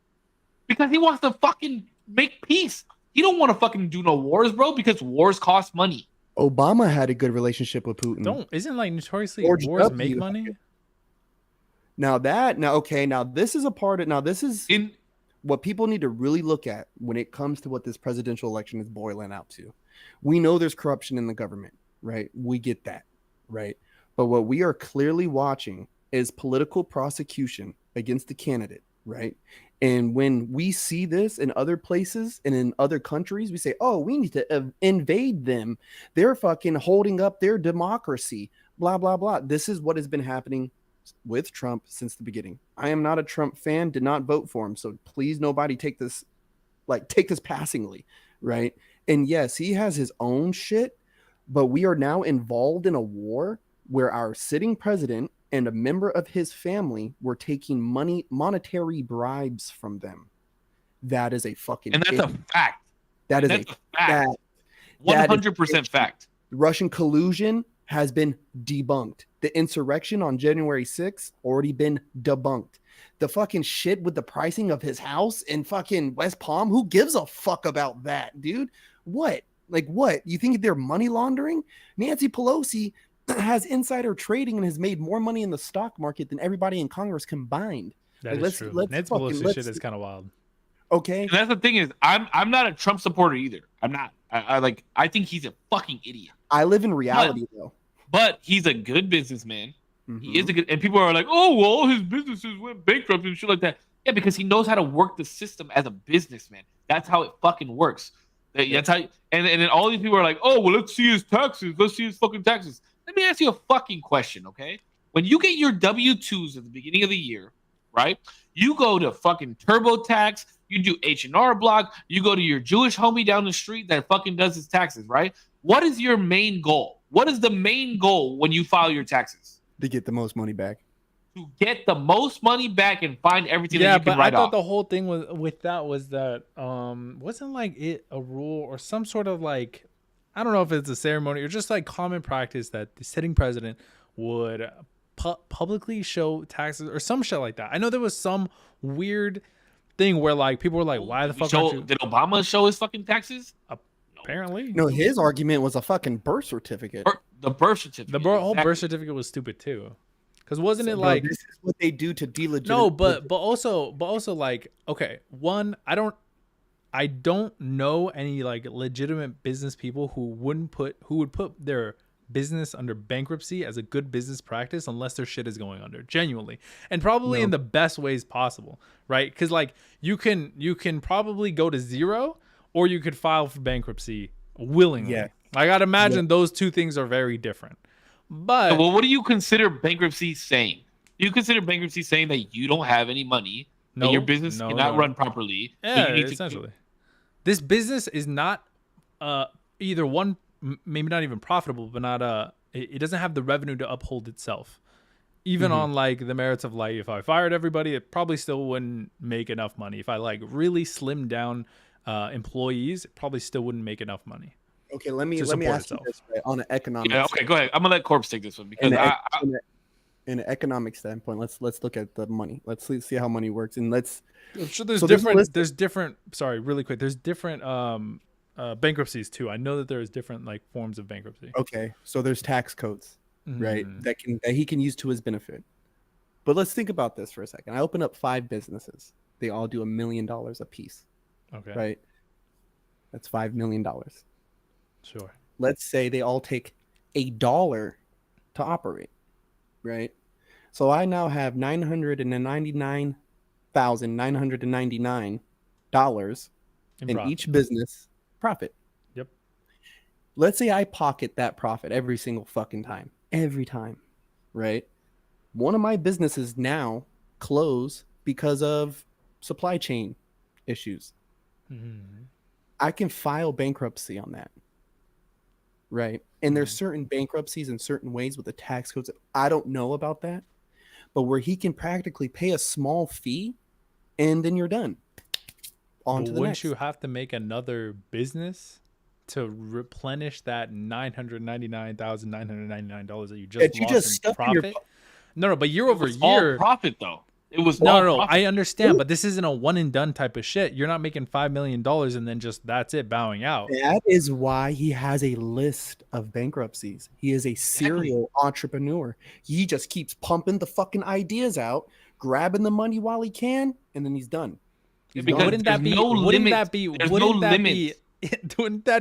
S3: Because he wants to fucking make peace. He don't want to fucking do no wars, bro. Because wars cost money.
S1: Obama had a good relationship with Putin.
S2: Isn't like notoriously
S1: George
S2: wars
S1: W.
S2: make money?
S1: Now this is a part of this is
S3: In
S1: what people need to really look at when it comes to what this presidential election is boiling out to. We know there's corruption in the government, right? We get that, right? But what we are clearly watching is political prosecution against the candidate, right? And when we see this in other places and in other countries, we say, oh, we need to invade them. They're fucking holding up their democracy, blah, blah, blah. This is what has been happening with Trump since the beginning. I am not a Trump fan, did not vote for him. So please, nobody take this passingly, right? And yes, he has his own shit, but we are now involved in a war where our sitting president and a member of his family were taking monetary bribes from them. That is a fucking
S3: and that's a fact.
S1: that is
S3: That's
S1: a
S3: a fact.
S1: that-
S3: 100% fact.
S1: Russian collusion has been debunked. The insurrection on January 6th already been debunked. The fucking shit with the pricing of his house in fucking West Palm, who gives a fuck about that, dude? What? Like what? You think they're money laundering? Nancy Pelosi has insider trading and has made more money in the stock market than everybody in Congress combined.
S2: That
S1: Like,
S2: is
S1: let's-
S2: true.
S1: let's
S2: Nancy
S1: fucking-
S2: Pelosi
S1: let's-
S2: shit is kind of wild.
S1: Okay.
S3: And that's the thing is, I'm not a Trump supporter either. I'm not. I think he's a fucking idiot.
S1: I live in reality though.
S3: But he's a good businessman.
S1: Mhm.
S3: He is a good, and people are like, oh, well, all his businesses went bankrupt and shit like that. Yeah, because he knows how to work the system as a businessman. That's how it fucking works. That's how. And then all these people are like, oh, well, let's see his taxes. Let's see his fucking taxes. Let me ask you a fucking question, okay? When you get your W-2s at the beginning of the year, right? You go to fucking TurboTax. You do H&R Block. You go to your Jewish homie down the street that fucking does his taxes, right? What is your main goal? What is the main goal when you file your taxes?
S1: To get the most money back.
S3: To get the most money back and find everything
S2: Yeah,
S3: that you
S2: but
S3: can
S2: I
S3: write
S2: thought
S3: off.
S2: the whole thing with that was that wasn't like it a rule or some sort of like, I don't know if it's a ceremony or just like common practice that the sitting president would publicly show taxes or some shit like that. I know there was some weird thing where like people were like, why the fuck aren't you?
S3: Did Obama show his fucking taxes?
S2: Apparently,
S1: No, his argument was a fucking birth certificate.
S3: The birth certificate.
S2: the whole
S3: exactly.
S2: birth certificate was stupid too. Because wasn't it
S1: Bro,
S2: like
S1: this is what they do to delegitimate?
S2: no, but also like okay, one I don't know any like legitimate business people who would put their business under bankruptcy as a good business practice unless their shit is going under genuinely and probably in the best ways possible, right? Because like you can probably go to zero or you could file for bankruptcy willingly.
S1: Yeah.
S2: I gotta imagine those two things are very different. But
S3: Well, what do you consider bankruptcy saying? you consider bankruptcy saying that you don't have any money, that your business cannot run properly?
S2: Yeah,
S3: so you need
S2: essentially. This business is not either one, maybe not even profitable, but not it doesn't have the revenue to uphold itself. Even on like the merits of like, if I fired everybody, it probably still wouldn't make enough money. If I like really slimmed down employees, it probably still wouldn't make enough money.
S1: Okay, let me ask you this, right, on an economic.
S3: Yeah, okay, go ahead. I'm gonna let Corpse take this one because
S1: in an economic standpoint, let's look at the money. Let's see how money works, and let's.
S2: I'm sure there's different. Sorry, really quick. There's different bankruptcies too. I know that there's different like forms of bankruptcy.
S1: Okay, so there's tax codes, right? That he can use to his benefit. But let's think about this for a second. I open up 5 businesses. They all do $1 million a piece.
S2: Okay.
S1: Right. That's $5 million.
S2: Sure.
S1: Let's say they all take $1 to operate. Right. So I now have $999,999 in each business profit.
S2: Yep.
S1: Let's say I pocket that profit every single fucking time. Every time. Right. One of my businesses now close because of supply chain issues. I can file bankruptcy on that. Right. And there's certain bankruptcies in certain ways with the tax codes. I don't know about that, but where he can practically pay a small fee and then you're done. On to the
S2: wouldn't
S1: next.
S2: you have to make another business to replenish that $999,999 that you just lost in profit? No, but year over year.
S3: All profit though. It was
S2: no. I understand, but this isn't a one and done type of shit. You're not making $5 million and then just that's it, bowing out.
S1: That is why he has a list of bankruptcies. He is a serial entrepreneur. He just keeps pumping the fucking ideas out, grabbing the money while he can, and then he's done.
S2: Wouldn't that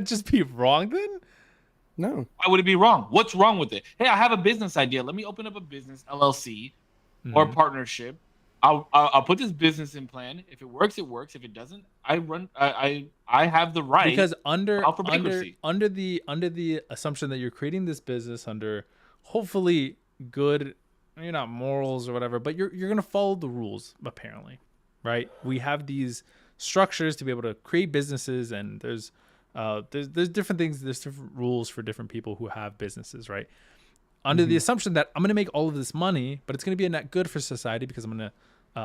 S2: just be wrong then?
S1: No.
S3: Why would it be wrong? What's wrong with it? Hey, I have a business idea. Let me open up a business LLC or partnership. I'll put this business in plan. If it works, it works. If it doesn't, I have the right.
S2: Because under the assumption that you're creating this business under hopefully good, you're not morals or whatever, but you're gonna follow the rules apparently, right? We have these structures to be able to create businesses, and there's different things. There's different rules for different people who have businesses, right? Under the assumption that I'm going to make all of this money, but it's going to be a net good for society because I'm going to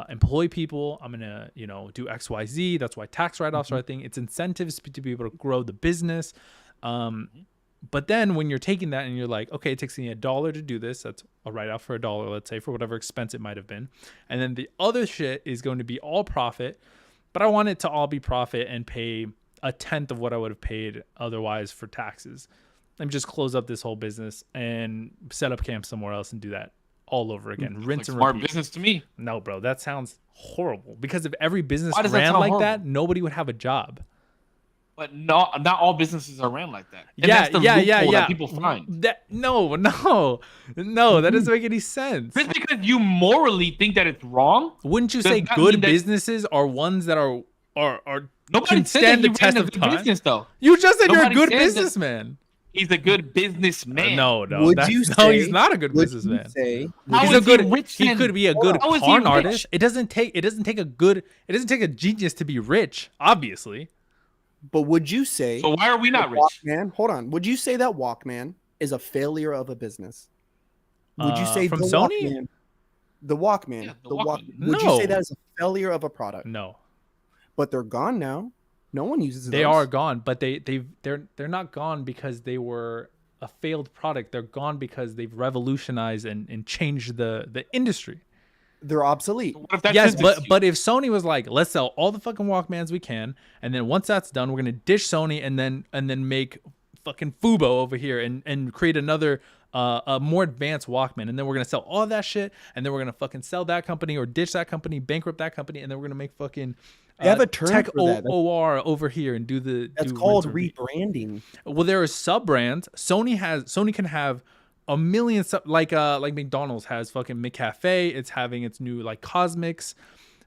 S2: employ people. I'm going to, do X, Y, Z. That's why tax write-offs are a thing. It's incentives to be able to grow the business. But then when you're taking that and you're like, okay, it takes me $1 to do this. That's a write-off for $1, let's say, for whatever expense it might have been. And then the other shit is going to be all profit, but I want it to all be profit and pay 1/10 of what I would have paid otherwise for taxes. Let me just close up this whole business and set up camp somewhere else and do that all over again. Rinse and
S3: smart
S2: repeat.
S3: Business to me.
S2: No, bro, that sounds horrible. Because if every business ran like that, nobody would have a job.
S3: But not all businesses are ran like that. And
S2: Yeah.
S3: that's the loophole that people find.
S2: No, that doesn't make any sense.
S3: Just because you morally think that it's wrong,
S2: wouldn't you say good businesses are ones that are
S3: nobody
S2: can
S3: said
S2: stand
S3: that
S2: the
S3: he
S2: test
S3: ran a
S2: of
S3: good
S2: time?
S3: business though.
S2: You just said you're a
S3: Nobody
S2: good
S3: said that.
S2: businessman.
S3: He's a good businessman.
S2: No,
S1: Would you say,
S2: he's not a good businessman.
S3: How
S2: He's
S3: is
S2: a good.
S3: he rich
S2: He
S3: then?
S2: could be a good
S3: How is he
S2: con
S3: rich?
S2: artist. It doesn't take a genius to be rich. Obviously.
S1: But would you say?
S3: So why are we not rich?
S1: Walkman, hold on. Would you say that Walkman is a failure of a business? Would you say
S2: from
S1: the
S2: Sony?
S1: Walkman, the Walkman,
S3: Yeah,
S1: the Walkman?
S2: No.
S1: Would you say that is a failure of a product?
S2: No,
S1: But they're gone now. No one uses them.
S2: they are gone, but they're not gone because they were a failed product. They're gone because they've revolutionized and changed the industry.
S1: They're obsolete.
S3: What if that's
S2: Yes,
S3: his
S2: but
S3: excuse?
S2: if Sony was like, let's sell all the fucking Walkmans we can, and then once that's done, we're gonna ditch Sony and then make fucking Fubo over here and create another a more advanced Walkman, and then we're gonna sell all of that shit, and then we're gonna fucking sell that company or ditch that company, bankrupt that company, and then we're gonna make fucking
S1: They have a term
S2: tech
S1: for that.
S2: OR over here and do
S1: That's
S2: do
S1: called
S2: rinse and repeat.
S1: rebranding.
S2: Well, there are sub brands. Sony can have a million like McDonald's has fucking McCafe. It's having its new like Cosmics.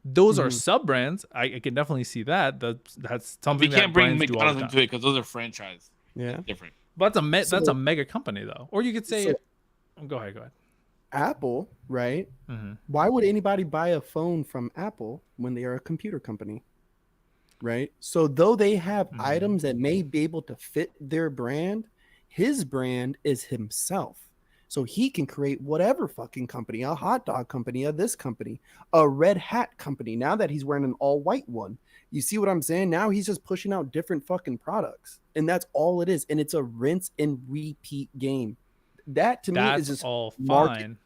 S2: Those are sub brands. I can definitely see that. That's something
S3: we can't
S2: that
S3: bring
S2: brands do all the
S3: McDonald's
S2: time.
S3: into it because those are franchise.
S1: Yeah.
S3: Different.
S2: But that's a mega company though. Or you could say, go ahead.
S1: Apple, right?
S2: Mm-hmm.
S1: Why would anybody buy a phone from Apple when they are a computer company? Right? So though they have
S2: Mm-hmm.
S1: items that may be able to fit their brand, his brand is himself. So he can create whatever fucking company, a hot dog company, a this company, a red hat company. Now that he's wearing an all white one, you see what I'm saying? Now he's just pushing out different fucking products. And that's all it is. And it's a rinse and repeat game. That to me is
S2: That's
S1: just
S2: all
S1: market.
S2: fine.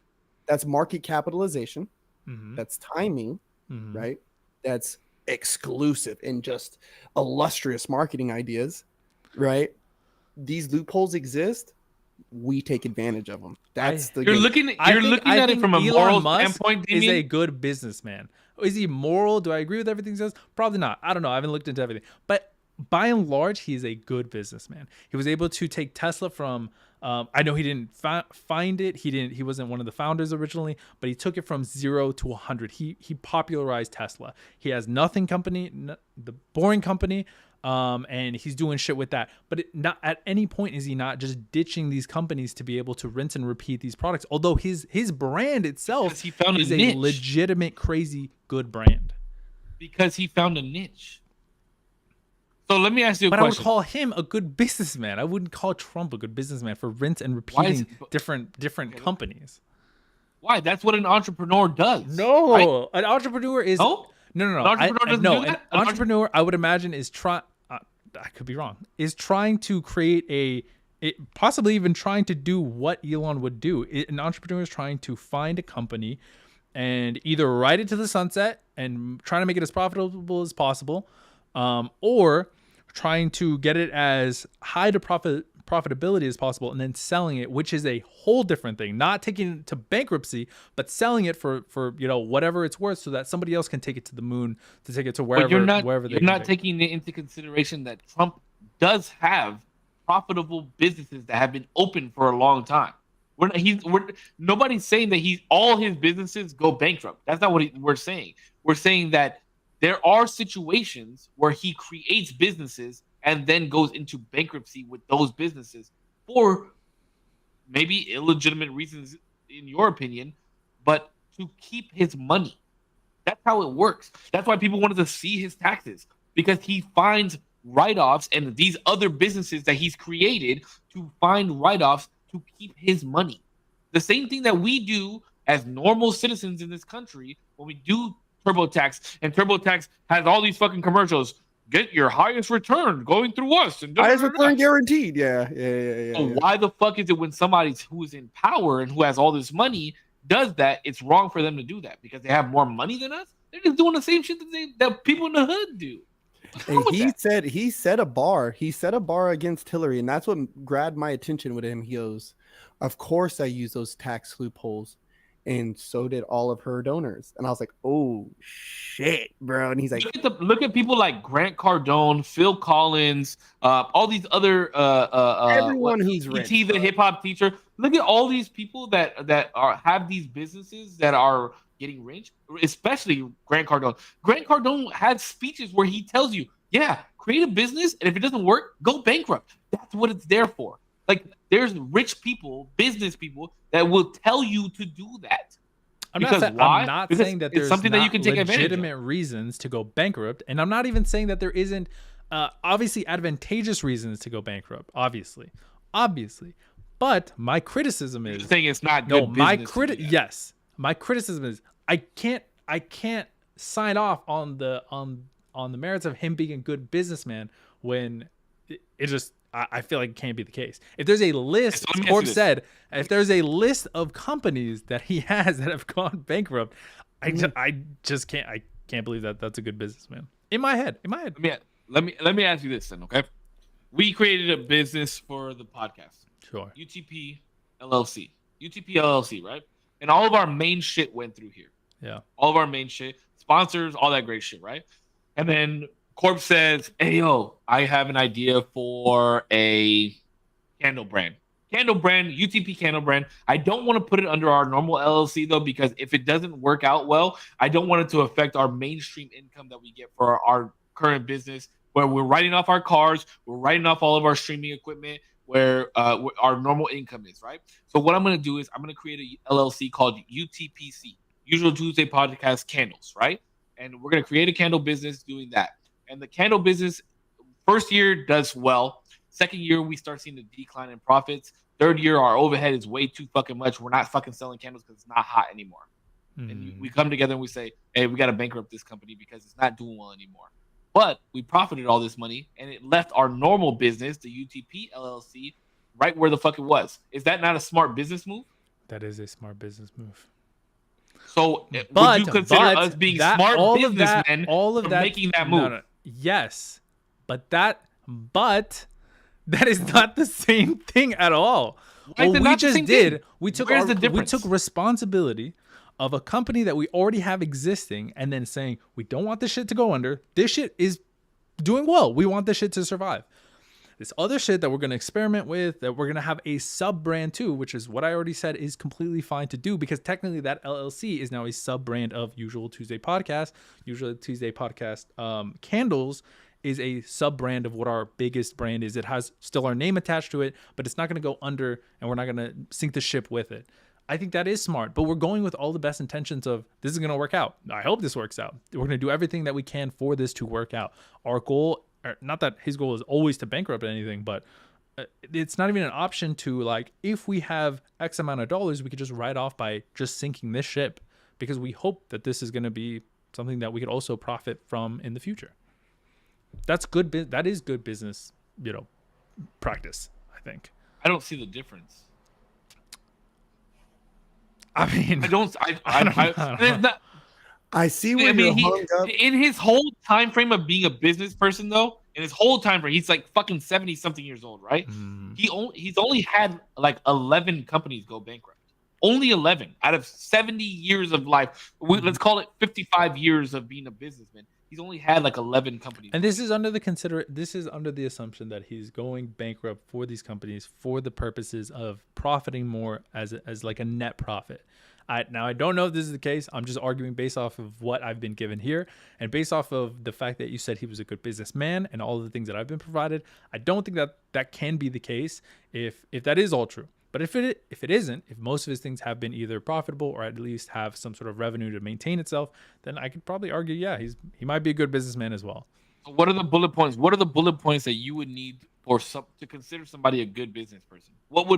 S1: That's market capitalization.
S2: Mm-hmm.
S1: That's timing,
S2: Mm-hmm.
S1: right? That's exclusive and just illustrious marketing ideas, right? These loopholes exist. We take advantage of them. That's the
S3: You're
S1: game.
S3: looking
S2: I
S3: looking at it
S2: think
S3: from a
S2: Elon
S3: moral
S2: Musk
S3: standpoint,
S2: is
S3: Damien.
S2: a good businessman. Is he moral? Do I agree with everything he says? Probably not. I don't know. I haven't looked into everything. But by and large, he's a good businessman. He was able to take Tesla from. I know he didn't find it. He didn't. He wasn't one of the founders originally, but he took it from 0 to 100. He popularized Tesla. He has Nothing Company, the Boring Company. And he's doing shit with that. But not at any point is he not just ditching these companies to be able to rinse and repeat these products. Although his brand itself
S3: Because he found
S2: is
S3: a
S2: a
S3: niche.
S2: legitimate, crazy, good brand.
S3: Because he found a niche. So let me ask you a
S2: But I would
S3: question.
S2: call him a good businessman. I wouldn't call Trump a good businessman for rinse and
S3: Why is
S2: repeating different companies.
S3: Why? That's what an entrepreneur does.
S2: No,
S3: right?
S2: an entrepreneur is
S3: No?
S2: no.
S3: An entrepreneur doesn't
S2: no.
S3: do
S2: An
S3: that?
S2: entrepreneur, I would imagine, is trying. I could be wrong. Is trying to create possibly even trying to do what Elon would do. An entrepreneur is trying to find a company and either ride it to the sunset and trying to make it as profitable as possible, or trying to get it as high to profitability as possible and then selling it, which is a whole different thing. Not taking it to bankruptcy, but selling it for whatever it's worth, so that somebody else can take it to the moon, to take it to wherever
S3: But
S2: they
S3: you're
S2: can
S3: not
S2: take it.
S3: taking into consideration that Trump does have profitable businesses that have been open for a long time. Nobody's saying that all his businesses go bankrupt. That's not what we're saying. We're saying that there are situations where he creates businesses and then goes into bankruptcy with those businesses for maybe illegitimate reasons, in your opinion, but to keep his money. That's how it works. That's why people wanted to see his taxes, because he finds write-offs and these other businesses that he's created to find write-offs to keep his money. The same thing that we do as normal citizens in this country when we do TurboTax, and TurboTax has all these fucking commercials. Get your highest return going through us. And
S1: Highest return guaranteed. Yeah.
S3: So why the fuck is it when somebody who is in power and who has all this money does that, it's wrong for them to do that because they have more money than us? They're just doing the same shit that people in the hood do.
S1: And he set a bar. He set a bar against Hillary, and that's what grabbed my attention with him. He goes, "Of course I use those tax loopholes, and so did all of her donors." And I was like, "Oh shit, bro!" And he's like,
S3: Look at people like Grant Cardone, Phil Collins, all these other
S1: everyone who's rich,
S3: the hip hop teacher. Look at all these people that have these businesses that are getting rich, especially Grant Cardone. Grant Cardone had speeches where he tells you, yeah, create a business, and if it doesn't work, go bankrupt. That's what it's there for. Like, there's rich people, business people that will tell you to do that.
S2: I'm
S3: Because why?
S2: not
S3: Because
S2: saying that
S3: it's
S2: there's
S3: something that you can take advantage of.
S2: legitimate reasons to go bankrupt, and I'm not even saying that there isn't obviously advantageous reasons to go bankrupt. Obviously, but my criticism is
S3: You're saying it's not good.
S2: Yes, my criticism is I can't sign off on the merits of him being a good businessman when it just I feel like it can't be the case. If there's a list, as Corp said, if there's a list of companies that he has that have gone bankrupt, I just can't believe that that's a good businessman. In my head.
S3: Let me ask you this then, okay? We created a business for the podcast.
S2: Sure.
S3: UTP LLC, right? And all of our main shit went through here.
S2: Yeah.
S3: All of our main shit, sponsors, all that great shit, right? And then Corp says, "Hey, yo, I have an idea for a candle brand, UTP candle brand. I don't want to put it under our normal LLC though, because if it doesn't work out well, I don't want it to affect our mainstream income that we get for our current business, where we're writing off our cars, we're writing off all of our streaming equipment, where our normal income is, right? So what I'm going to do is I'm going to create a LLC called UTPC, Usual Tuesday Podcast Candles, right? And we're going to create a candle business doing that. And the candle business, first year does well. Second year, we start seeing the decline in profits. Third year, our overhead is way too fucking much. We're not fucking selling candles because it's not hot anymore. And we come together and we say, hey, we got to bankrupt this company because it's not doing well anymore. But we profited all this money and it left our normal business, the UTP LLC, right where the fuck it was. Is that not a smart business move?
S2: That is a smart business move.
S3: So would you consider us being smart businessmen for making that move?
S2: No. Yes, but that is not the same thing at all. What we just did, we took responsibility of a company that we already have existing and then saying, we don't want this shit to go under. This shit is doing well. We want this shit to survive. This other shit that we're going to experiment with, that we're going to have a sub brand too, which is what I already said is completely fine to do because technically that LLC is now a sub brand of Usual Tuesday Podcast. Usual Tuesday Podcast Candles is a sub brand of what our biggest brand is. It has still our name attached to it, but it's not going to go under and we're not going to sink the ship with it. I think that is smart, but we're going with all the best intentions of this is going to work out. I hope this works out. We're going to do everything that we can for this to work out. Our goal, not that his goal is always to bankrupt anything, but it's not even an option to like, if we have X amount of dollars, we could just write off by just sinking this ship because we hope that this is going to be something that we could also profit from in the future. That's good. That is good business, practice, I think.
S3: I don't see the difference.
S2: I mean,
S1: I see where you're hung up.
S3: In his whole time frame of being a business person, though, in his whole time frame, he's like fucking 70-something years old, right? He's only had like 11 companies go bankrupt. Only 11 out of 70 years of life. Let's call it 55 years of being a businessman. He's only had like 11 companies.
S2: And this is under the assumption that he's going bankrupt for these companies for the purposes of profiting more as like a net profit. Now, I don't know if this is the case. I'm just arguing based off of what I've been given here and based off of the fact that you said he was a good businessman and all of the things that I've been provided. I don't think that can be the case if that is all true. But if it isn't, if most of his things have been either profitable or at least have some sort of revenue to maintain itself, then I could probably argue, yeah, he might be a good businessman as well.
S3: So what are the bullet points? What are the bullet points that you would need to consider somebody a good business person? What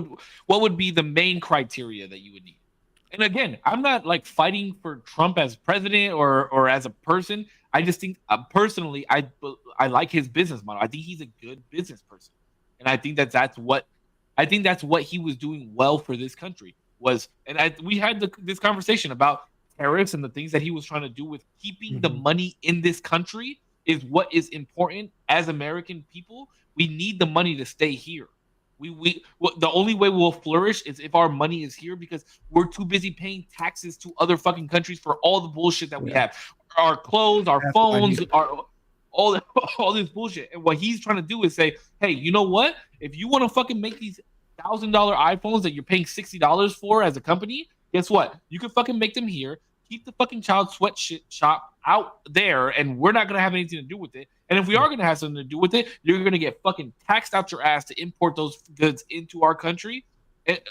S3: would be the main criteria that you would need? And again, I'm not like fighting for Trump as president or as a person. I just think personally, I like his business model. I think he's a good business person, and I think that's what he was doing well for this country was. And we had this conversation about tariffs and the things that he was trying to do with keeping the money in this country is what is important as American people. We need the money to stay here. The only way we'll flourish is if our money is here because we're too busy paying taxes to other fucking countries for all the bullshit that we have. Our clothes, our phones, all this bullshit. And what he's trying to do is say, hey, you know what? If you want to fucking make these $1,000 iPhones that you're paying $60 for as a company, guess what? You can fucking make them here. Keep the fucking child sweat shit shop out there, and we're not going to have anything to do with it. And if we are going to have something to do with it, you're going to get fucking taxed out your ass to import those goods into our country.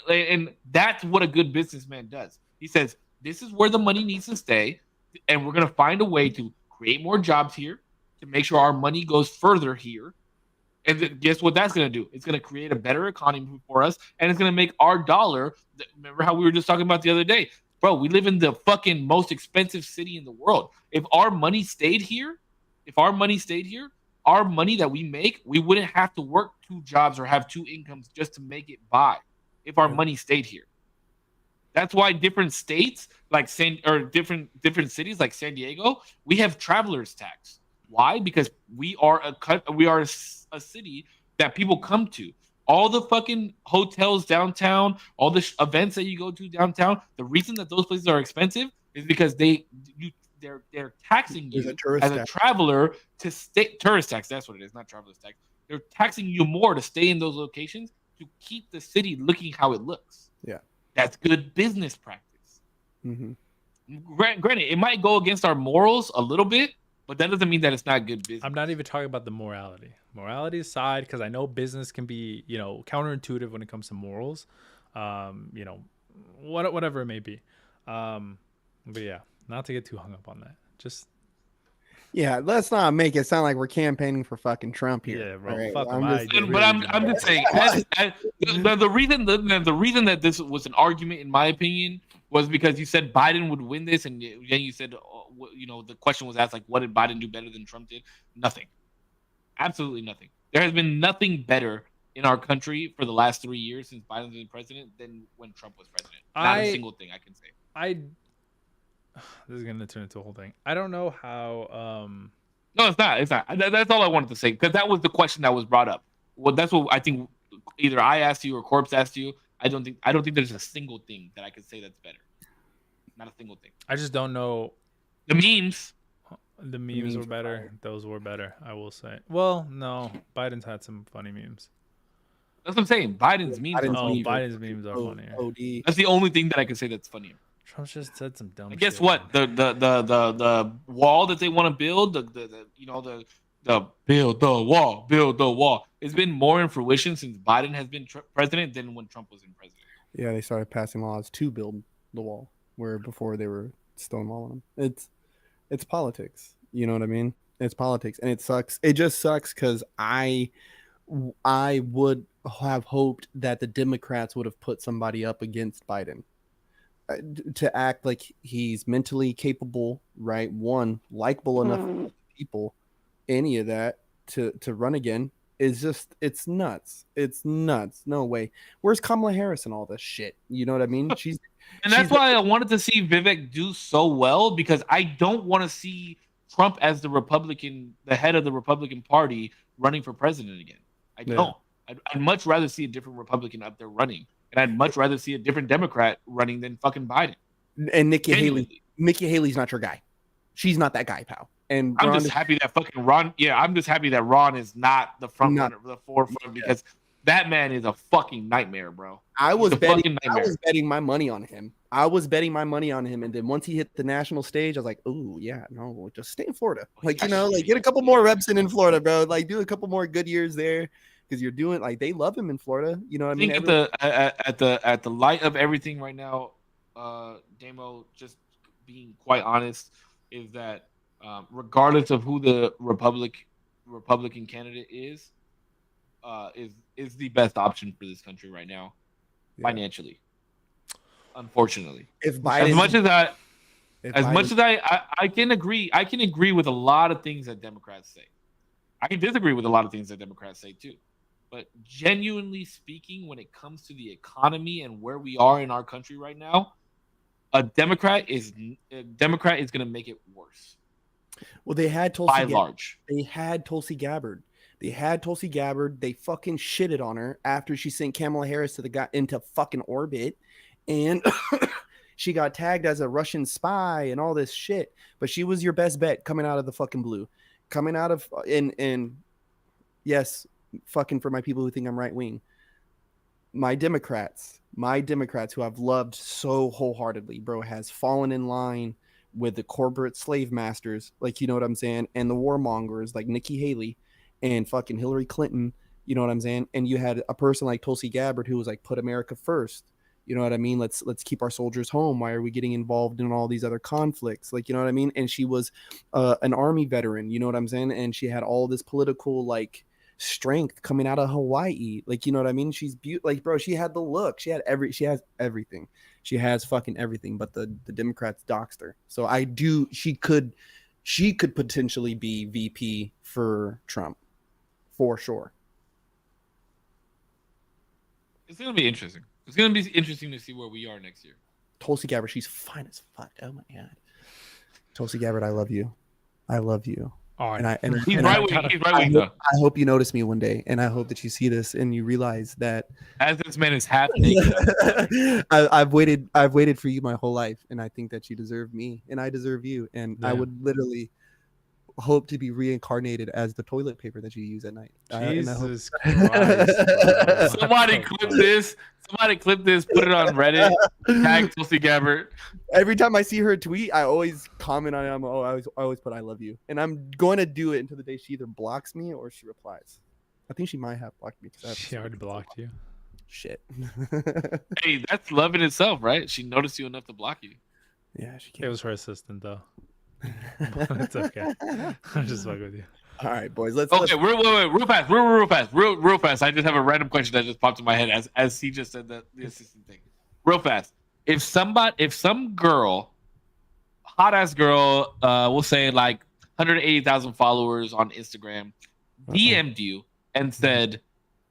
S3: And that's what a good businessman does. He says, this is where the money needs to stay, and we're going to find a way to create more jobs here to make sure our money goes further here. And guess what that's going to do? It's going to create a better economy for us, and it's going to make our dollar. Remember how we were just talking about the other day? Bro, we live in the fucking most expensive city in the world. If our money stayed here, our money that we make, we wouldn't have to work 2 jobs or have 2 incomes just to make it by if our money stayed here. That's why different states like different cities like San Diego, we have travelers tax. Why? Because we are a city that people come to. All the fucking hotels downtown, all the events that you go to downtown, the reason that those places are expensive is because they're taxing you as a traveler to stay. Tourist tax, that's what it is, not traveler's tax. They're taxing you more to stay in those locations to keep the city looking how it looks.
S1: Yeah,
S3: that's good business practice. Granted, it might go against our morals a little bit, but that doesn't mean that it's not good business.
S2: I'm not even talking about the morality. Morality aside, because I know business can be, counterintuitive when it comes to morals. Whatever it may be. But yeah, not to get too hung up on that. Just
S1: Yeah, let's not make it sound like we're campaigning for fucking Trump here.
S2: Yeah, bro.
S1: all right?
S2: Fuck him.
S3: But I'm just saying the reason that this was an argument, in my opinion, was because you said Biden would win this, and then you said, the question was asked, like, what did Biden do better than Trump did? Nothing. Absolutely nothing. There has been nothing better in our country for the last 3 years since Biden's been president than when Trump was president. Not a single thing I can say.
S2: This is gonna turn into a whole thing. I don't know how.
S3: No, it's not. It's not. That's all I wanted to say, because that was the question that was brought up. Well, that's what I think. Either I asked you or Corpse asked you. I don't think there's a single thing that I could say that's better. Not a single thing.
S2: I just don't know.
S3: The memes.
S2: The memes were better. Those were better, I will say. Well, no, Biden's had some funny memes.
S3: That's what I'm saying. Biden's memes.
S2: Biden's memes are funnier.
S1: OD.
S3: That's the only thing that I can say that's funnier.
S2: Trump just said some dumb.
S3: And guess
S2: shit,
S3: what?
S2: man.
S3: The wall that they want to build, the build the wall. It's been more in fruition since Biden has been president than when Trump was in president.
S1: Yeah, they started passing laws to build the wall, where before they were stonewalling them. It's politics. You know what I mean? It's politics, and it sucks. It just sucks because I would have hoped that the Democrats would have put somebody up against Biden to act like he's mentally capable, right? One, likable enough for people, any of that to run again is just, it's nuts. It's nuts. No way. Where's Kamala Harris and all this shit? You know what I mean?
S3: And that's why I wanted to see Vivek do so well, because I don't want to see Trump as the head of the Republican Party running for president again. I don't. I'd much rather see a different Republican up there running. And I'd much rather see a different Democrat running than fucking Biden.
S1: And Nikki Haley's not your guy. She's not that guy, pal. And
S3: I'm just happy that fucking Ron. Yeah, I'm just happy that Ron is not the front runner, the forefront, because that man is a fucking nightmare, bro.
S1: I was betting my money on him. And then once he hit the national stage, I was like, "Oh yeah, no, just stay in Florida. Like, get a couple more reps in Florida, bro. Like, do a couple more good years there." Because you're doing, like, they love him in Florida. You know what I mean?
S3: At the light of everything right now, Damo, just being quite honest, is that regardless of who the Republican candidate is the best option for this country right now, financially. Unfortunately,
S1: if Biden,
S3: as much as I can agree with a lot of things that Democrats say. I can disagree with a lot of things that Democrats say too. But genuinely speaking, when it comes to the economy and where we are in our country right now, a Democrat is going to make it worse.
S1: Well, they had Tulsi
S3: by large.
S1: They had Tulsi Gabbard. They fucking shitted on her after she sent Kamala Harris into fucking orbit, and she got tagged as a Russian spy and all this shit. But she was your best bet coming out of the fucking blue, coming out of and yes. Fucking for my people who think I'm right wing, my Democrats who I've loved so wholeheartedly, bro, has fallen in line with the corporate slave masters, like, you know what I'm saying, and the warmongers like Nikki Haley and fucking Hillary Clinton, you know what I'm saying, and you had a person like Tulsi Gabbard who was like, put America first, you know what I mean, let's keep our soldiers home, why are we getting involved in all these other conflicts, like, you know what I mean, and she was an army veteran, you know what I'm saying, and she had all this political like strength coming out of Hawaii, like, you know what I mean, she's beautiful, like, bro, she had the look, she has everything, she has fucking everything, but the Democrats doxed her. So she could potentially be VP for Trump for sure.
S3: It's gonna be interesting. It's gonna be interesting to see where we are next year.
S1: Tulsi Gabbard, she's fine as fuck. Oh my god, Tulsi Gabbard, I love you.
S2: All right.
S3: He's right wing though.
S1: I hope you notice me one day, and I hope that you see this and you realize that
S3: as this man is half naked.
S1: I've waited for you my whole life, and I think that you deserve me, and I deserve you, and I would literally hope to be reincarnated as the toilet paper that you use at night.
S2: Jesus Christ!
S3: Somebody clip this. Put it on Reddit. Tag Tulsi Gabbard.
S1: Every time I see her tweet, I always comment on it. I always put I love you, and I'm going to do it until the day she either blocks me or she replies. I think she might have blocked me because
S2: She already blocked you.
S1: Shit.
S3: Hey, that's love in itself, right? She noticed you enough to block you.
S1: Yeah, she
S2: It
S1: can't.
S2: was her assistant though. It's okay. I'm just fucking with you.
S1: All right, boys. Let's.
S3: Okay, real fast. I just have a random question that just popped in my head as he just said that the assistant thing. Real fast. If some girl, hot ass girl, we'll say like 180,000 followers on Instagram, DM'd you and said,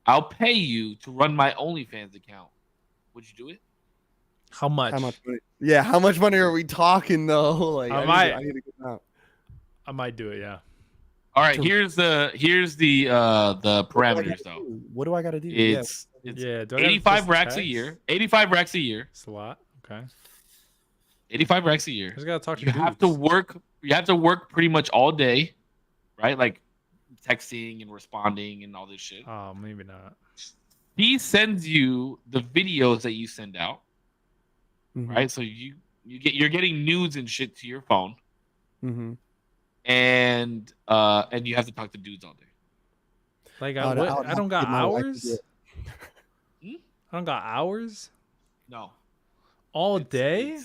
S3: "I'll pay you to run my OnlyFans account," would you do it?
S2: How much?
S1: How much money? Yeah, how much money are we talking though? Like, I need to get out.
S2: I might do it. Yeah.
S3: All right, here's the parameters though.
S1: What do I got to do?
S3: It's
S2: Yeah. Do I gotta
S3: 85
S2: just
S3: racks a
S2: text?
S3: year. 85 racks a year.
S2: It's a lot. Okay.
S3: 85 racks a
S2: I
S3: year.
S2: just gotta talk to
S3: You have to
S2: dudes.
S3: work. You have to work pretty much all day, right? Like texting and responding and all this shit.
S2: Oh, maybe not.
S3: He sends you the videos that you send out,
S1: Mhm.
S3: right? So you're getting nudes and shit to your phone,
S1: Mhm.
S3: and you have to talk to dudes all day.
S2: Like
S1: I would
S2: I
S1: have
S2: don't
S1: to
S2: got
S1: get my wife to do
S2: hours.
S1: it.
S2: I don't got hours
S3: No,
S2: all
S3: It's-
S2: day.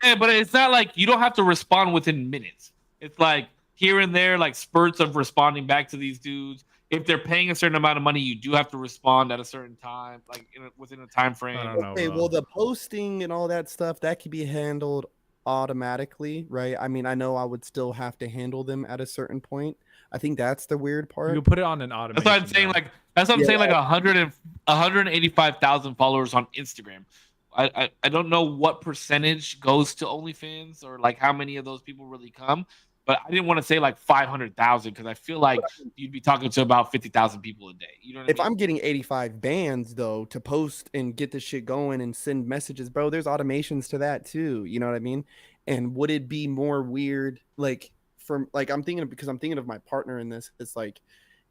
S3: yeah, but it's not like you don't have to respond within minutes. It's like here and there, like spurts of responding back to these dudes. If they're paying a certain amount of money, you do have to respond at a certain time, like within a time frame.
S2: I don't know.
S1: Okay,
S2: bro.
S1: well, the posting and all that stuff that could be handled automatically, right? I mean, I know I would still have to handle them at a certain point. I think that's the weird
S2: You
S1: part.
S2: can put it on an automation.
S3: That's what I'm saying.
S2: though.
S3: Like that's what I'm
S1: Yeah.
S3: saying. Like 185,000 followers on Instagram. I don't know what percentage goes to OnlyFans or like how many of those people really come. But I didn't want to say like 500,000 because I feel like you'd be talking to about 50,000 people a day. You know what
S1: If
S3: I mean?
S1: I'm getting 85 bands though to post and get this shit going and send messages, bro, there's automations to that too. You know what I mean? And would it be more weird, like I'm thinking of my partner in this. It's like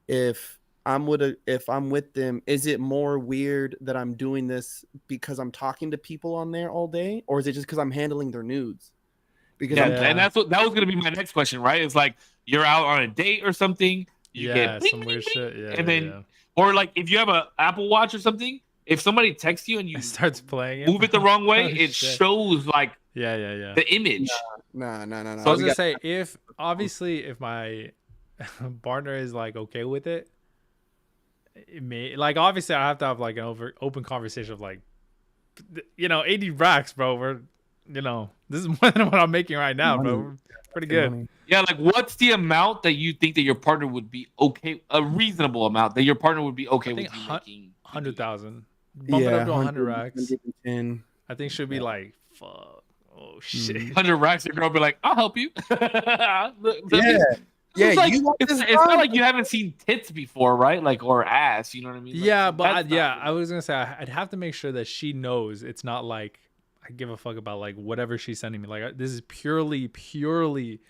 S1: if I'm with them, is it more weird that I'm doing this because I'm talking to people on there all day, or is it just because I'm handling their nudes? Because
S3: Yeah,
S1: I'm
S3: and that was gonna be my next question, right? It's like you're out on a date or something, you
S2: Yeah,
S3: get bling,
S2: some
S3: bling,
S2: weird
S3: bling,
S2: shit. Yeah,
S3: and then
S2: yeah.
S3: or like if you have a Apple Watch or something, if somebody texts you and you
S2: It starts playing.
S3: move it the wrong way,
S2: Oh,
S3: it
S2: shit.
S3: shows like
S2: Yeah.
S3: the image.
S1: no.
S2: So I was
S1: We
S2: gonna
S1: got-
S2: say if my partner is like okay with it, it may like obviously I have to have like an open conversation of like 80 racks, bro. We're this is more than what I'm making right now, bro. We're pretty good.
S1: money.
S3: Yeah, like what's the amount that you think that your partner would be okay, a reasonable amount that your partner would be okay
S2: I
S3: with
S2: think
S3: you making
S2: 100,000. Bump it up to 100 racks.
S1: 110.
S2: I think should be like fuck. Oh shit.
S3: 100 racks, your girl be like, "I'll help you."
S1: Yeah.
S3: It's like,
S1: you want
S3: it's
S1: this
S3: not
S1: done?
S3: like you haven't seen tits before, right? Like or ass, you know what I mean? Like,
S2: Yeah,
S3: so
S2: but
S3: that's not
S2: I was gonna say I'd have to make sure that she knows it's not like I give a fuck about like whatever she's sending me. Like this is purely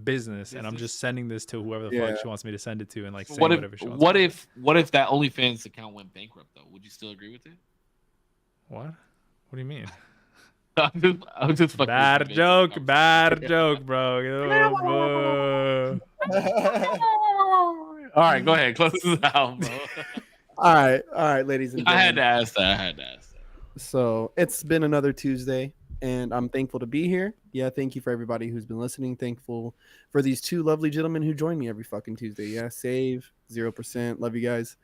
S2: business, and I'm just sending this to whoever the
S1: Yeah.
S2: fuck she wants me to send it to, and like
S3: So
S2: saying
S3: what
S2: whatever she wants.
S3: what if that OnlyFans account went bankrupt though? Would you still agree with it?
S2: What? What do you mean?
S3: I'm just fucking
S2: Bad
S3: with you,
S2: joke,
S3: man.
S2: bad joke, bro.
S3: All right, go ahead, close this out, bro.
S1: all right, ladies and
S3: I
S1: gentlemen.
S3: had to ask that.
S1: So it's been another Tuesday, and I'm thankful to be here. Yeah, thank you for everybody who's been listening. Thankful for these two lovely gentlemen who join me every fucking Tuesday. Yeah, save 0%. Love you guys.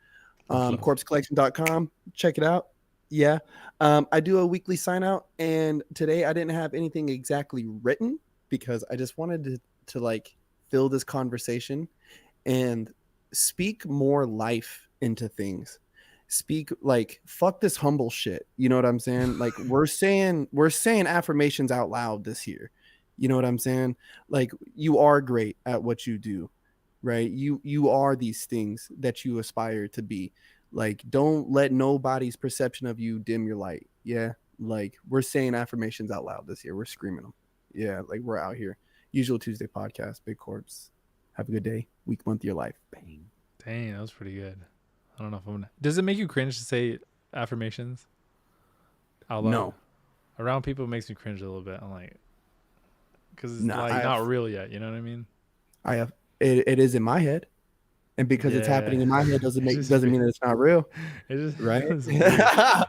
S1: Corpsecollection.com. Check it out. Yeah. I do a weekly sign out, and today I didn't have anything exactly written because I just wanted to like fill this conversation and speak more life into things. Speak like fuck this humble shit. You know what I'm saying? Like we're saying affirmations out loud this year. You know what I'm saying? Like you are great at what you do, right? You are these things that you aspire to be. Like don't let nobody's perception of you dim your light. Yeah. Like we're saying affirmations out loud this year. We're screaming them. Yeah, like we're out here. Usual Tuesday podcast, Big Corpse. Have a good day, week, month, your life. Bang.
S2: Dang, that was pretty good. I don't know if I'm gonna. Does it make you cringe to say affirmations out loud?
S1: No.
S2: Around people, it makes me cringe a little bit. I'm like, because it's
S1: No,
S2: like not real yet. You know what I mean?
S1: I have it is in my head, and because it's happening in my head doesn't mean that it's not real,
S2: It just
S1: right?
S2: it's weird.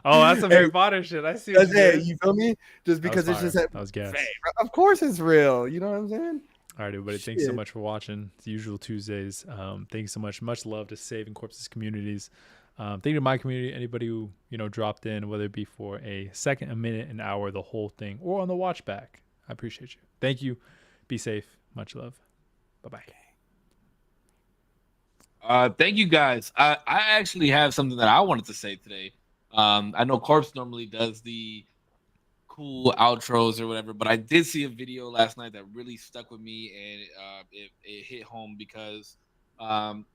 S2: Oh, that's some Harry Potter shit. I see what you did.
S1: You feel me? Just
S2: That was
S1: because it's
S2: fire.
S1: just that,
S2: That was gas.
S1: of course it's real. You know what I'm saying?
S2: All right, everybody. Thanks so
S1: Shit.
S2: much for watching. It's the usual Tuesdays. Thank you so much. Much love to Saving Corpses communities. Thank you to my community. Anybody who dropped in, whether it be for a second, a minute, an hour, the whole thing, or on the watch back. I appreciate you. Thank you. Be safe. Much love. Bye bye.
S3: Thank you guys. I actually have something that I wanted to say today. I know Corpse normally does the cool outros or whatever, but I did see a video last night that really stuck with me, and it hit home because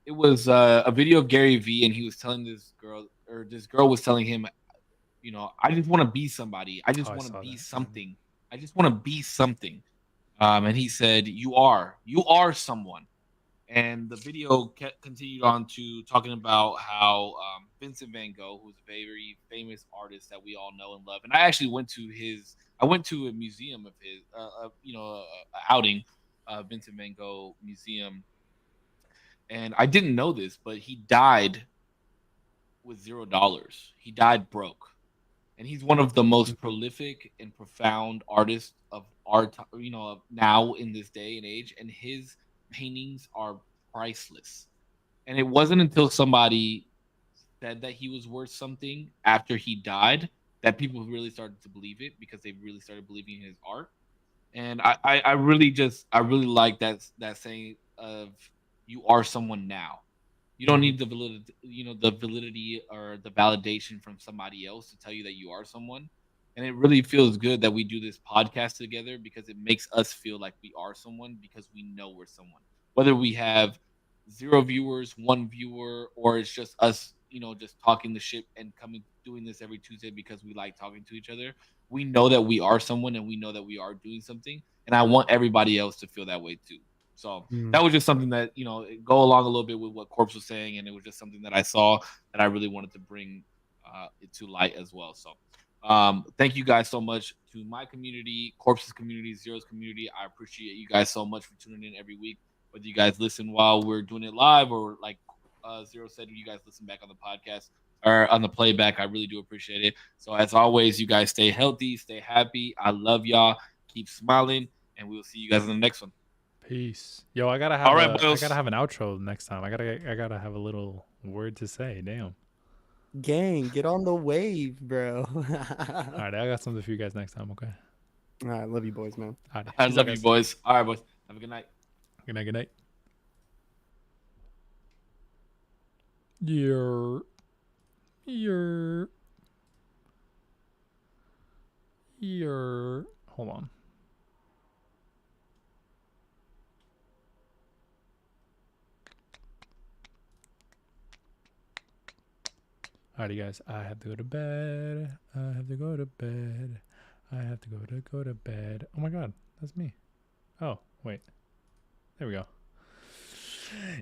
S3: it was a video of Gary Vee, and he was telling this girl was telling him, I just want to be somebody. I just want to be something. I just want to be something. And he said, you are someone. And the video continued on to talking about how Vincent Van Gogh, who's a very famous artist that we all know and love, and I actually went to a museum of his, outing, Vincent Van Gogh Museum, and I didn't know this, but he died with $0. He died broke, and he's one of the most prolific and profound artists of art, now in this day and age, and his paintings are priceless. And it wasn't until somebody said that he was worth something after he died that people really started to believe it, because they really started believing in his art. And I really like that saying of, you are someone now. You don't need the validity or the validation from somebody else to tell you that you are someone. And it really feels good that we do this podcast together, because it makes us feel like we are someone, because we know we're someone. Whether we have 0 viewers, 1 viewer, or it's just us, just talking the shit and doing this every Tuesday because we like talking to each other. We know that we are someone, and we know that we are doing something. And I want everybody else to feel that way too. So that was just something that, go along a little bit with what Corpse was saying. And it was just something that I saw that I really wanted to bring it to light as well. So thank you guys so much to my community, Corpse's community, Zero's community. I appreciate you guys so much for tuning in every week, whether you guys listen while we're doing it live, or like Zero said, you guys listen back on the podcast or on the playback. I really do appreciate it. So as always, you guys stay healthy, stay happy. I love y'all. Keep smiling, and we will see you guys in the next one.
S2: Peace. Yo, I gotta have
S3: I
S2: gotta have an outro next time. I gotta have a little word to say. Damn.
S1: Gang, get on the wave, bro.
S2: All right, I got something for you guys next time. Okay.
S1: All right, love you boys, man.
S2: All right.
S3: I love you, boys. All right, boys. Have a good night.
S2: Good night. Good night. You're. Hold on. Alrighty, guys. I have to go to bed. I have to go to bed. I have to go to bed. Oh my God, that's me. Oh wait, there we go.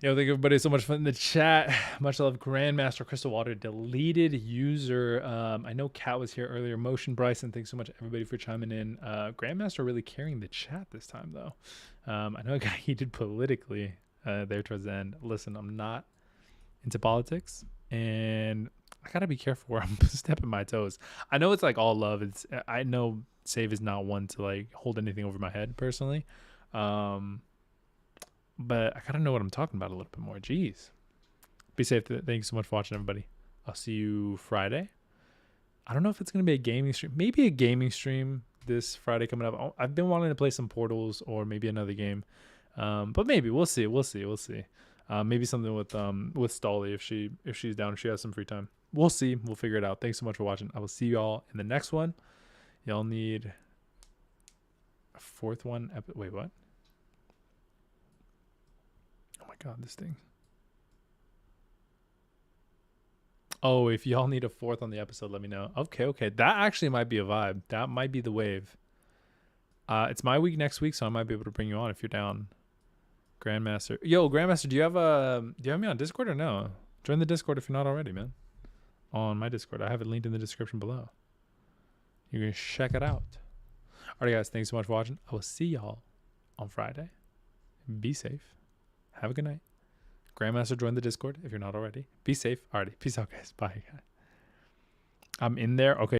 S2: Yo, thank everybody so much for in the chat. Much love, Grandmaster Crystal Water, deleted user. I know Kat was here earlier. Motion Bryson, thanks so much everybody for chiming in. Grandmaster really carrying the chat this time though. I know I got heated politically there towards the end. Listen, I'm not into politics, and I gotta be careful where I'm stepping my toes. I know it's like all love. I know Save is not one to like hold anything over my head personally. But I gotta know what I'm talking about a little bit more. Jeez. Be safe. Thanks so much for watching, everybody. I'll see you Friday. I don't know if it's gonna be a gaming stream. Maybe a gaming stream this Friday coming up. I've been wanting to play some Portals or maybe another game. But maybe we'll see. Maybe something with Stolly if she's down, if she has some free time. We'll see. We'll figure it out. Thanks so much for watching. I will see y'all in the next one. Y'all need a 4th one. Wait, what? Oh my God, this thing. Oh, if y'all need a 4th on the episode, let me know. Okay. That actually might be a vibe. That might be the wave. It's my week next week, so I might be able to bring you on if you're down. Grandmaster. Yo, Grandmaster, do you have me on Discord or no? Join the Discord if you're not already, man. On my Discord. I have it linked in the description below. You can check it out. Alright, guys, thanks so much for watching. I will see y'all on Friday. Be safe. Have a good night. Grandmaster, join the Discord if you're not already. Be safe. Alrighty. Peace out, guys. Bye. I'm in there. Okay.